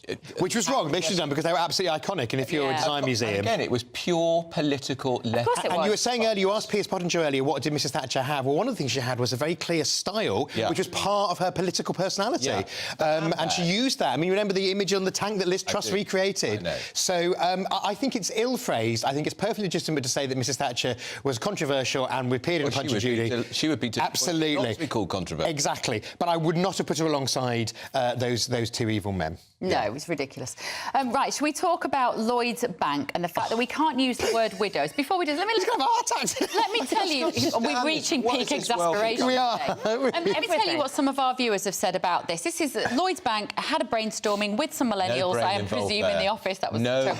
was wrong. They should have done, because they were absolutely iconic. And if you're a design museum, and again, it was pure political left. Of course it was. And you were saying earlier, you asked Piers Pottinger earlier, what did Mrs. Thatcher have? Well, one of the things she had was a very clear style, which was part of her political personality, and she used that. I mean, you remember the image on the tank that Liz Truss recreated. So I think it's ill-phrased. I think it's perfectly legitimate to say that Mrs. Thatcher was controversial and appeared in Punch and Judy. She would be absolutely not to be called controversial. Exactly, but I would not have put her alongside those two evil men. No, it was ridiculous. Right, shall we talk about Lloyds Bank and the fact that we can't use the word widows? Before we do, let me tell you, we're reaching peak exasperation. We are. Let me tell you what some of our viewers have said about this. This is Lloyds Bank had a brainstorming with some millennials, I presume, in the office. That was no,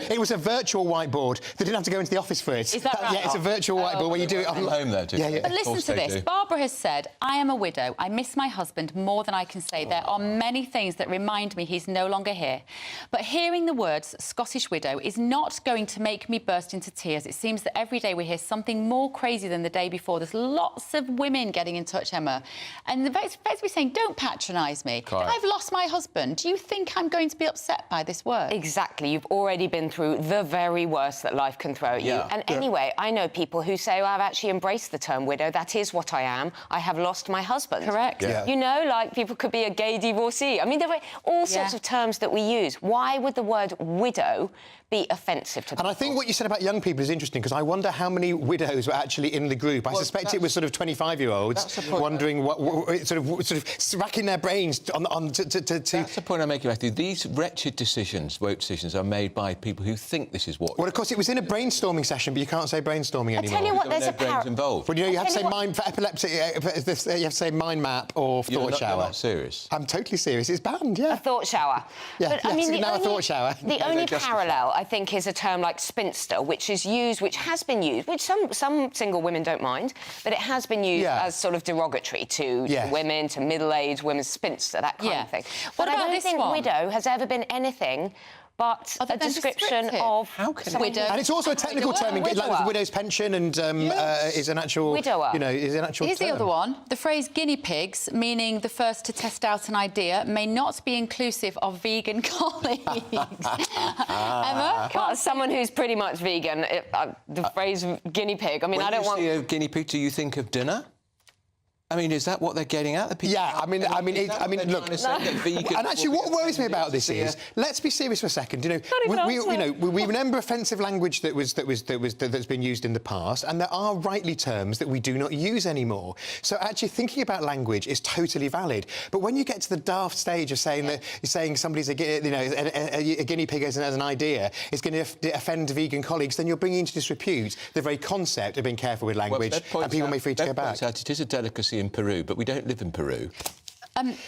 it was a virtual whiteboard. They didn't have to go into the office for it. Is that right? Yeah, it's a virtual whiteboard where you do it on home there, too. But listen to this. Barbara has said, I am a widow. I miss my husband more than I can say. There are many things that remind me he's no longer here. But hearing the words Scottish widow is not going to make me burst into tears. It seems that every day we hear something more crazy than the day before. There's lots of women getting in touch, Emma. And it's basically saying, don't patronise me. If I've lost my husband, do you think I'm going to be upset by this word? Exactly. You've already been through the very worst that life can throw at you. And anyway, I know people who say, I've actually embraced the term widow. That is what I am. I have lost my husband. Correct. You know, like people could be a gay divorcee. I mean, there are all sorts of terms that we use. Why would the word widow be offensive to people? And I think what you said about young people is interesting, because I wonder how many widows were actually in the group. I suspect it was sort of 25-year-olds wondering what sort of racking their brains on to. That's the point I'm making, Matthew. These wretched vote decisions, are made by people who think this is what. Well, of course, it was in a brainstorming session, but you can't say brainstorming anymore. I tell you what, there's a brains involved. Well, you know, you have to say mind for epilepsy. You have to say mind map or thought shower. You're not serious. I'm totally serious. It's banned. Yeah. A thought shower. Yeah. But, I mean, a thought shower. The only parallel, I think, is a term like spinster, which is used, which has been used, which some single women don't mind, but it has been used as sort of derogatory to women, to middle-aged women, spinster, that kind of thing. But I don't think widow has ever been anything but a description of widow. And it's also a technical term, like the widow's pension, and is an actual widower. You know, is an actual. Here's term. the other one. The phrase guinea pigs, meaning the first to test out an idea, may not be inclusive of vegan colleagues. Emma? Well, as someone who's pretty much vegan, the phrase guinea pig, I mean, I don't want... When you see a guinea pig, do you think of dinner? I mean, is that what they're getting at? The people? Yeah, I mean, look. And actually, what worries me about this is, let's be serious for a second. You know, we remember offensive language that's been used in the past, and there are rightly terms that we do not use anymore. So actually, thinking about language is totally valid. But when you get to the daft stage of saying that somebody's a guinea pig as an idea is going to offend vegan colleagues, then you're bringing into disrepute the very concept of being careful with language, and people may be free to go back. It is a delicacy in Peru, but we don't live in Peru.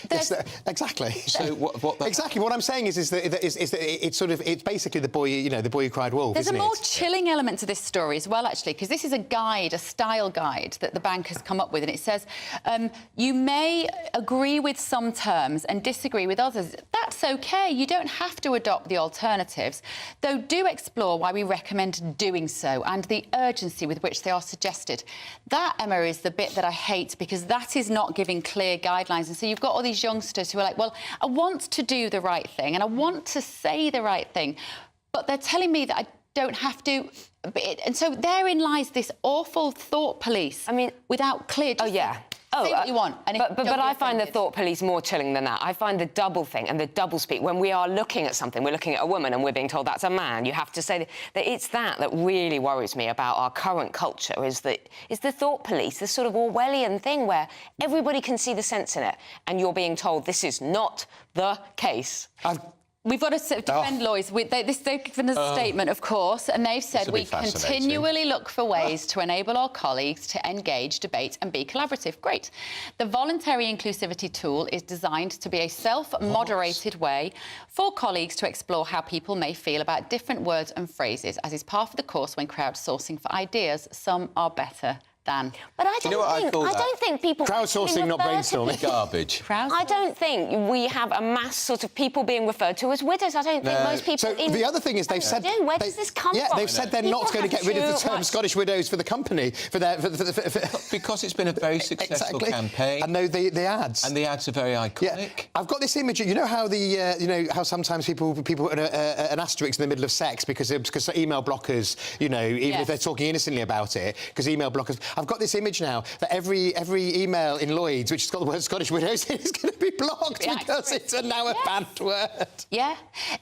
Yes, exactly. So exactly what I'm saying is that it's basically the boy who cried wolf. There's isn't a more it? chilling element to this story as well, actually, because this is a style guide that the bank has come up with, and it says you may agree with some terms and disagree with others. That's OK. You don't have to adopt the alternatives, though do explore why we recommend doing so and the urgency with which they are suggested. That, Emma, is the bit that I hate, because that is not giving clear guidelines. And so you've got all these youngsters who are like, well, I want to do the right thing and I want to say the right thing, but they're telling me that I don't have to. And so therein lies this awful thought police. I mean, without clear... Say what you want. And but I find the thought police more chilling than that. I find the double thing and the double speak. When we are looking at something, we're looking at a woman and we're being told that's a man. You have to say that it's that really worries me about our current culture, is the thought police, this sort of Orwellian thing where everybody can see the sense in it and you're being told this is not the case. We've got to defend lawyers. They've given us a statement, of course, and they've said we continually look for ways to enable our colleagues to engage, debate and be collaborative. Great. The voluntary inclusivity tool is designed to be a self-moderated way for colleagues to explore how people may feel about different words and phrases, as is part of the course when crowdsourcing for ideas. Some are better than. But I don't think people... Crowdsourcing, not brainstorming. Garbage. I don't think we have a mass sort of people being referred to as widows. I don't think most people... So the other thing is they've said... Where does this come from? Yeah, they've said they're not going to get rid of the term Scottish widows for the company, because it's been a very successful campaign. And the ads. And the ads are very iconic. Yeah. I've got this image. You know how how sometimes people put an asterisk in the middle of sex because email blockers, even if they're talking innocently about it, because email blockers... I've got this image now that every email in Lloyd's which has got the word Scottish widows in is going to be blocked because it's now a banned word. Yeah,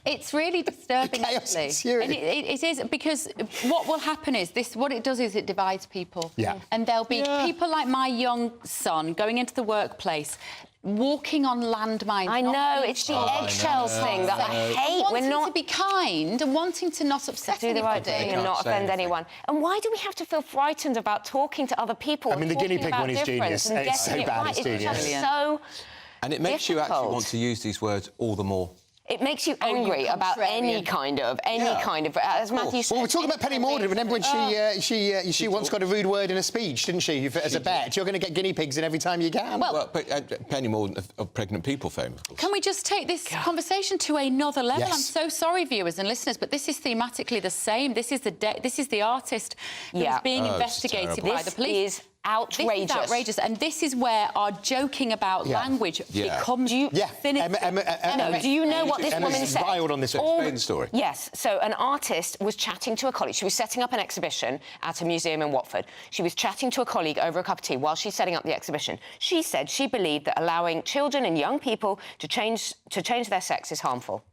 it's really disturbing, actually. And it is, because what will happen is what it does is it divides people. Yeah. And there'll be people like my young son going into the workplace, walking on landmines. I know, it's the eggshells thing that I hate. Wanting to be kind and wanting to not upset do the right thing and not offend anyone. And why do we have to feel frightened about talking to other people? I mean, the guinea pig one is genius. It's so bad, it's genius. It's just so And it makes you actually want to use these words all the more. It makes you angry about any kind of, as Matthew said. Well, we're talking about Penny Mordaunt. Remember when she once got a rude word in a speech, didn't she, as a bet? You're going to get guinea pigs in every time you can. Well, but Penny Mordaunt of Pregnant People fame, of course. Can we just take this conversation to another level? Yes. I'm so sorry, viewers and listeners, but this is thematically the same. This is the artist who's being investigated by the police. This is outrageous. This is outrageous, and this is where our joking about language becomes sinister. Emma, do you know what this woman said? Riled on this. Explain the story. Yes. So an artist was chatting to a colleague. She was setting up an exhibition at a museum in Watford. She was chatting to a colleague over a cup of tea while she's setting up the exhibition. She said she believed that allowing children and young people to change their sex is harmful,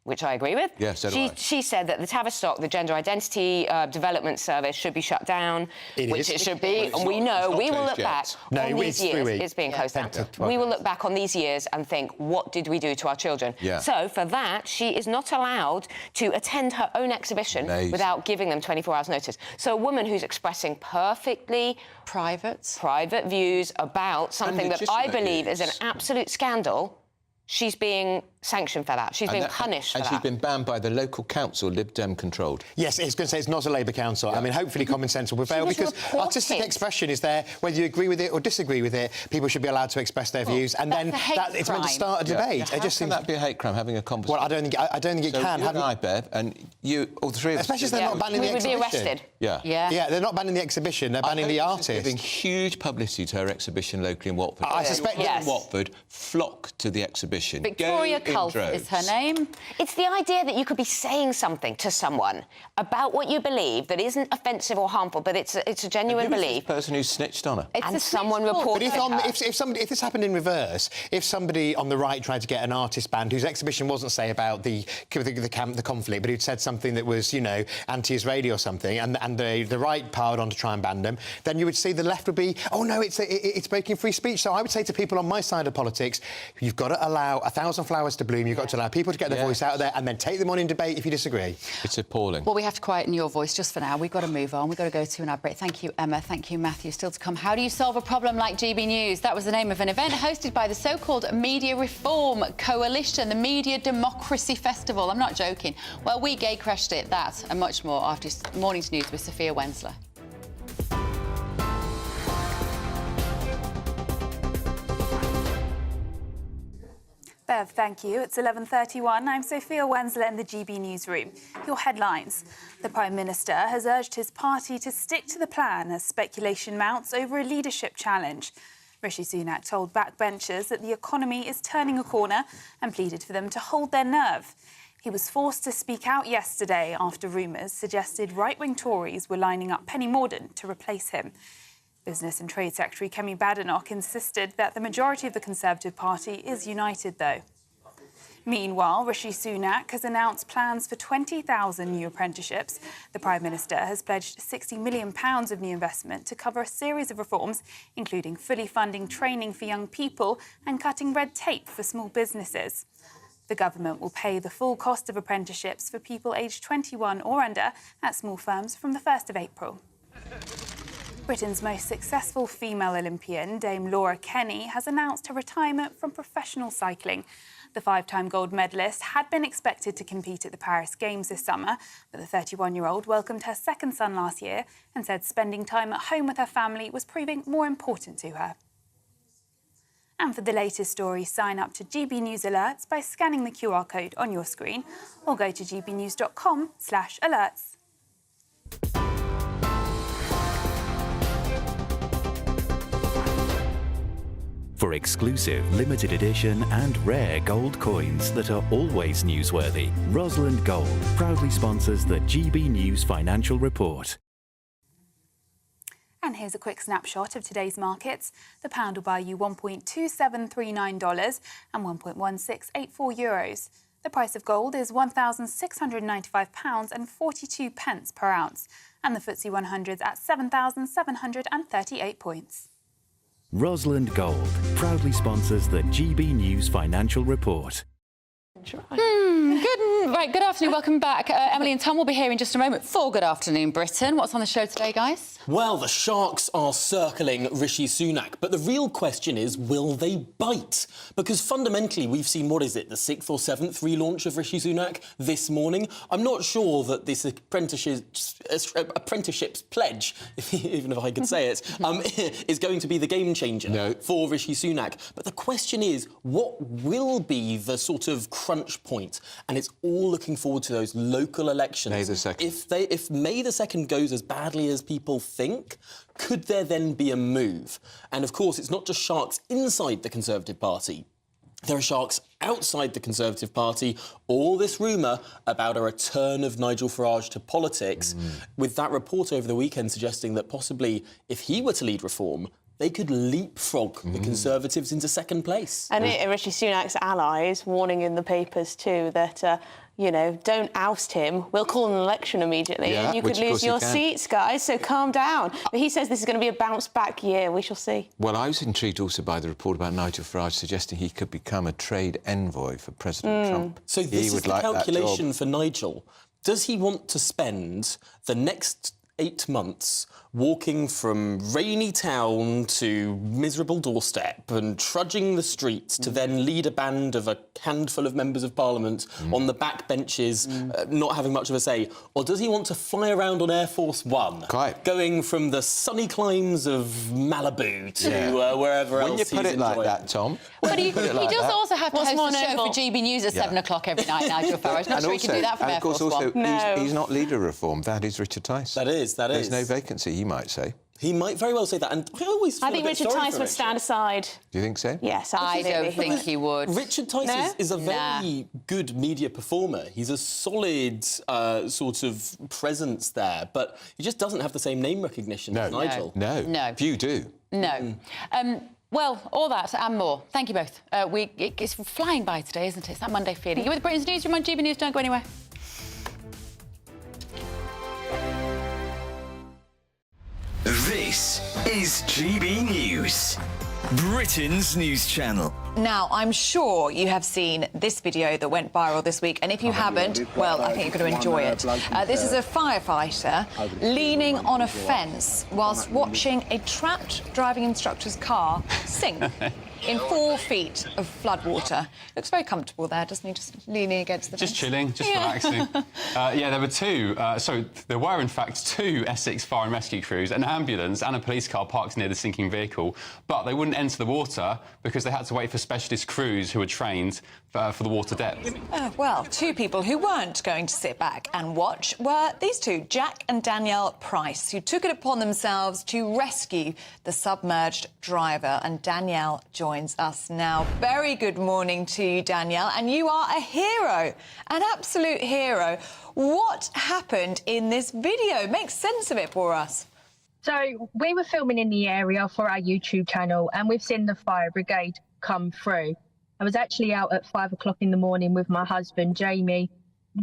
which I agree with. Yes, so do I. She said that the Tavistock, the Gender Identity Development Service, should be shut down, which it should be. And we know, we will look back on these years. It's being closed down. We will look back on these years and think, what did we do to our children? Yeah. So, for that, she is not allowed to attend her own exhibition without giving them 24 hours' notice. So a woman who's expressing perfectly private views about something that I believe is an absolute scandal, she's being sanctioned for that. She's being punished for that. And she's been banned by the local council, Lib Dem controlled. Yes, it's going to say it's not a Labour council. I mean, hopefully common sense will prevail, because artistic expression is there, whether you agree with it or disagree with it. People should be allowed to express their views, and then it's meant to start a debate. It just seems that be a hate crime, having a conversation. Well, I don't think it can. You and I, Bev, and you, all three of us. Especially if they're not banning the exhibition. We would be arrested. Yeah, they're not banning the exhibition. They're banning the artist. Giving huge publicity to her exhibition locally in Watford. I suspect in Watford flock to the exhibition. Victoria Go Pulse is her name. It's the idea that you could be saying something to someone about what you believe that isn't offensive or harmful, but it's a genuine belief. The person who snitched on her. And someone reported But if this happened in reverse, if somebody on the right tried to get an artist banned whose exhibition wasn't, say, about the conflict, but who'd said something that was, you know, anti-Israeli or something, and the right piled on to try and ban them, then you would see the left would be, oh no, it's breaking free speech. So I would say to people on my side of politics, you've got to allow 1,000 flowers to bloom. You've got to allow people to get their voice out there, and then take them on in debate if you disagree. It's appalling. Well, we have to quieten your voice just for now. We've got to move on. We've got to go to an ad break. Thank you, Emma. Thank you, Matthew. Still to come. How do you solve a problem like GB News? That was the name of an event hosted by the so-called Media Reform Coalition, the Media Democracy Festival. I'm not joking. Well, we gay crashed it. That and much more after morning's news with Sophia Wensler. Bev, thank you. It's 11:31. I'm Sophia Wensler in the GB Newsroom. Your headlines. The Prime Minister has urged his party to stick to the plan as speculation mounts over a leadership challenge. Rishi Sunak told backbenchers that the economy is turning a corner and pleaded for them to hold their nerve. He was forced to speak out yesterday after rumours suggested right-wing Tories were lining up Penny Mordaunt to replace him. Business and Trade Secretary Kemi Badenoch insisted that the majority of the Conservative Party is united, though. Meanwhile, Rishi Sunak has announced plans for 20,000 new apprenticeships. The Prime Minister has pledged £60 million of new investment to cover a series of reforms, including fully funding training for young people and cutting red tape for small businesses. The government will pay the full cost of apprenticeships for people aged 21 or under at small firms from the 1st of April. Britain's most successful female Olympian, Dame Laura Kenny, has announced her retirement from professional cycling. The 5-time gold medalist had been expected to compete at the Paris Games this summer, but the 31-year-old welcomed her second son last year and said spending time at home with her family was proving more important to her. And for the latest story, sign up to GB News Alerts by scanning the QR code on your screen or go to gbnews.com/alerts. For exclusive, limited edition and rare gold coins that are always newsworthy, Rosalind Gold proudly sponsors the GB News Financial Report. And here's a quick snapshot of today's markets. The pound will buy you $1.2739 and €1.1684. The price of gold is £1,695 and 42 pence per ounce. And the FTSE 100's at 7,738 points. Rosalind Gold proudly sponsors the GB News Financial Report. Good afternoon, welcome back. Emily and Tom will be here in just a moment for Good Afternoon Britain. What's on the show today, guys? Well, the sharks are circling Rishi Sunak, but the real question is, will they bite? Because fundamentally, we've seen, what is it, the 6th or 7th relaunch of Rishi Sunak this morning? I'm not sure that this apprenticeships pledge, even if I could say it, is going to be the game changer for Rishi Sunak. But the question is, what will be the sort of crunch point? And it's all looking forward to those local elections. May the 2nd. If May the 2nd goes as badly as people think, could there then be a move? And of course, it's not just sharks inside the Conservative Party. There are sharks outside the Conservative Party. All this rumour about a return of Nigel Farage to politics, with that report over the weekend suggesting that possibly, if he were to lead reform, they could leapfrog the Conservatives into second place. And Rishi Sunak's allies warning in the papers too that, you know, don't oust him. We'll call an election immediately and you could lose your seats, guys, so calm down. But he says this is going to be a bounce-back year. We shall see. Well, I was intrigued also by the report about Nigel Farage suggesting he could become a trade envoy for President Trump. So this is the calculation for Nigel. Does he want to spend the next 8 months walking from rainy town to miserable doorstep and trudging the streets to then lead a band of a handful of members of Parliament on the back benches, not having much of a say? Or does he want to fly around on Air Force One, going from the sunny climes of Malibu to wherever else he's When you put it like enjoying? that, Tom. But he does also have to host a show for GB News at 7 o'clock every night, Nigel Farage. Not sure he can do that from Air Force One. He's not leader of reform. That is Richard Tice. That is. There's no vacancy, he might say. He might very well say that, and I always feel I think a bit Richard sorry Tice for would stand aside. Do you think so? Yes, I absolutely. don't think he would. Richard Tice No? is a very good media performer. He's a solid sort of presence there, but he just doesn't have the same name recognition as Nigel. No. Few do. No. Well, all that and more. Thank you both. It's flying by today, isn't it? It's that Monday feeling. You're with Britain's Newsroom on GB News. Don't go anywhere. This is GB News, Britain's news channel. Now, I'm sure you have seen this video that went viral this week, and if you haven't, well, I think you're going to enjoy it. This is a firefighter leaning on a fence whilst watching a trapped driving instructor's car sink in 4 feet of floodwater. Looks very comfortable there, doesn't he? Just leaning against the fence. Just chilling, just relaxing. Yeah, there were two. There were, in fact, 2 Essex fire and rescue crews, an ambulance and a police car parked near the sinking vehicle, but they wouldn't enter the water because they had to wait for specialist crews who were trained for the water depth. Well, 2 people who weren't going to sit back and watch were these 2, Jack and Danielle Price, who took it upon themselves to rescue the submerged driver. And Danielle joins us now. Very good morning to you, Danielle, and you are a hero, an absolute hero. What happened in this video? Make sense of it for us. So we were filming in the area for our YouTube channel, and we've seen the fire brigade come through. I was actually out at 5 o'clock in the morning with my husband, Jamie.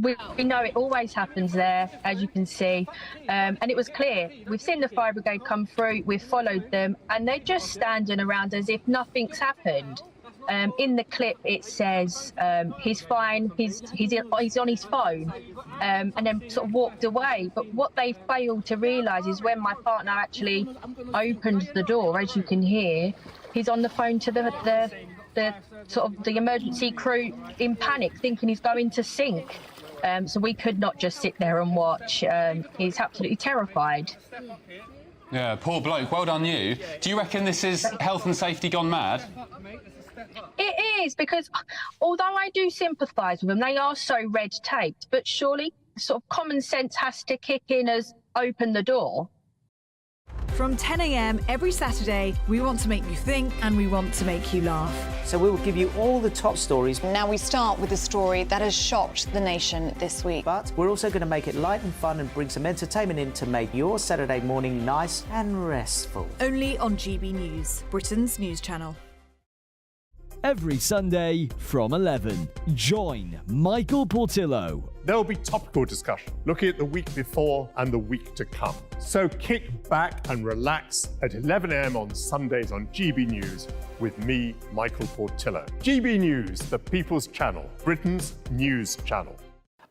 We know it always happens there, as you can see, and it was clear. We've seen the fire brigade come through, we've followed them, and they're just standing around as if nothing's happened. In the clip, it says he's fine, he's on his phone, and then sort of walked away. But what they failed to realise is when my partner actually opened the door, as you can hear, he's on the phone to the emergency crew in panic, thinking he's going to sink. So we could not just sit there and watch. He's absolutely terrified. Yeah, poor bloke. Well done, you. Do you reckon this is health and safety gone mad? It is, because although I do sympathise with them, they are so red-taped, but surely sort of common sense has to kick in as open the door. From 10 a.m. every Saturday, we want to make you think and we want to make you laugh. So we will give you all the top stories. Now we start with a story that has shocked the nation this week. But we're also going to make it light and fun and bring some entertainment in to make your Saturday morning nice and restful. Only on GB News, Britain's news channel. Every Sunday from 11, join Michael Portillo. There will be topical discussion, looking at the week before and the week to come. So kick back and relax at 11 a.m. on Sundays on GB News with me, Michael Portillo. GB News, the People's Channel, Britain's news channel.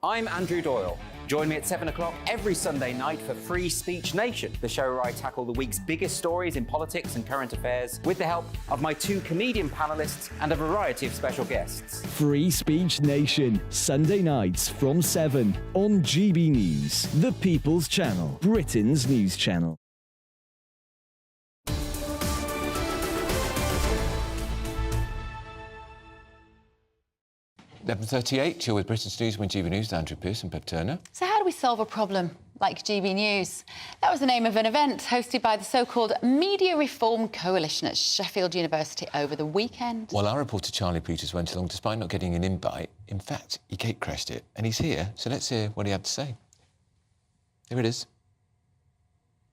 I'm Andrew Doyle. Join me at 7 o'clock every Sunday night for Free Speech Nation, the show where I tackle the week's biggest stories in politics and current affairs with the help of my 2 comedian panellists and a variety of special guests. Free Speech Nation, Sunday nights from 7 on GB News, the People's Channel, Britain's news channel. 11:38, you're with Britain's News with GB News, Andrew Pearson, Bev Turner. So how do we solve a problem like GB News? That was the name of an event hosted by the so-called Media Reform Coalition at Sheffield University over the weekend. Well, our reporter Charlie Peters went along despite not getting an invite. In fact, he gate-crashed it, and he's here, so let's hear what he had to say. Here it is.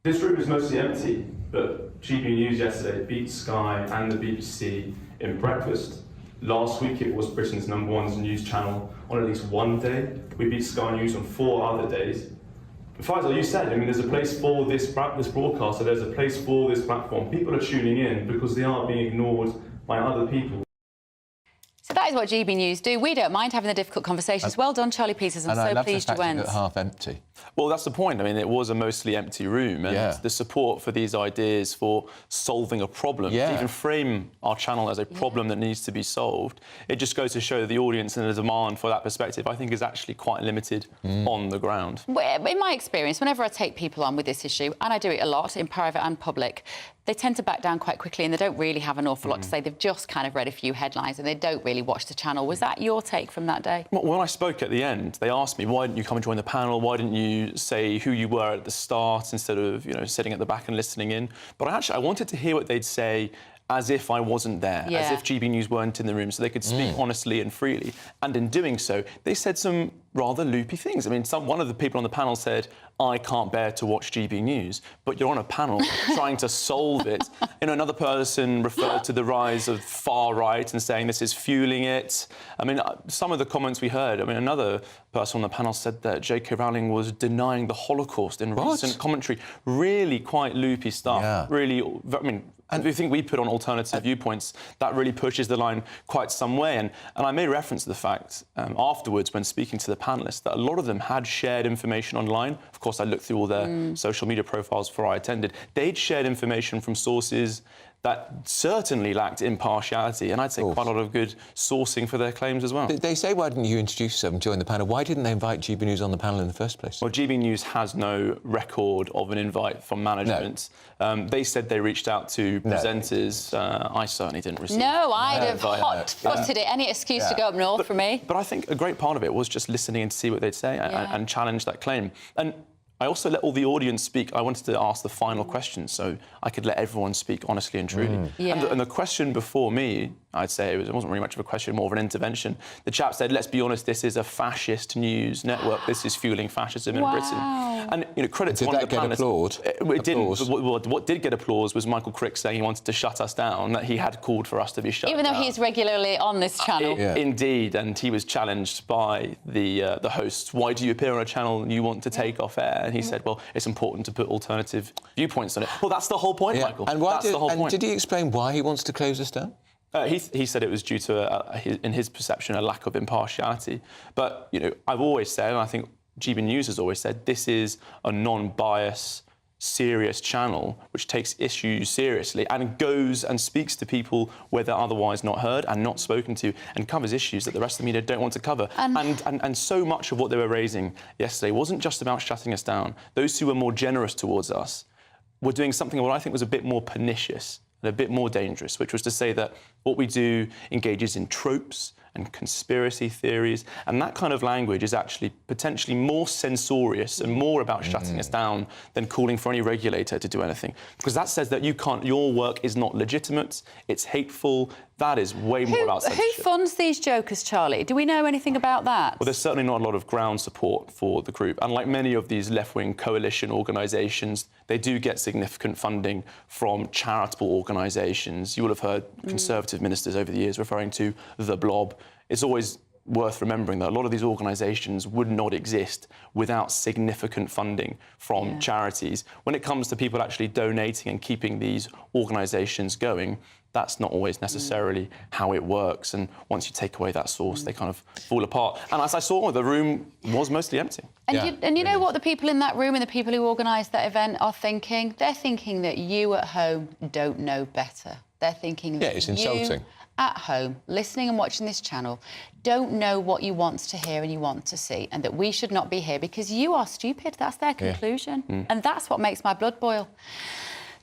This room is mostly empty, but GB News yesterday beat Sky and the BBC in breakfast. Last week it was Britain's #1 news channel on at least one day. We beat Sky News on 4 other days. Faisal, you said, I mean, there's a place for this broadcaster, there's a place for this platform. People are tuning in because they are being ignored by other people. So that is what GB News do. We don't mind having the difficult conversations. Well done, Charlie Peters, and so pleased you went. Half empty. Well, that's the point. I mean, it was a mostly empty room, and the support for these ideas for solving a problem, to even frame our channel as a problem that needs to be solved, it just goes to show that the audience and the demand for that perspective, I think, is actually quite limited on the ground. Well, in my experience, whenever I take people on with this issue, and I do it a lot in private and public, they tend to back down quite quickly and they don't really have an awful lot to say. They've just kind of read a few headlines and they don't really watch the channel. Was that your take from that day? Well, when I spoke at the end, they asked me, why didn't you come and join the panel? Why didn't you you say who you were at the start instead of, you know, sitting at the back and listening in. But I wanted to hear what they'd say as if I wasn't there, as if GB News weren't in the room, so they could speak honestly and freely. And in doing so, they said some rather loopy things. I mean, one of the people on the panel said, I can't bear to watch GB News, but you're on a panel trying to solve it. You know, another person referred to the rise of far right and saying this is fueling it. I mean, some of the comments we heard, I mean, another person on the panel said that J.K. Rowling was denying the Holocaust in recent commentary. Really quite loopy stuff. Really, I mean, and we think we put on alternative viewpoints, that really pushes the line quite some way. And I made reference to the fact afterwards when speaking to the panellists that a lot of them had shared information online. Of course, I looked through all their social media profiles before I attended. They'd shared information from sources that certainly lacked impartiality, and I'd say quite a lot of good sourcing for their claims as well. They say, why didn't you introduce yourself and join the panel? Why didn't they invite GB News on the panel in the first place? Well, GB News has no record of an invite from management. No. They said they reached out to presenters. I certainly didn't receive. No, I'd have hot-footed it. Any excuse to go up north for me. But I think a great part of it was just listening and see what they'd say and challenge that claim. And I also let all the audience speak. I wanted to ask the final question so I could let everyone speak honestly and truly. And the question before me, I'd say it wasn't really much of a question, more of an intervention. The chap said, let's be honest, this is a fascist news network. This is fueling fascism in Britain. And, you know, credit to one of the panellists. It didn't. What did get applause was Michael Crick saying he wanted to shut us down, that he had called for us to be shut down. Even though he's regularly on this channel. Indeed, and he was challenged by the hosts. Why do you appear on a channel you want to take off air? And he said, well, it's important to put alternative viewpoints on it. Well, that's the whole point, Michael. And did he explain why he wants to close us down? He said it was due to, in his perception, a lack of impartiality. But, you know, I've always said, and I think GB News has always said, this is a non-biased, serious channel which takes issues seriously and goes and speaks to people where they're otherwise not heard and not spoken to, and covers issues that the rest of the media don't want to cover. And so much of what they were raising yesterday wasn't just about shutting us down. Those who were more generous towards us were doing something what I think was a bit more pernicious and a bit more dangerous, which was to say that what we do engages in tropes and conspiracy theories, and that kind of language is actually potentially more censorious and more about shutting us down than calling for any regulator to do anything. Because that says that your work is not legitimate, it's hateful. That is way more about censorship. Who funds these jokers, Charlie? Do we know anything about that? Well, there's certainly not a lot of ground support for the group. Unlike many of these left-wing coalition organisations, they do get significant funding from charitable organisations. You will have heard Conservative ministers over the years referring to the Blob. It's always worth remembering that a lot of these organisations would not exist without significant funding from charities. When it comes to people actually donating and keeping these organisations going, that's not always necessarily how it works. And once you take away that source, they kind of fall apart. And as I saw, the room was mostly empty. And you know what the people in that room and the people who organised that event are thinking? They're thinking that you at home don't know better. They're thinking that it's insulting. You at home, listening and watching this channel, don't know what you want to hear and you want to see, and that we should not be here because you are stupid. That's their conclusion. And that's what makes my blood boil.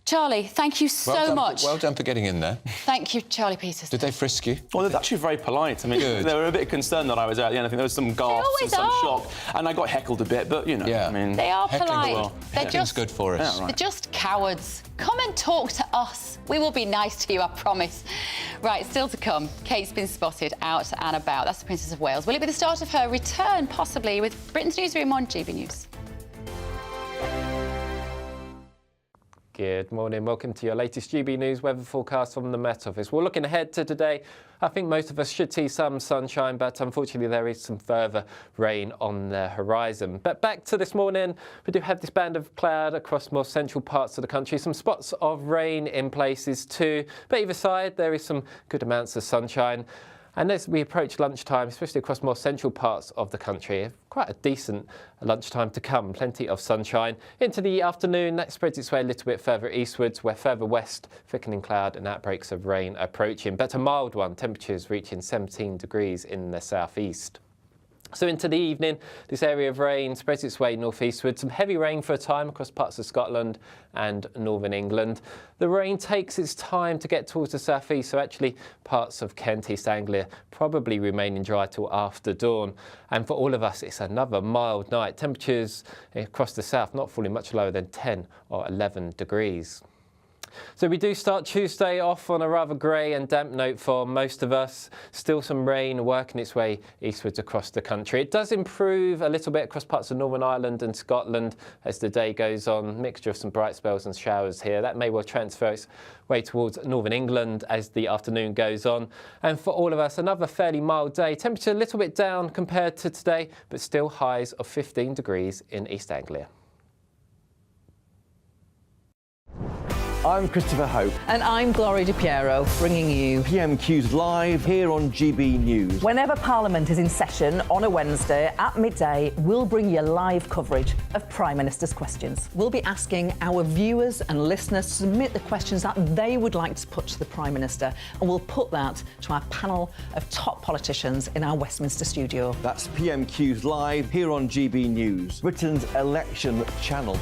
Charlie, thank you so much. Well done for getting in there. Thank you, Charlie Peters. Did they frisk you? Well, they're actually very polite. I mean, they were a bit concerned that I was there at the end. I think there was some gasps and some shock. And I got heckled a bit, but, you know, I mean... They are polite. They're just good for us. They're just cowards. Come and talk to us. We will be nice to you, I promise. Right, still to come. Kate's been spotted out and about. That's the Princess of Wales. Will it be the start of her return, possibly, with Britain's Newsroom on GB News? Good morning. Welcome to your latest GB News weather forecast from the Met Office. We're looking ahead to today. I think most of us should see some sunshine, but unfortunately there is some further rain on the horizon. But back to this morning, we do have this band of cloud across more central parts of the country. Some spots of rain in places too. But either side, there is some good amounts of sunshine. And as we approach lunchtime, especially across more central parts of the country, quite a decent lunchtime to come. Plenty of sunshine. Into the afternoon, that spreads its way a little bit further eastwards, where further west, thickening cloud and outbreaks of rain approaching. But a mild one, temperatures reaching 17 degrees in the southeast. So into the evening, this area of rain spreads its way northeastward. Some heavy rain for a time across parts of Scotland and northern England. The rain takes its time to get towards the southeast, so actually parts of Kent, East Anglia probably remaining dry till after dawn. And for all of us, it's another mild night. Temperatures across the south not falling much lower than 10 or 11 degrees. So we do start Tuesday off on a rather grey and damp note for most of us. Still some rain working its way eastwards across the country. It does improve a little bit across parts of Northern Ireland and Scotland as the day goes on. Mixture of some bright spells and showers here. That may well transfer its way towards Northern England as the afternoon goes on. And for all of us, another fairly mild day. Temperature a little bit down compared to today, but still highs of 15 degrees in East Anglia. I'm Christopher Hope. And I'm Gloria Di Piero, bringing you PMQ's live here on GB News. Whenever Parliament is in session on a Wednesday at midday, we'll bring you live coverage of Prime Minister's questions. We'll be asking our viewers and listeners to submit the questions that they would like to put to the Prime Minister, and we'll put that to our panel of top politicians in our Westminster studio. That's PMQ's live here on GB News, Britain's election channel.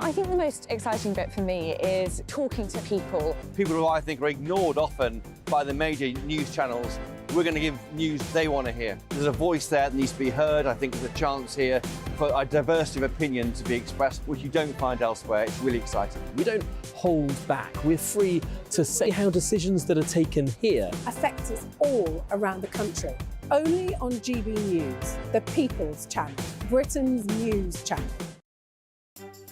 I think the most exciting bit for me is talking to people. People who I think are ignored often by the major news channels. We're going to give news they want to hear. There's a voice there that needs to be heard. I think there's a chance here for a diversity of opinion to be expressed, which you don't find elsewhere. It's really exciting. We don't hold back. We're free to say how decisions that are taken here affect us all around the country. Only on GB News, the People's Channel, Britain's news channel.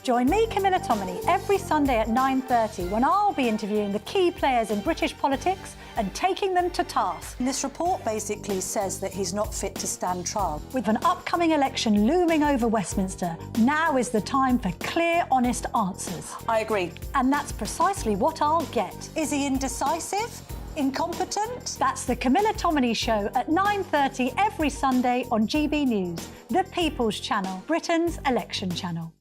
Join me, Camilla Tominey, every Sunday at 9:30 when I'll be interviewing the key players in British politics and taking them to task. This report basically says that he's not fit to stand trial. With an upcoming election looming over Westminster, now is the time for clear, honest answers. I agree. And that's precisely what I'll get. Is he indecisive? Incompetent? That's the Camilla Tominey Show at 9:30 every Sunday on GB News, the People's Channel, Britain's election channel.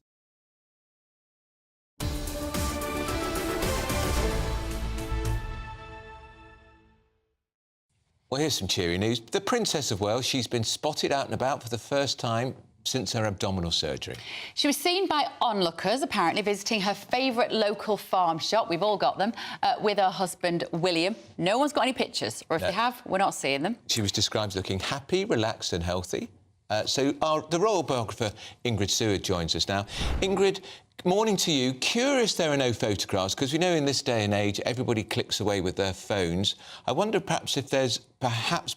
Well, here's some cheery news. The Princess of Wales, she's been spotted out and about for the first time since her abdominal surgery. She was seen by onlookers, apparently visiting her favourite local farm shop, we've all got them, with her husband, William. No one's got any pictures, or if they have, we're not seeing them. She was described as looking happy, relaxed and healthy. The royal biographer, Ingrid Seward, joins us now. Ingrid, morning to you. Curious there are no photographs, because we know in this day and age everybody clicks away with their phones. I wonder perhaps if there's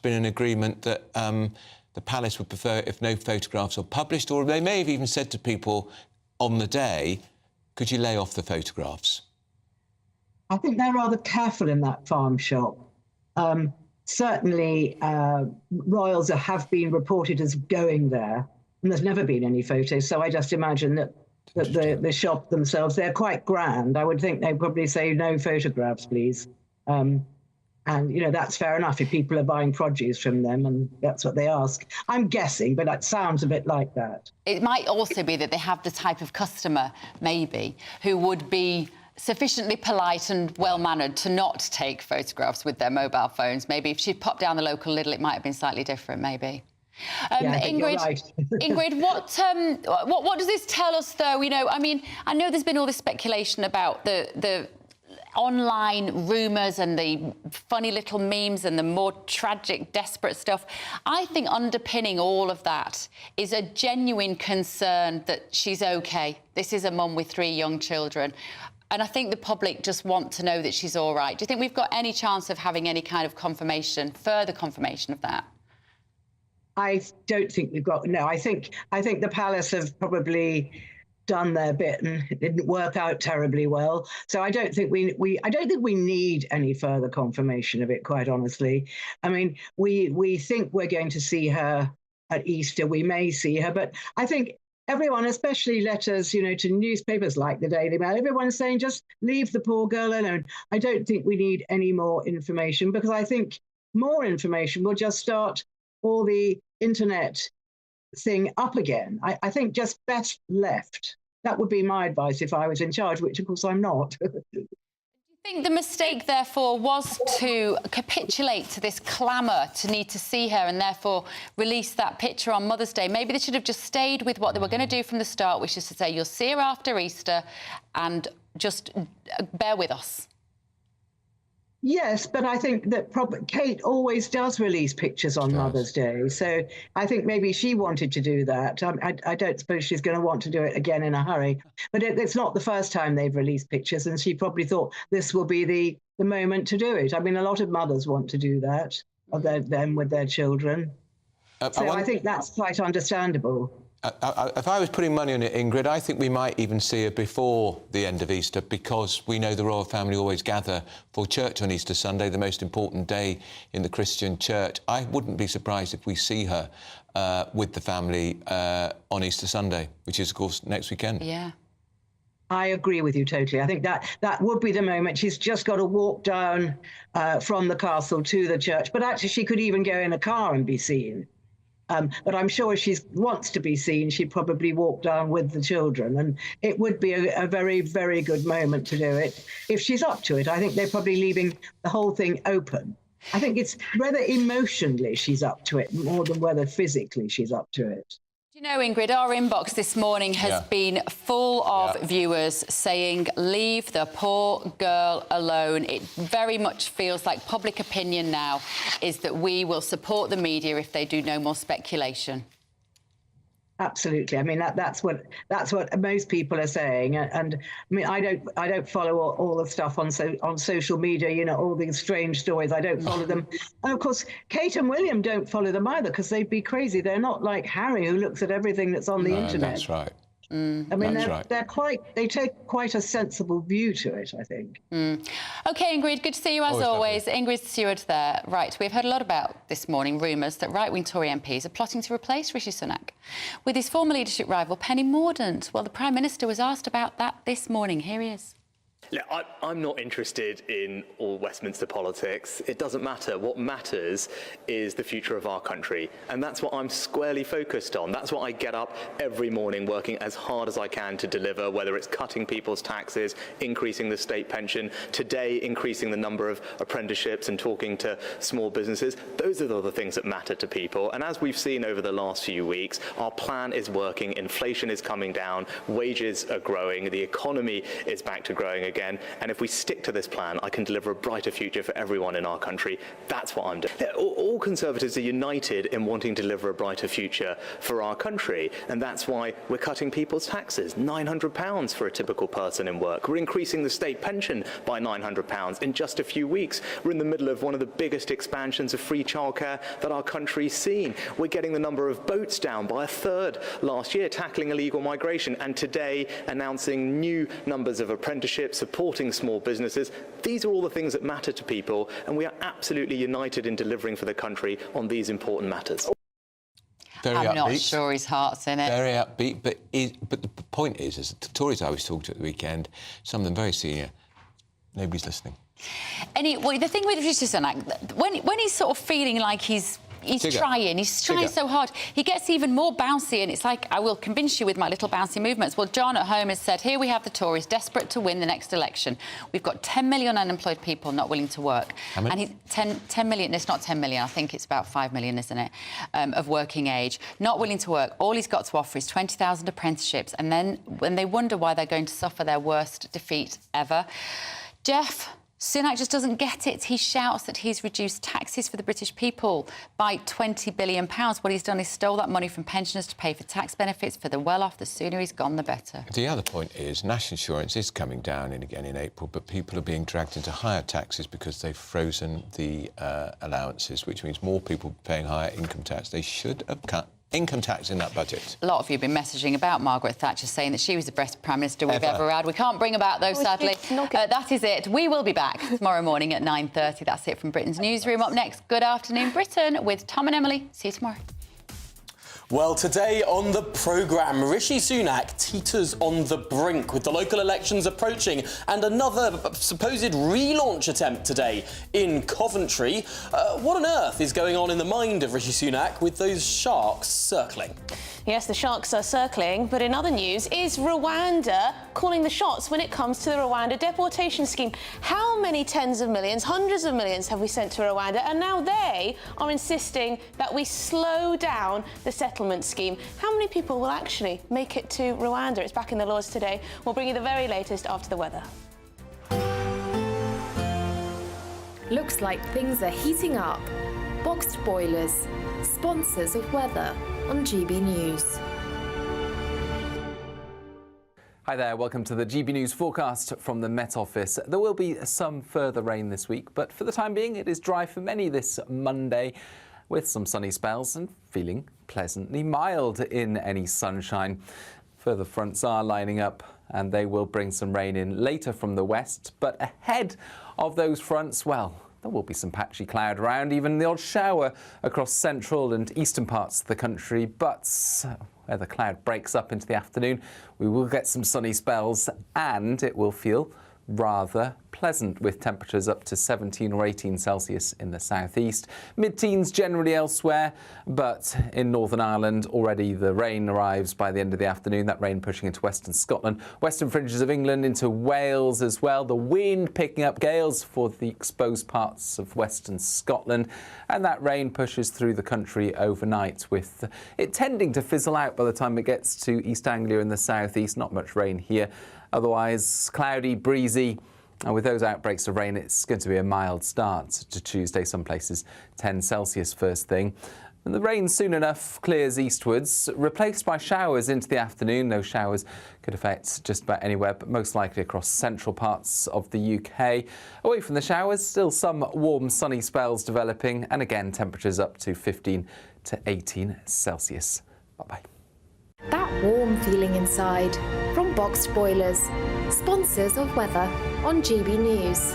been an agreement that the palace would prefer if no photographs are published, or they may have even said to people on the day, could you lay off the photographs? I think they're rather careful in that farm shop. Certainly, royals have been reported as going there, and there's never been any photos, so I just imagine that the shop themselves, they're quite grand. I would think they'd probably say no photographs, please. And, you know, that's fair enough if people are buying produce from them and that's what they ask. I'm guessing, but it sounds a bit like that. It might also be that they have the type of customer, maybe, who would be sufficiently polite and well-mannered to not take photographs with their mobile phones. Maybe if she'd popped down the local Lidl, it might have been slightly different, maybe. Ingrid, right. Ingrid, what does this tell us, though? You know, I mean, I know there's been all this speculation about the online rumours and the funny little memes and the more tragic, desperate stuff. I think underpinning all of that is a genuine concern that she's OK. This is a mum with 3 young children. And I think the public just want to know that she's all right. Do you think we've got any chance of having any kind of confirmation, further confirmation of that? I don't think we've got. No, I think the palace have probably done their bit and it didn't work out terribly well. So I don't think I don't think we need any further confirmation of it, quite honestly. I mean, we think we're going to see her at Easter. We may see her, but I think everyone, especially letters, you know, to newspapers like the Daily Mail, everyone's saying just leave the poor girl alone. I don't think we need any more information, because I think more information will just start all the internet thing up again. I think just best left. That would be my advice if I was in charge, which of course I'm not. Do you I think the mistake, therefore, was to capitulate to this clamour to need to see her and therefore release that picture on Mother's Day. Maybe they should have just stayed with what they were going to do from the start, which is to say, you'll see her after Easter and just bear with us. Yes, but I think that Kate always does release pictures on Mother's Day. So I think maybe she wanted to do that. I don't suppose she's going to want to do it again in a hurry. But it's not the first time they've released pictures, and she probably thought this will be the moment to do it. I mean, a lot of mothers want to do that, of them with their children. So I think that's quite understandable. If I was putting money on it, Ingrid, I think we might even see her before the end of Easter, because we know the royal family always gather for church on Easter Sunday, the most important day in the Christian church. I wouldn't be surprised if we see her with the family on Easter Sunday, which is, of course, next weekend. Yeah. I agree with you totally. I think that would be the moment. She's just got to walk down from the castle to the church. But actually, she could even go in a car and be seen. But I'm sure if she wants to be seen, she'd probably walk down with the children. And it would be a very, very good moment to do it. If she's up to it, I think they're probably leaving the whole thing open. I think it's whether emotionally she's up to it more than whether physically she's up to it. You know, Ingrid, our inbox this morning has been full of viewers saying, leave the poor girl alone. It very much feels like public opinion now is that we will support the media if they do no more speculation. Absolutely. I mean, that's what most people are saying. And I mean, I don't follow all the stuff on social media. You know, all these strange stories. I don't follow them. And of course, Kate and William don't follow them either, because they'd be crazy. They're not like Harry, who looks at everything that's on the internet. That's right. I mean, they take quite a sensible view to it, I think. OK, Ingrid, good to see you as always. Ingrid Stewart there. Right, we've heard a lot about this morning rumours that right-wing Tory MPs are plotting to replace Rishi Sunak with his former leadership rival, Penny Mordaunt. Well, the Prime Minister was asked about that this morning. Here he is. Look, I'm not interested in all Westminster politics. It doesn't matter. What matters is the future of our country. And that's what I'm squarely focused on. That's what I get up every morning working as hard as I can to deliver, whether it's cutting people's taxes, increasing the state pension, today increasing the number of apprenticeships and talking to small businesses. Those are the things that matter to people. And as we've seen over the last few weeks, our plan is working. Inflation is coming down. Wages are growing. The economy is back to growing again. And if we stick to this plan, I can deliver a brighter future for everyone in our country. That's what I'm doing. All Conservatives are united in wanting to deliver a brighter future for our country. And that's why we're cutting people's taxes, £900 for a typical person in work. We're increasing the state pension by £900 in just a few weeks. We're in the middle of one of the biggest expansions of free childcare that our country's seen. We're getting the number of boats down by a third last year, tackling illegal migration, and today announcing new numbers of apprenticeships, supporting small businesses. These are all the things that matter to people, and we are absolutely united in delivering for the country on these important matters. I'm not sure his heart's in it. Very upbeat, but the point is the Tories I was talking to at the weekend, some of them very senior, nobody's listening. Anyway, the thing with Rishi Sunak, when he's sort of feeling like he's trying so hard. He gets even more bouncy, and it's like, I will convince you with my little bouncy movements. Well, John at home has said, here we have the Tories desperate to win the next election. We've got 10 million unemployed people not willing to work. How many? And he's 10 million, it's not 10 million, I think it's about 5 million, isn't it, of working age, not willing to work. All he's got to offer is 20,000 apprenticeships. And then when they wonder why they're going to suffer their worst defeat ever, Jeff, Sunak just doesn't get it. He shouts that he's reduced taxes for the British people by £20 billion. What he's done is stole that money from pensioners to pay for tax benefits for the well-off. The sooner he's gone, the better. The other point is national insurance is coming down again in April, but people are being dragged into higher taxes because they've frozen the allowances, which means more people paying higher income tax. They should have cut income tax in that budget. A lot of you have been messaging about Margaret Thatcher, saying that she was the best Prime Minister we've ever had. We can't bring about those, sadly. That is it. We will be back tomorrow morning at 9:30. That's it from Britain's Newsroom. Up next, Good Afternoon Britain with Tom and Emily. See you tomorrow. Well, today on the programme, Rishi Sunak teeters on the brink with the local elections approaching and another supposed relaunch attempt today in Coventry. What on earth is going on in the mind of Rishi Sunak with those sharks circling? Yes, the sharks are circling, but in other news, is Rwanda calling the shots when it comes to the Rwanda deportation scheme? How many tens of millions, hundreds of millions have we sent to Rwanda? And now they are insisting that we slow down the settlement scheme. How many people will actually make it to Rwanda? It's back in the laws today. We'll bring you the very latest after the weather. Looks like things are heating up. Boxed boilers, sponsors of weather on GB News. Hi there, welcome to the GB News forecast from the Met Office. There will be some further rain this week, but for the time being it is dry for many this Monday, with some sunny spells and feeling pleasantly mild in any sunshine. Further fronts are lining up and they will bring some rain in later from the west, but ahead of those fronts, well, there will be some patchy cloud around, even the odd shower across central and eastern parts of the country. But where the cloud breaks up into the afternoon, we will get some sunny spells and it will feel rather pleasant, with temperatures up to 17 or 18 Celsius in the southeast. Mid-teens generally elsewhere, but in Northern Ireland already the rain arrives by the end of the afternoon, that rain pushing into western Scotland, western fringes of England into Wales as well. The wind picking up gales for the exposed parts of western Scotland, and that rain pushes through the country overnight, with it tending to fizzle out by the time it gets to East Anglia in the southeast. Not much rain here. Otherwise, cloudy, breezy, and with those outbreaks of rain, it's going to be a mild start to Tuesday. Some places 10 Celsius first thing. And the rain soon enough clears eastwards, replaced by showers into the afternoon. Those showers could affect just about anywhere, but most likely across central parts of the UK. Away from the showers, still some warm, sunny spells developing, and again, temperatures up to 15 to 18 Celsius. Bye-bye. That warm feeling inside from Boxed Boilers, sponsors of weather on GB News.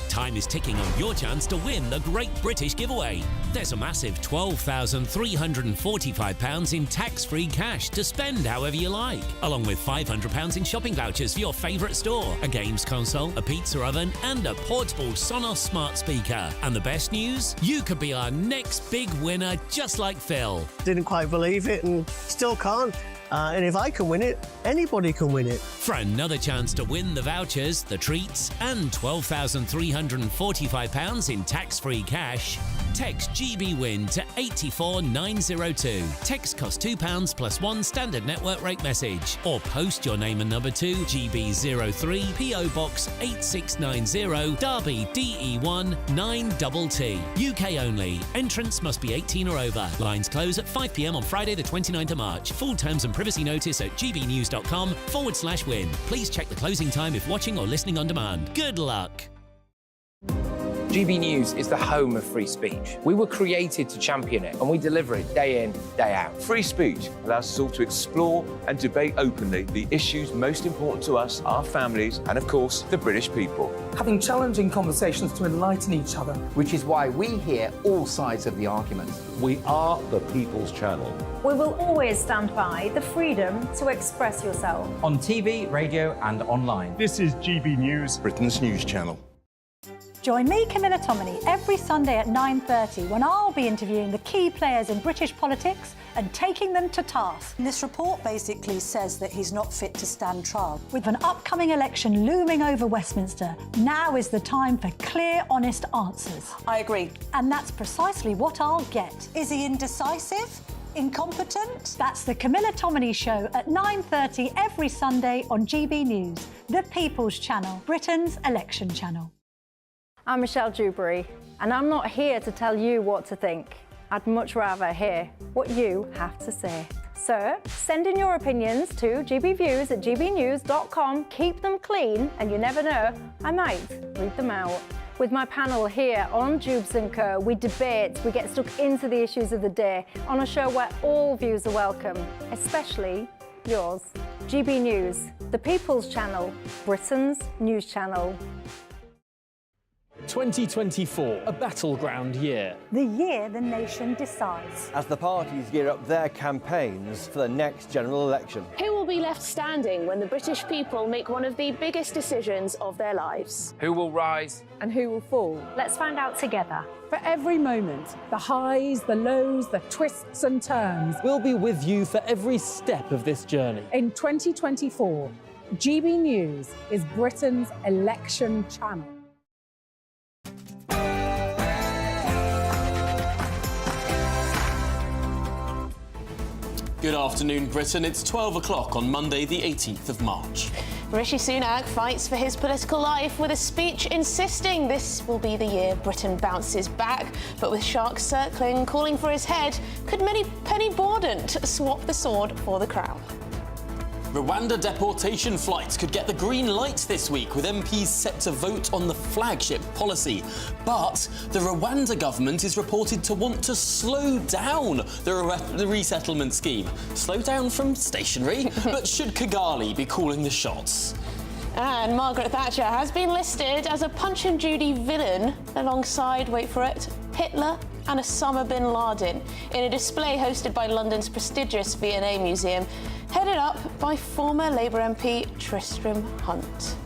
Time is ticking on your chance to win the Great British Giveaway. There's a massive £12,345 in tax-free cash to spend however you like, along with £500 in shopping vouchers for your favourite store, a games console, a pizza oven and a portable Sonos smart speaker. And the best news? You could be our next big winner, just like Phil. Didn't quite believe it and still can't. And if I can win it, anybody can win it. For another chance to win the vouchers, the treats and £12,345 in tax-free cash, text GBWIN to 84902. Text costs £2 plus one standard network rate message. Or post your name and number to GB03 PO Box 8690 Derby DE1 9TT. UK only. Entrance must be 18 or over. Lines close at 5 p.m. on Friday the 29th of March. Full terms and privacy notice at gbnews.com/win. Please check the closing time if watching or listening on demand. Good luck. GB News is the home of free speech. We were created to champion it, and we deliver it day in, day out. Free speech allows us all to explore and debate openly the issues most important to us, our families, and of course, the British people. Having challenging conversations to enlighten each other. Which is why we hear all sides of the argument. We are the People's Channel. We will always stand by the freedom to express yourself. On TV, radio and online. This is GB News, Britain's news channel. Join me, Camilla Tominey, every Sunday at 9:30 when I'll be interviewing the key players in British politics and taking them to task. This report basically says that he's not fit to stand trial. With an upcoming election looming over Westminster, now is the time for clear, honest answers. I agree. And that's precisely what I'll get. Is he indecisive? Incompetent? That's the Camilla Tominey Show at 9:30 every Sunday on GB News, the People's Channel, Britain's election channel. I'm Michelle Dewberry, and I'm not here to tell you what to think. I'd much rather hear what you have to say. So, send in your opinions to gbviews@gbnews.com. Keep them clean, and you never know, I might read them out. With my panel here on Jubes & Co, we debate, we get stuck into the issues of the day on a show where all views are welcome, especially yours. GB News, the People's Channel, Britain's news channel. 2024, a battleground year. The year the nation decides. As the parties gear up their campaigns for the next general election. Who will be left standing when the British people make one of the biggest decisions of their lives? Who will rise? And who will fall? Let's find out together. For every moment, the highs, the lows, the twists and turns. We'll be with you for every step of this journey. In 2024, GB News is Britain's election channel. Good afternoon, Britain. It's 12 o'clock on Monday, the 18th of March. Rishi Sunak fights for his political life with a speech insisting this will be the year Britain bounces back. But with sharks circling, calling for his head, could Penny Mordaunt swap the sword for the crown? Rwanda deportation flights could get the green light this week, with MPs set to vote on the flagship policy. But the Rwanda government is reported to want to slow down the resettlement scheme. Slow down from stationary, but should Kigali be calling the shots? And Margaret Thatcher has been listed as a Punch and Judy villain alongside, wait for it, Hitler and Osama bin Laden in a display hosted by London's prestigious V&A Museum, headed up by former Labour MP Tristram Hunt.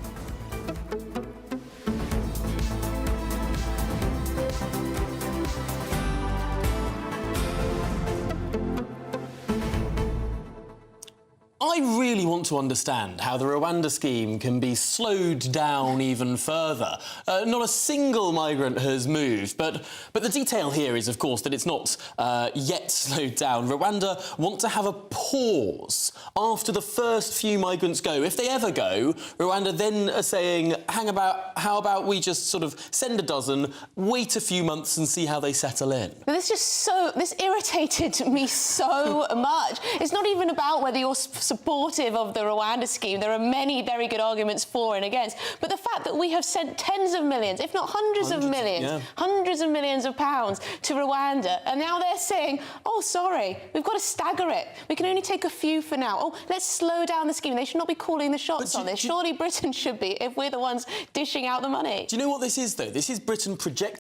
I really want to understand how the Rwanda scheme can be slowed down even further. Not a single migrant has moved, but the detail here is, of course, that it's not yet slowed down. Rwanda want to have a pause after the first few migrants go. If they ever go, Rwanda then are saying, how about we just sort of send a dozen, wait a few months and see how they settle in. This irritated me so much. It's not even about whether you're supportive of the Rwanda scheme. There are many very good arguments for and against. But the fact that we have sent tens of millions, if not hundreds of millions of pounds to Rwanda, and now they're saying, oh, sorry, we've got to stagger it. We can only take a few for now. Oh, let's slow down the scheme. They should not be calling the shots on this. Surely Britain should be, if we're the ones dishing out the money. Do you know what this is, though? This is Britain projecting